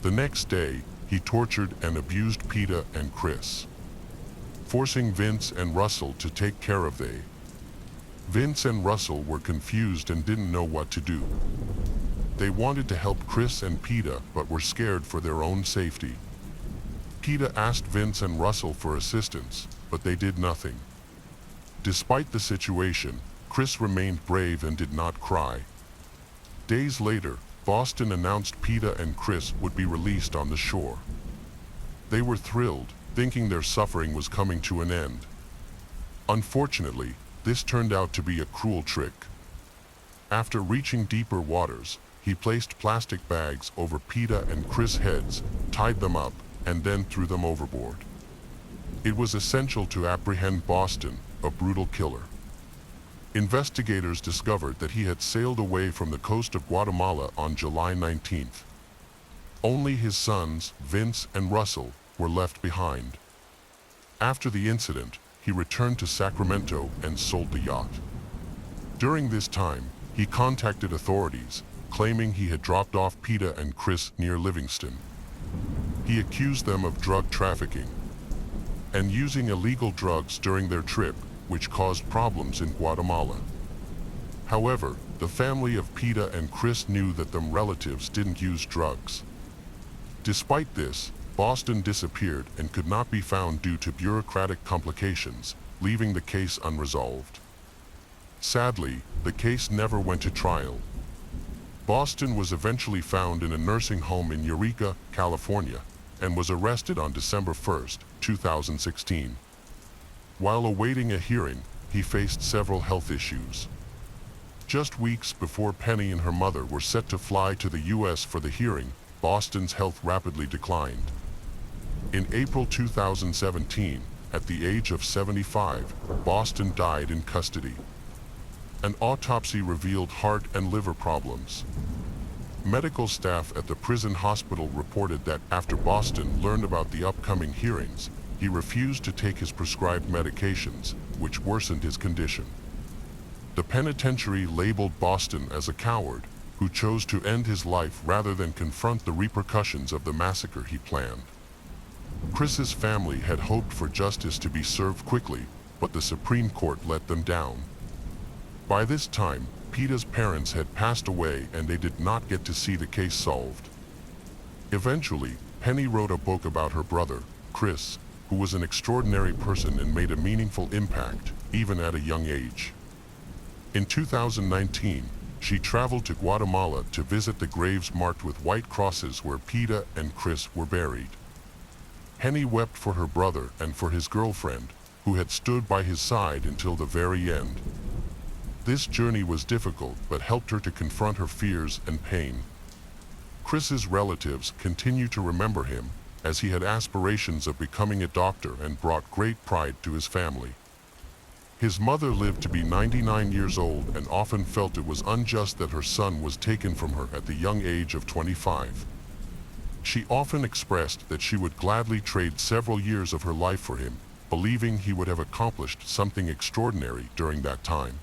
The next day, he tortured and abused Peta and Chris, forcing Vince and Russell to take care of they. Vince and Russell were confused and didn't know what to do. They wanted to help Chris and Peta but were scared for their own safety. Peta asked Vince and Russell for assistance, but they did nothing. Despite the situation, Chris remained brave and did not cry. Days later, Boston announced Peta and Chris would be released on the shore. They were thrilled, thinking their suffering was coming to an end. Unfortunately, this turned out to be a cruel trick. After reaching deeper waters, he placed plastic bags over Peta and Chris' heads, tied them up, and then threw them overboard. It was essential to apprehend Boston, a brutal killer. Investigators discovered that he had sailed away from the coast of Guatemala on July 19th. Only his sons, Vince and Russell, were left behind. After the incident, he returned to Sacramento and sold the yacht. During this time, he contacted authorities, claiming he had dropped off Peta and Chris near Livingston. He accused them of drug trafficking and using illegal drugs during their trip, which caused problems in Guatemala. However, the family of Peta and Chris knew that them relatives didn't use drugs. Despite this, Boston disappeared and could not be found due to bureaucratic complications, leaving the case unresolved. Sadly, the case never went to trial. Boston was eventually found in a nursing home in Eureka, California, and was arrested on December 1, 2016. While awaiting a hearing, he faced several health issues. Just weeks before Penny and her mother were set to fly to the U.S. for the hearing, Boston's health rapidly declined. In April 2017, at the age of 75, Boston died in custody. An autopsy revealed heart and liver problems. Medical staff at the prison hospital reported that after Boston learned about the upcoming hearings, he refused to take his prescribed medications, which worsened his condition. The penitentiary labeled Boston as a coward who chose to end his life rather than confront the repercussions of the massacre he planned. Chris's family had hoped for justice to be served quickly, but the Supreme Court let them down. By this time, Peta's parents had passed away and they did not get to see the case solved. Eventually, Penny wrote a book about her brother, Chris, who was an extraordinary person and made a meaningful impact, even at a young age. In 2019, she traveled to Guatemala to visit the graves marked with white crosses where Peta and Chris were buried. Penny wept for her brother and for his girlfriend, who had stood by his side until the very end. This journey was difficult but helped her to confront her fears and pain. Chris's relatives continue to remember him, as he had aspirations of becoming a doctor and brought great pride to his family. His mother lived to be 99 years old and often felt it was unjust that her son was taken from her at the young age of 25. She often expressed that she would gladly trade several years of her life for him, believing he would have accomplished something extraordinary during that time.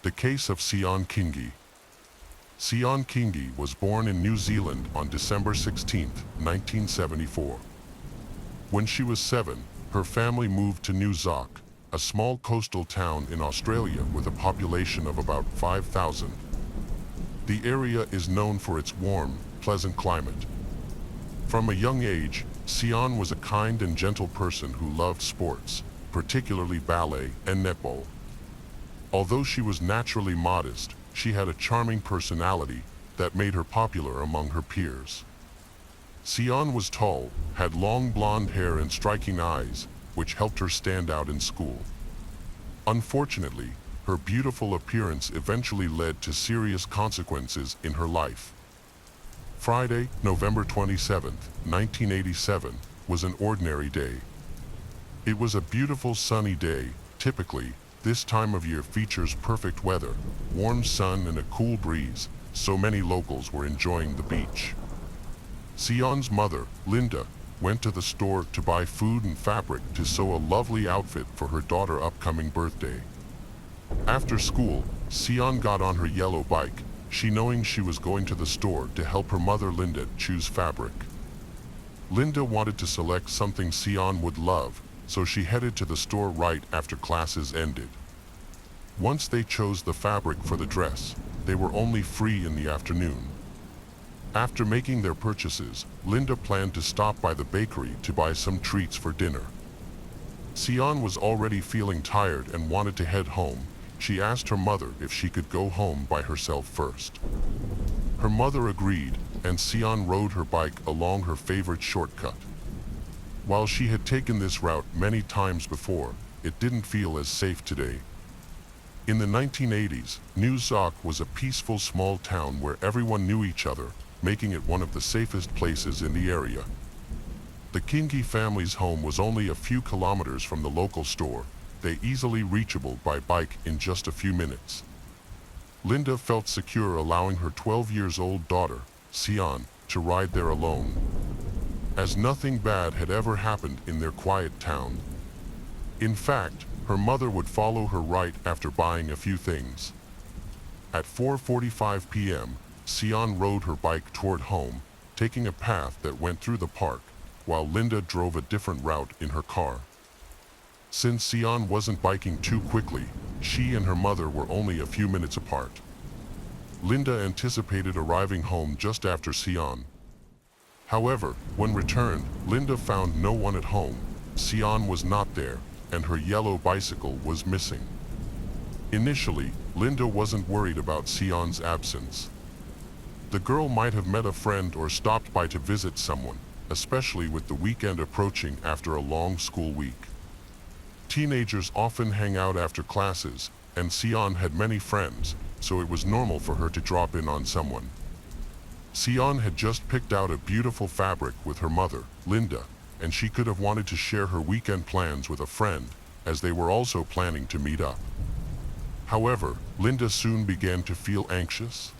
The case of Sion Kingi. Sion Kingi was born in New Zealand on December 16, 1974. When she was 7, her family moved to New Zealand, a small coastal town in Australia with a population of about 5,000. The area is known for its warm, pleasant climate. From a young age, Sion was a kind and gentle person who loved sports, particularly ballet and netball. Although she was naturally modest, she had a charming personality that made her popular among her peers. Sion was tall, had long blonde hair and striking eyes, which helped her stand out in school. Unfortunately, her beautiful appearance eventually led to serious consequences in her life. Friday, November 27, 1987, was an ordinary day. It was a beautiful sunny day. Typically, this time of year features perfect weather, warm sun and a cool breeze, so many locals were enjoying the beach. Sion's mother, Linda, went to the store to buy food and fabric to sew a lovely outfit for her daughter's upcoming birthday. After school, Sion got on her yellow bike, she knowing she was going to the store to help her mother Linda choose fabric. Linda wanted to select something Sion would love, so she headed to the store right after classes ended. Once they chose the fabric for the dress, they were only free in the afternoon. After making their purchases, Linda planned to stop by the bakery to buy some treats for dinner. Sion was already feeling tired and wanted to head home. She asked her mother if she could go home by herself first. Her mother agreed, and Sion rode her bike along her favorite shortcut. While she had taken this route many times before, it didn't feel as safe today. In the 1980s, New Zealand was a peaceful small town where everyone knew each other, making it one of the safest places in the area. The Kingi family's home was only a few kilometers from the local store, they easily reachable by bike in just a few minutes. Linda felt secure allowing her 12-year-old daughter, Sion, to ride there alone, as nothing bad had ever happened in their quiet town. In fact, her mother would follow her right after buying a few things. At 4:45 p.m., Sion rode her bike toward home, taking a path that went through the park, while Linda drove a different route in her car. Since Sion wasn't biking too quickly, she and her mother were only a few minutes apart. Linda anticipated arriving home just after Sion. However, when returned, Linda found no one at home. Sion was not there, and her yellow bicycle was missing. Initially, Linda wasn't worried about Sion's absence. The girl might have met a friend or stopped by to visit someone, especially with the weekend approaching after a long school week. Teenagers often hang out after classes, and Sion had many friends, so it was normal for her to drop in on someone. Sion had just picked out a beautiful fabric with her mother, Linda, and she could have wanted to share her weekend plans with a friend, as they were also planning to meet up. However, Linda soon began to feel anxious.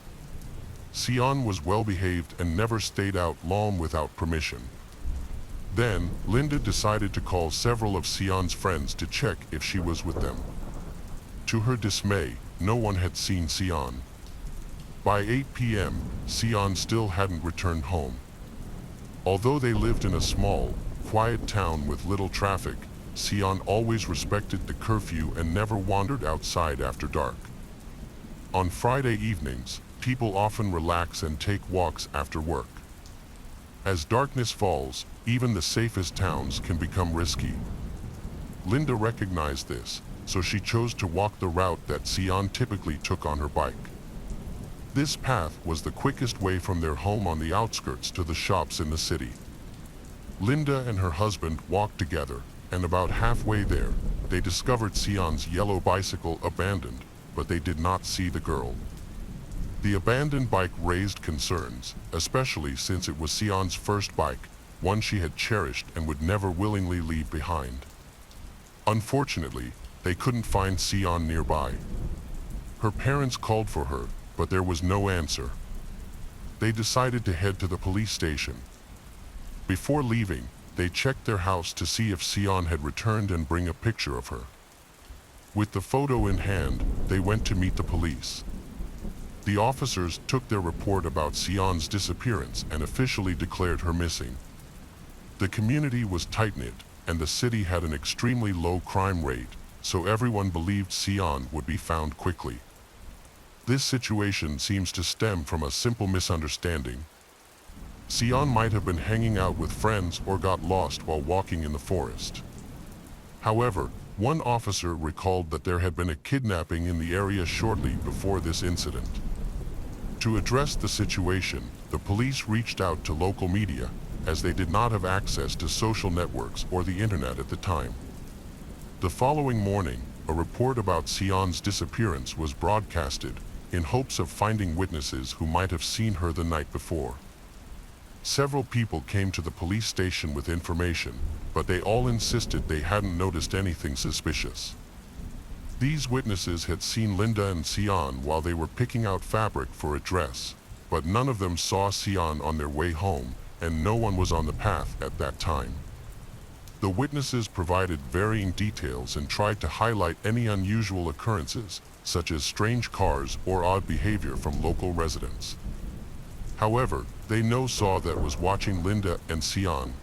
Sion was well-behaved and never stayed out long without permission. Then, Linda decided to call several of Sion's friends to check if she was with them. To her dismay, no one had seen Sion. By 8 p.m., Sion still hadn't returned home. Although they lived in a small, quiet town with little traffic, Sion always respected the curfew and never wandered outside after dark. On Friday evenings, people often relax and take walks after work. As darkness falls, even the safest towns can become risky. Linda recognized this, so she chose to walk the route that Sion typically took on her bike. This path was the quickest way from their home on the outskirts to the shops in the city. Linda and her husband walked together, and about halfway there, they discovered Sion's yellow bicycle abandoned, but they did not see the girl. The abandoned bike raised concerns, especially since it was Sion's first bike, one she had cherished and would never willingly leave behind. Unfortunately, they couldn't find Sion nearby. Her parents called for her, but there was no answer. They decided to head to the police station. Before leaving, they checked their house to see if Sion had returned and bring a picture of her. With the photo in hand, they went to meet the police. The officers took their report about Sion's disappearance and officially declared her missing. The community was tight-knit, and the city had an extremely low crime rate, so everyone believed Sion would be found quickly. This situation seems to stem from a simple misunderstanding. Sion might have been hanging out with friends or got lost while walking in the forest. However, one officer recalled that there had been a kidnapping in the area shortly before this incident. To address the situation, the police reached out to local media, as they did not have access to social networks or the internet at the time. The following morning, a report about Sion's disappearance was broadcasted, in hopes of finding witnesses who might have seen her the night before. Several people came to the police station with information, but they all insisted they hadn't noticed anything suspicious. These witnesses had seen Linda and Sion while they were picking out fabric for a dress, but none of them saw Sion on their way home, and no one was on the path at that time. The witnesses provided varying details and tried to highlight any unusual occurrences, such as strange cars or odd behavior from local residents. However, they no saw that was watching Linda and Sion.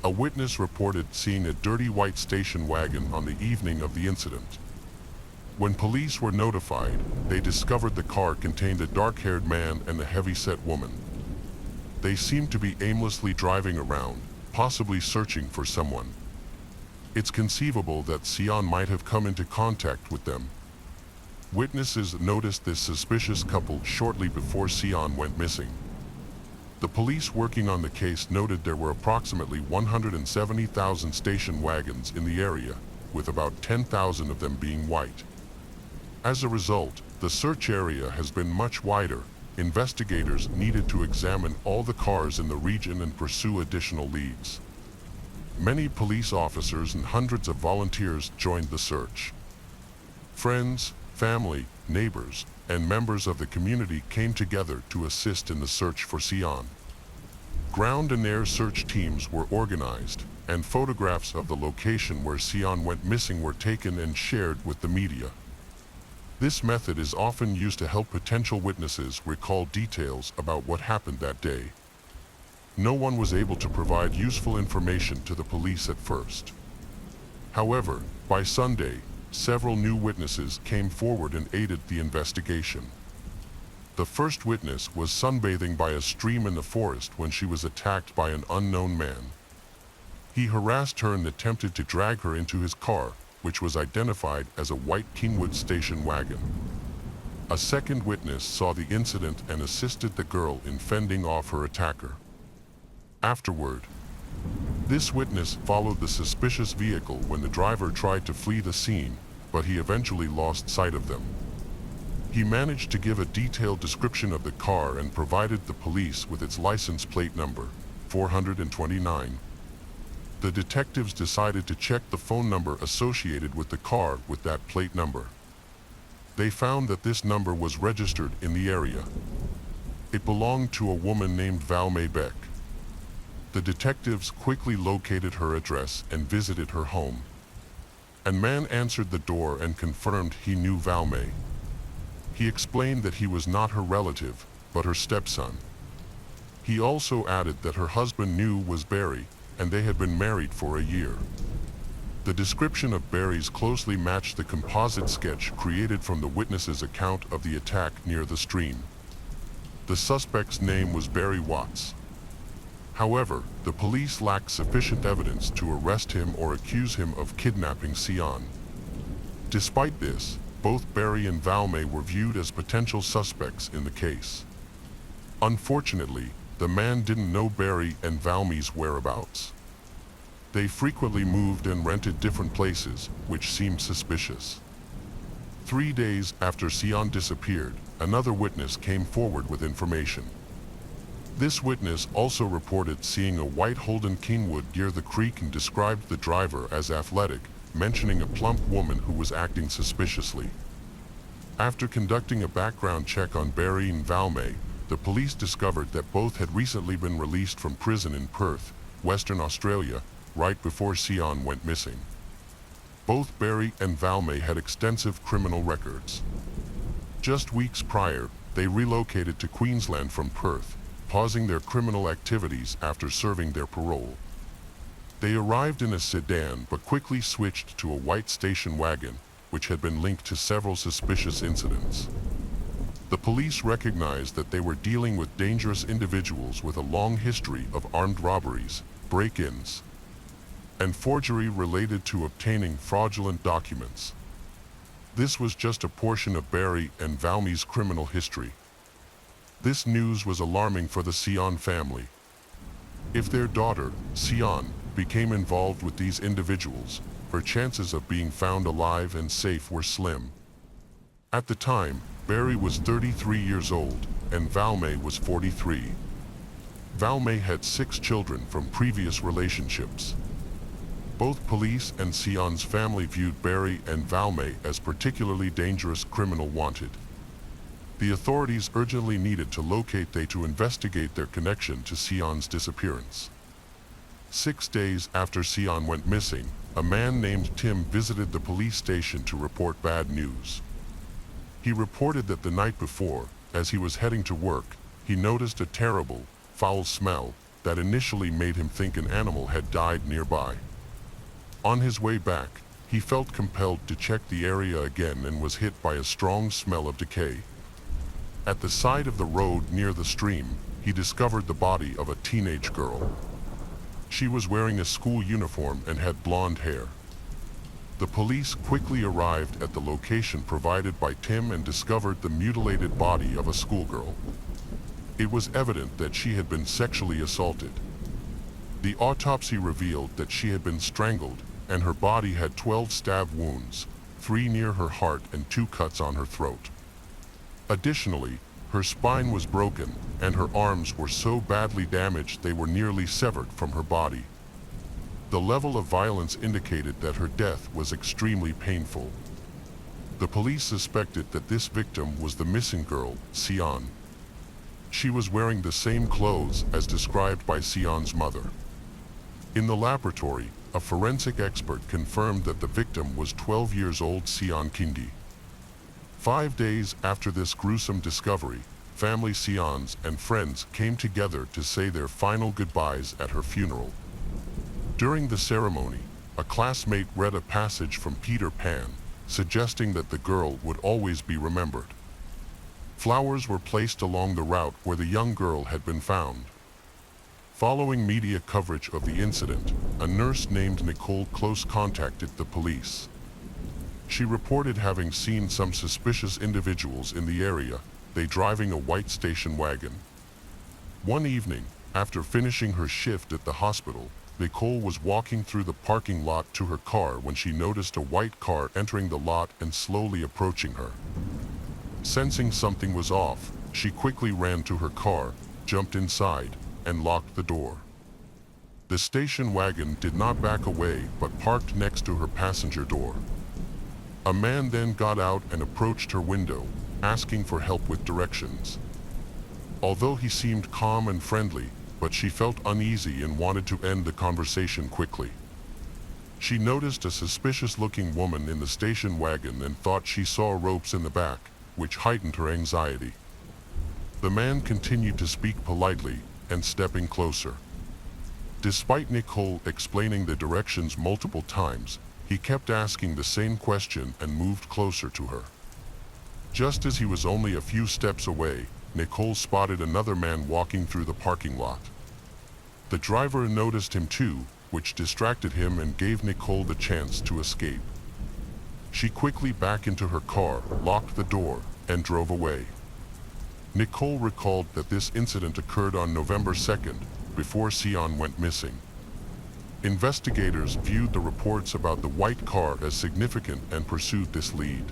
A witness reported seeing a dirty white station wagon on the evening of the incident. When police were notified, they discovered the car contained a dark-haired man and a heavy-set woman. They seemed to be aimlessly driving around, possibly searching for someone. It's conceivable that Sion might have come into contact with them. Witnesses noticed this suspicious couple shortly before Sion went missing. The police working on the case noted there were approximately 170,000 station wagons in the area, with about 10,000 of them being white. As a result, the search area has been much wider. Investigators needed to examine all the cars in the region and pursue additional leads. Many police officers and hundreds of volunteers joined the search. Friends, family, neighbors, and members of the community came together to assist in the search for Sion. Ground and air search teams were organized, and photographs of the location where Sion went missing were taken and shared with the media. This method is often used to help potential witnesses recall details about what happened that day. No one was able to provide useful information to the police at first. However, by Sunday, several new witnesses came forward and aided the investigation. The first witness was sunbathing by a stream in the forest when she was attacked by an unknown man. He harassed her and attempted to drag her into his car, which was identified as a white Kingwood station wagon. A second witness saw the incident and assisted the girl in fending off her attacker. Afterward, this witness followed the suspicious vehicle when the driver tried to flee the scene, but he eventually lost sight of them. He managed to give a detailed description of the car and provided the police with its license plate number, 429. The detectives decided to check the phone number associated with the car with that plate number. They found that this number was registered in the area. It belonged to a woman named Valmay Beck. The detectives quickly located her address and visited her home. A man answered the door and confirmed he knew Valmay. He explained that he was not her relative, but her stepson. He also added that her husband knew was Barry, and they had been married for a year. The description of Barry's closely matched the composite sketch created from the witness's account of the attack near the stream. The suspect's name was Barry Watts. However, the police lacked sufficient evidence to arrest him or accuse him of kidnapping Sion. Despite this, both Barry and Valmay were viewed as potential suspects in the case. Unfortunately, the man didn't know Barry and Valmay's whereabouts. They frequently moved and rented different places, which seemed suspicious. 3 days after Sion disappeared, another witness came forward with information. This witness also reported seeing a white Holden Kingwood near the creek and described the driver as athletic, mentioning a plump woman who was acting suspiciously. After conducting a background check on Barry and Valmay, the police discovered that both had recently been released from prison in Perth, Western Australia, right before Sion went missing. Both Barry and Valmay had extensive criminal records. Just weeks prior, they relocated to Queensland from Perth, pausing their criminal activities after serving their parole. They arrived in a sedan but quickly switched to a white station wagon, which had been linked to several suspicious incidents. The police recognized that they were dealing with dangerous individuals with a long history of armed robberies, break-ins, and forgery related to obtaining fraudulent documents. This was just a portion of Barry and Valmay's criminal history. This news was alarming for the Sion family. If their daughter, Sion, became involved with these individuals, her chances of being found alive and safe were slim. At the time, Barry was 33 years old, and Valmay was 43. Valmay had 6 children from previous relationships. Both police and Sion's family viewed Barry and Valmay as particularly dangerous criminal wanted. The authorities urgently needed to locate them to investigate their connection to Sion's disappearance. 6 days after Sion went missing, a man named Tim visited the police station to report bad news. He reported that the night before, as he was heading to work, he noticed a terrible, foul smell that initially made him think an animal had died nearby. On his way back, he felt compelled to check the area again and was hit by a strong smell of decay. At the side of the road near the stream, he discovered the body of a teenage girl. She was wearing a school uniform and had blonde hair. The police quickly arrived at the location provided by Tim and discovered the mutilated body of a schoolgirl. It was evident that she had been sexually assaulted. The autopsy revealed that she had been strangled, and her body had 12 stab wounds, 3 near her heart and 2 cuts on her throat. Additionally, her spine was broken, and her arms were so badly damaged they were nearly severed from her body. The level of violence indicated that her death was extremely painful. The police suspected that this victim was the missing girl, Sion. She was wearing the same clothes as described by Sion's mother. In the laboratory, a forensic expert confirmed that the victim was 12 years old Sion Kingi. 5 days after this gruesome discovery, family Sion's and friends came together to say their final goodbyes at her funeral. During the ceremony, a classmate read a passage from Peter Pan, suggesting that the girl would always be remembered. Flowers were placed along the route where the young girl had been found. Following media coverage of the incident, a nurse named Nicole Close contacted the police. She reported having seen some suspicious individuals in the area, they driving a white station wagon. One evening, after finishing her shift at the hospital, Nicole was walking through the parking lot to her car when she noticed a white car entering the lot and slowly approaching her. Sensing something was off, she quickly ran to her car, jumped inside, and locked the door. The station wagon did not back away but parked next to her passenger door. A man then got out and approached her window, asking for help with directions. Although he seemed calm and friendly, but she felt uneasy and wanted to end the conversation quickly. She noticed a suspicious-looking woman in the station wagon and thought she saw ropes in the back, which heightened her anxiety. The man continued to speak politely and stepping closer. Despite Nicole explaining the directions multiple times, he kept asking the same question and moved closer to her. Just as he was only a few steps away, Nicole spotted another man walking through the parking lot. The driver noticed him too, which distracted him and gave Nicole the chance to escape. She quickly backed into her car, locked the door, and drove away. Nicole recalled that this incident occurred on November 2nd, before Sion went missing. Investigators viewed the reports about the white car as significant and pursued this lead.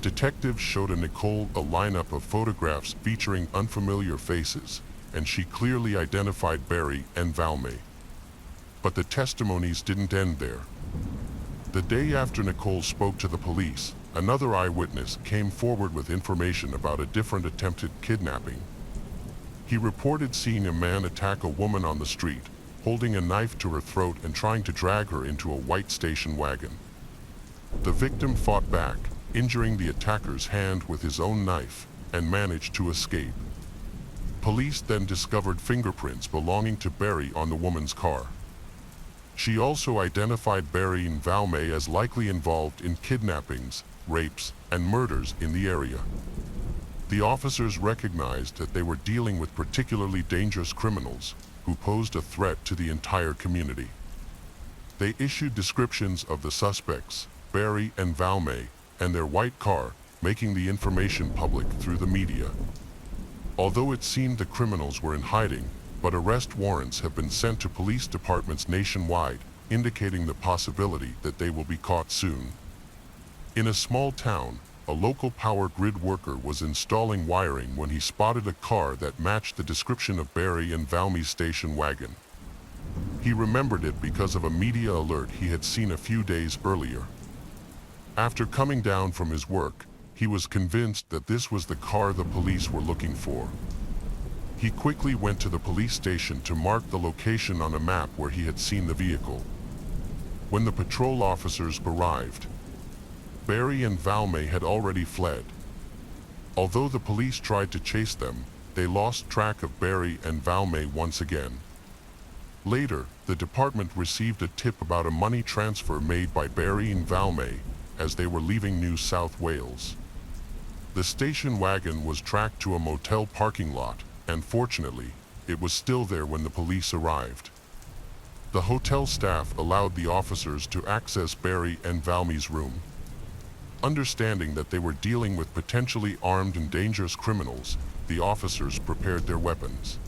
Detectives showed Nicole a lineup of photographs featuring unfamiliar faces, and she clearly identified Barry and Valmay. But the testimonies didn't end there. The day after Nicole spoke to the police, another eyewitness came forward with information about a different attempted kidnapping. He reported seeing a man attack a woman on the street, holding a knife to her throat and trying to drag her into a white station wagon. The victim fought back, injuring the attacker's hand with his own knife, and managed to escape. Police then discovered fingerprints belonging to Barry on the woman's car. She also identified Barry and Valmay as likely involved in kidnappings, rapes, and murders in the area. The officers recognized that they were dealing with particularly dangerous criminals who posed a threat to the entire community. They issued descriptions of the suspects, Barry and Valmay, and their white car, making the information public through the media. Although it seemed the criminals were in hiding, but arrest warrants have been sent to police departments nationwide, indicating the possibility that they will be caught soon. In a small town, a local power grid worker was installing wiring when he spotted a car that matched the description of Barry and Valmay's station wagon. He remembered it because of a media alert he had seen a few days earlier. After coming down from his work, he was convinced that this was the car the police were looking for. He quickly went to the police station to mark the location on a map where he had seen the vehicle. When the patrol officers arrived, Barry and Valmay had already fled. Although the police tried to chase them, they lost track of Barry and Valmay once again. Later, the department received a tip about a money transfer made by Barry and Valmay as they were leaving New South Wales. The station wagon was tracked to a motel parking lot, and fortunately, it was still there when the police arrived. The hotel staff allowed the officers to access Barry and Valmay's room. Understanding that they were dealing with potentially armed and dangerous criminals, the officers prepared their weapons.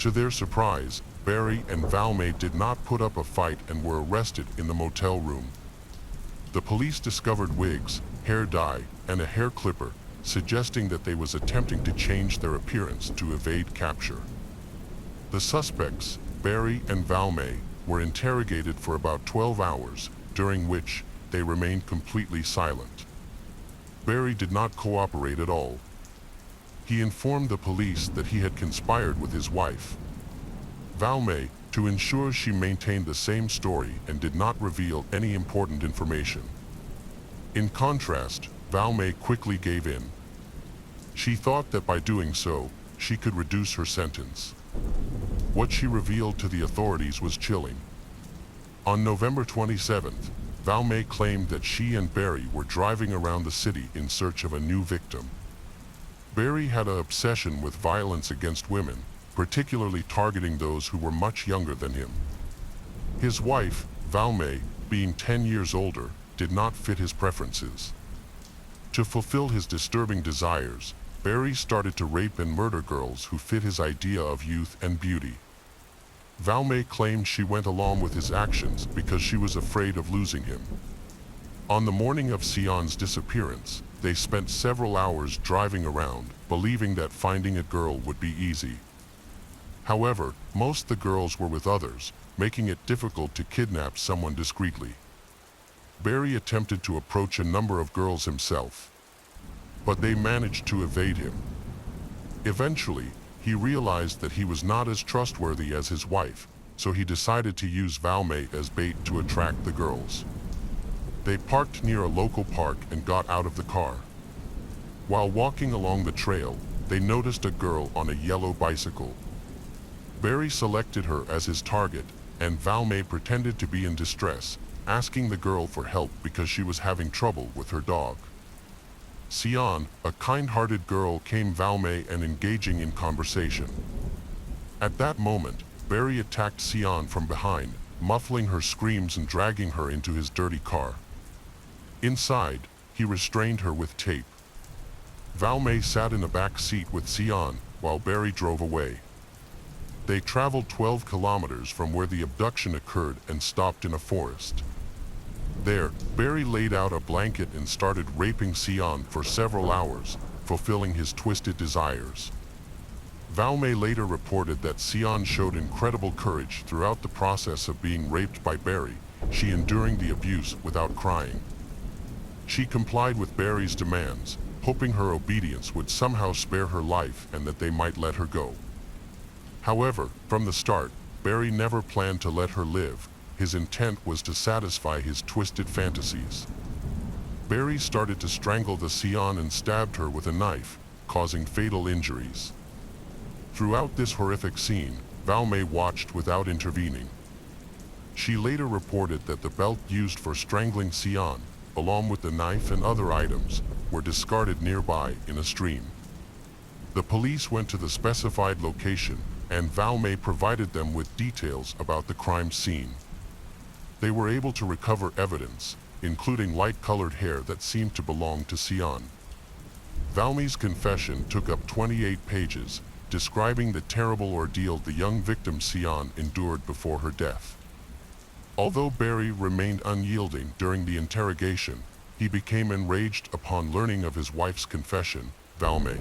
To their surprise, Barry and Valmay did not put up a fight and were arrested in the motel room. The police discovered wigs, hair dye, and a hair clipper, suggesting that they was attempting to change their appearance to evade capture. The suspects, Barry and Valmay, were interrogated for about 12 hours, during which they remained completely silent. Barry did not cooperate at all. He informed the police that he had conspired with his wife, Valmay, to ensure she maintained the same story and did not reveal any important information. In contrast, Valmay quickly gave in. She thought that by doing so, she could reduce her sentence. What she revealed to the authorities was chilling. On November 27th, Valmay claimed that she and Barry were driving around the city in search of a new victim. Barry had an obsession with violence against women, particularly targeting those who were much younger than him. His wife, Valmay, being 10 years older, did not fit his preferences. To fulfill his disturbing desires, Barry started to rape and murder girls who fit his idea of youth and beauty. Valmay claimed she went along with his actions because she was afraid of losing him. On the morning of Sion's disappearance, they spent several hours driving around, believing that finding a girl would be easy. However, most of the girls were with others, making it difficult to kidnap someone discreetly. Barry attempted to approach a number of girls himself, but they managed to evade him. Eventually, he realized that he was not as trustworthy as his wife, so he decided to use Valmay as bait to attract the girls. They parked near a local park and got out of the car. While walking along the trail, they noticed a girl on a yellow bicycle. Barry selected her as his target, and Valmay pretended to be in distress, asking the girl for help because she was having trouble with her dog. Sion, a kind-hearted girl, came Valmay and engaging in conversation. At that moment, Barry attacked Sion from behind, muffling her screams and dragging her into his dirty car. Inside, he restrained her with tape. Valmay sat in the back seat with Sion, while Barry drove away. They traveled 12 kilometers from where the abduction occurred and stopped in a forest. There, Barry laid out a blanket and started raping Sion for several hours, fulfilling his twisted desires. Valmay later reported that Sion showed incredible courage throughout the process of being raped by Barry, she enduring the abuse without crying. She complied with Barry's demands, hoping her obedience would somehow spare her life and that they might let her go. However, from the start, Barry never planned to let her live. His intent was to satisfy his twisted fantasies. Barry started to strangle the Sion and stabbed her with a knife, causing fatal injuries. Throughout this horrific scene, Valmay watched without intervening. She later reported that the belt used for strangling Sion, along with the knife and other items, were discarded nearby in a stream. The police went to the specified location, and Valmay provided them with details about the crime scene. They were able to recover evidence, including light-colored hair that seemed to belong to Sion. Valmay's confession took up 28 pages, describing the terrible ordeal the young victim Sion endured before her death. Although Barry remained unyielding during the interrogation, he became enraged upon learning of his wife's confession, Valmay.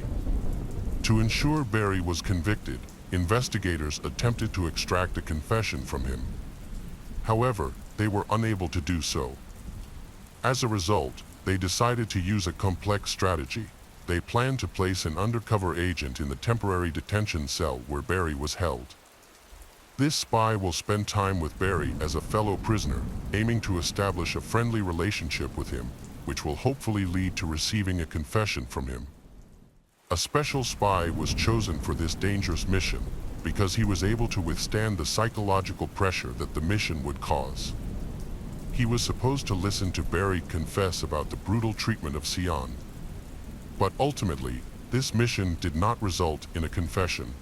To ensure Barry was convicted, investigators attempted to extract a confession from him. However, they were unable to do so. As a result, they decided to use a complex strategy. They planned to place an undercover agent in the temporary detention cell where Barry was held. This spy will spend time with Barry as a fellow prisoner, aiming to establish a friendly relationship with him, which will hopefully lead to receiving a confession from him. A special spy was chosen for this dangerous mission because he was able to withstand the psychological pressure that the mission would cause. He was supposed to listen to Barry confess about the brutal treatment of Sion. But ultimately, this mission did not result in a confession.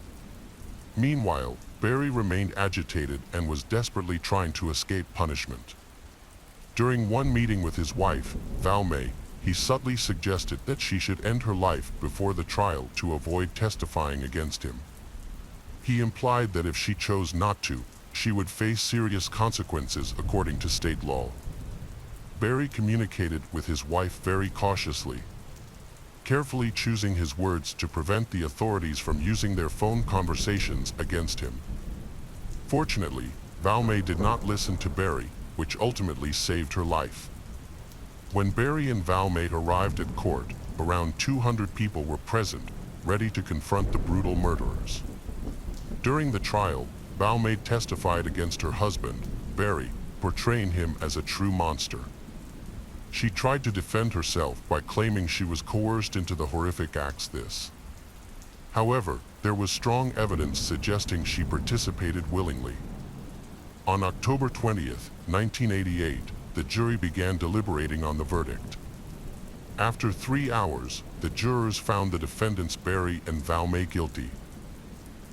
Meanwhile, Barry remained agitated and was desperately trying to escape punishment. During one meeting with his wife, Valmay, he subtly suggested that she should end her life before the trial to avoid testifying against him. He implied that if she chose not to, she would face serious consequences according to state law. Barry communicated with his wife very cautiously, carefully choosing his words to prevent the authorities from using their phone conversations against him. Fortunately, Valmay did not listen to Barry, which ultimately saved her life. When Barry and Valmay arrived at court, around 200 people were present, ready to confront the brutal murderers. During the trial, Valmay testified against her husband, Barry, portraying him as a true monster. She tried to defend herself by claiming she was coerced into the horrific acts. However, there was strong evidence suggesting she participated willingly. On October 20th, 1988, the jury began deliberating on the verdict. After 3 hours, the jurors found the defendants Barry and Valmay guilty.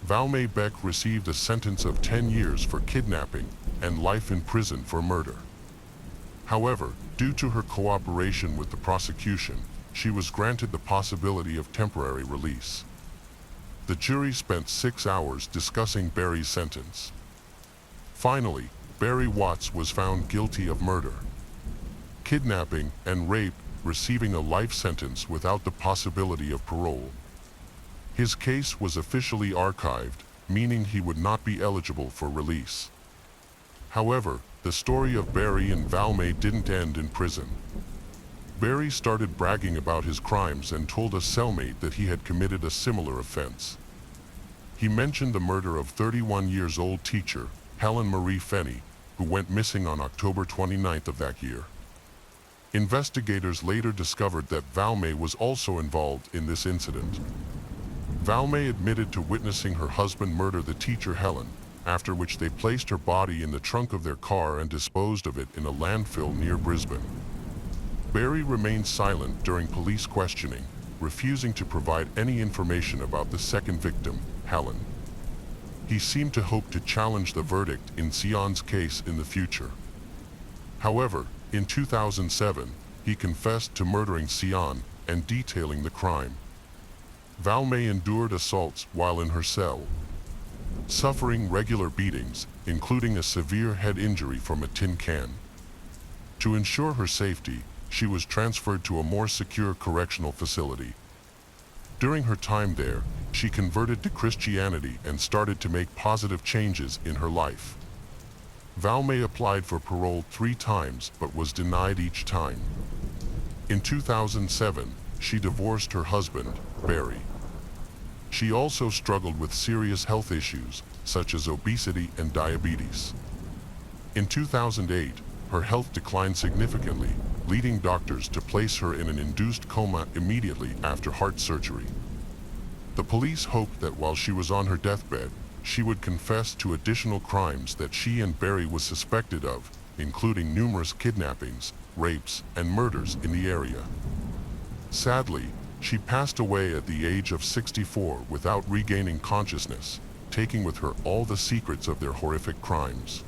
Valmay Beck received a sentence of 10 years for kidnapping and life in prison for murder. However, due to her cooperation with the prosecution, she was granted the possibility of temporary release. The jury spent 6 hours discussing Barry's sentence. Finally, Barry Watts was found guilty of murder, kidnapping, and rape, receiving a life sentence without the possibility of parole. His case was officially archived, meaning he would not be eligible for release. However, the story of Barry and Valmay didn't end in prison. Barry started bragging about his crimes and told a cellmate that he had committed a similar offense. He mentioned the murder of 31-year-old teacher, Helen Marie Fenney, who went missing on October 29th of that year. Investigators later discovered that Valmay was also involved in this incident. Valmay admitted to witnessing her husband murder the teacher Helen, after which they placed her body in the trunk of their car and disposed of it in a landfill near Brisbane. Barry remained silent during police questioning, refusing to provide any information about the second victim, Helen. He seemed to hope to challenge the verdict in Sion's case in the future. However, in 2007, he confessed to murdering Sion and detailing the crime. Valmay endured assaults while in her cell, suffering regular beatings, including a severe head injury from a tin can. To ensure her safety, she was transferred to a more secure correctional facility. During her time there, she converted to Christianity and started to make positive changes in her life. Valmay applied for parole 3 times but was denied each time. In 2007, she divorced her husband, Barry. She also struggled with serious health issues, such as obesity and diabetes. In 2008, her health declined significantly, leading doctors to place her in an induced coma immediately after heart surgery. The police hoped that while she was on her deathbed, she would confess to additional crimes that she and Barry was suspected of, including numerous kidnappings, rapes, and murders in the area. Sadly, she passed away at the age of 64 without regaining consciousness, taking with her all the secrets of their horrific crimes.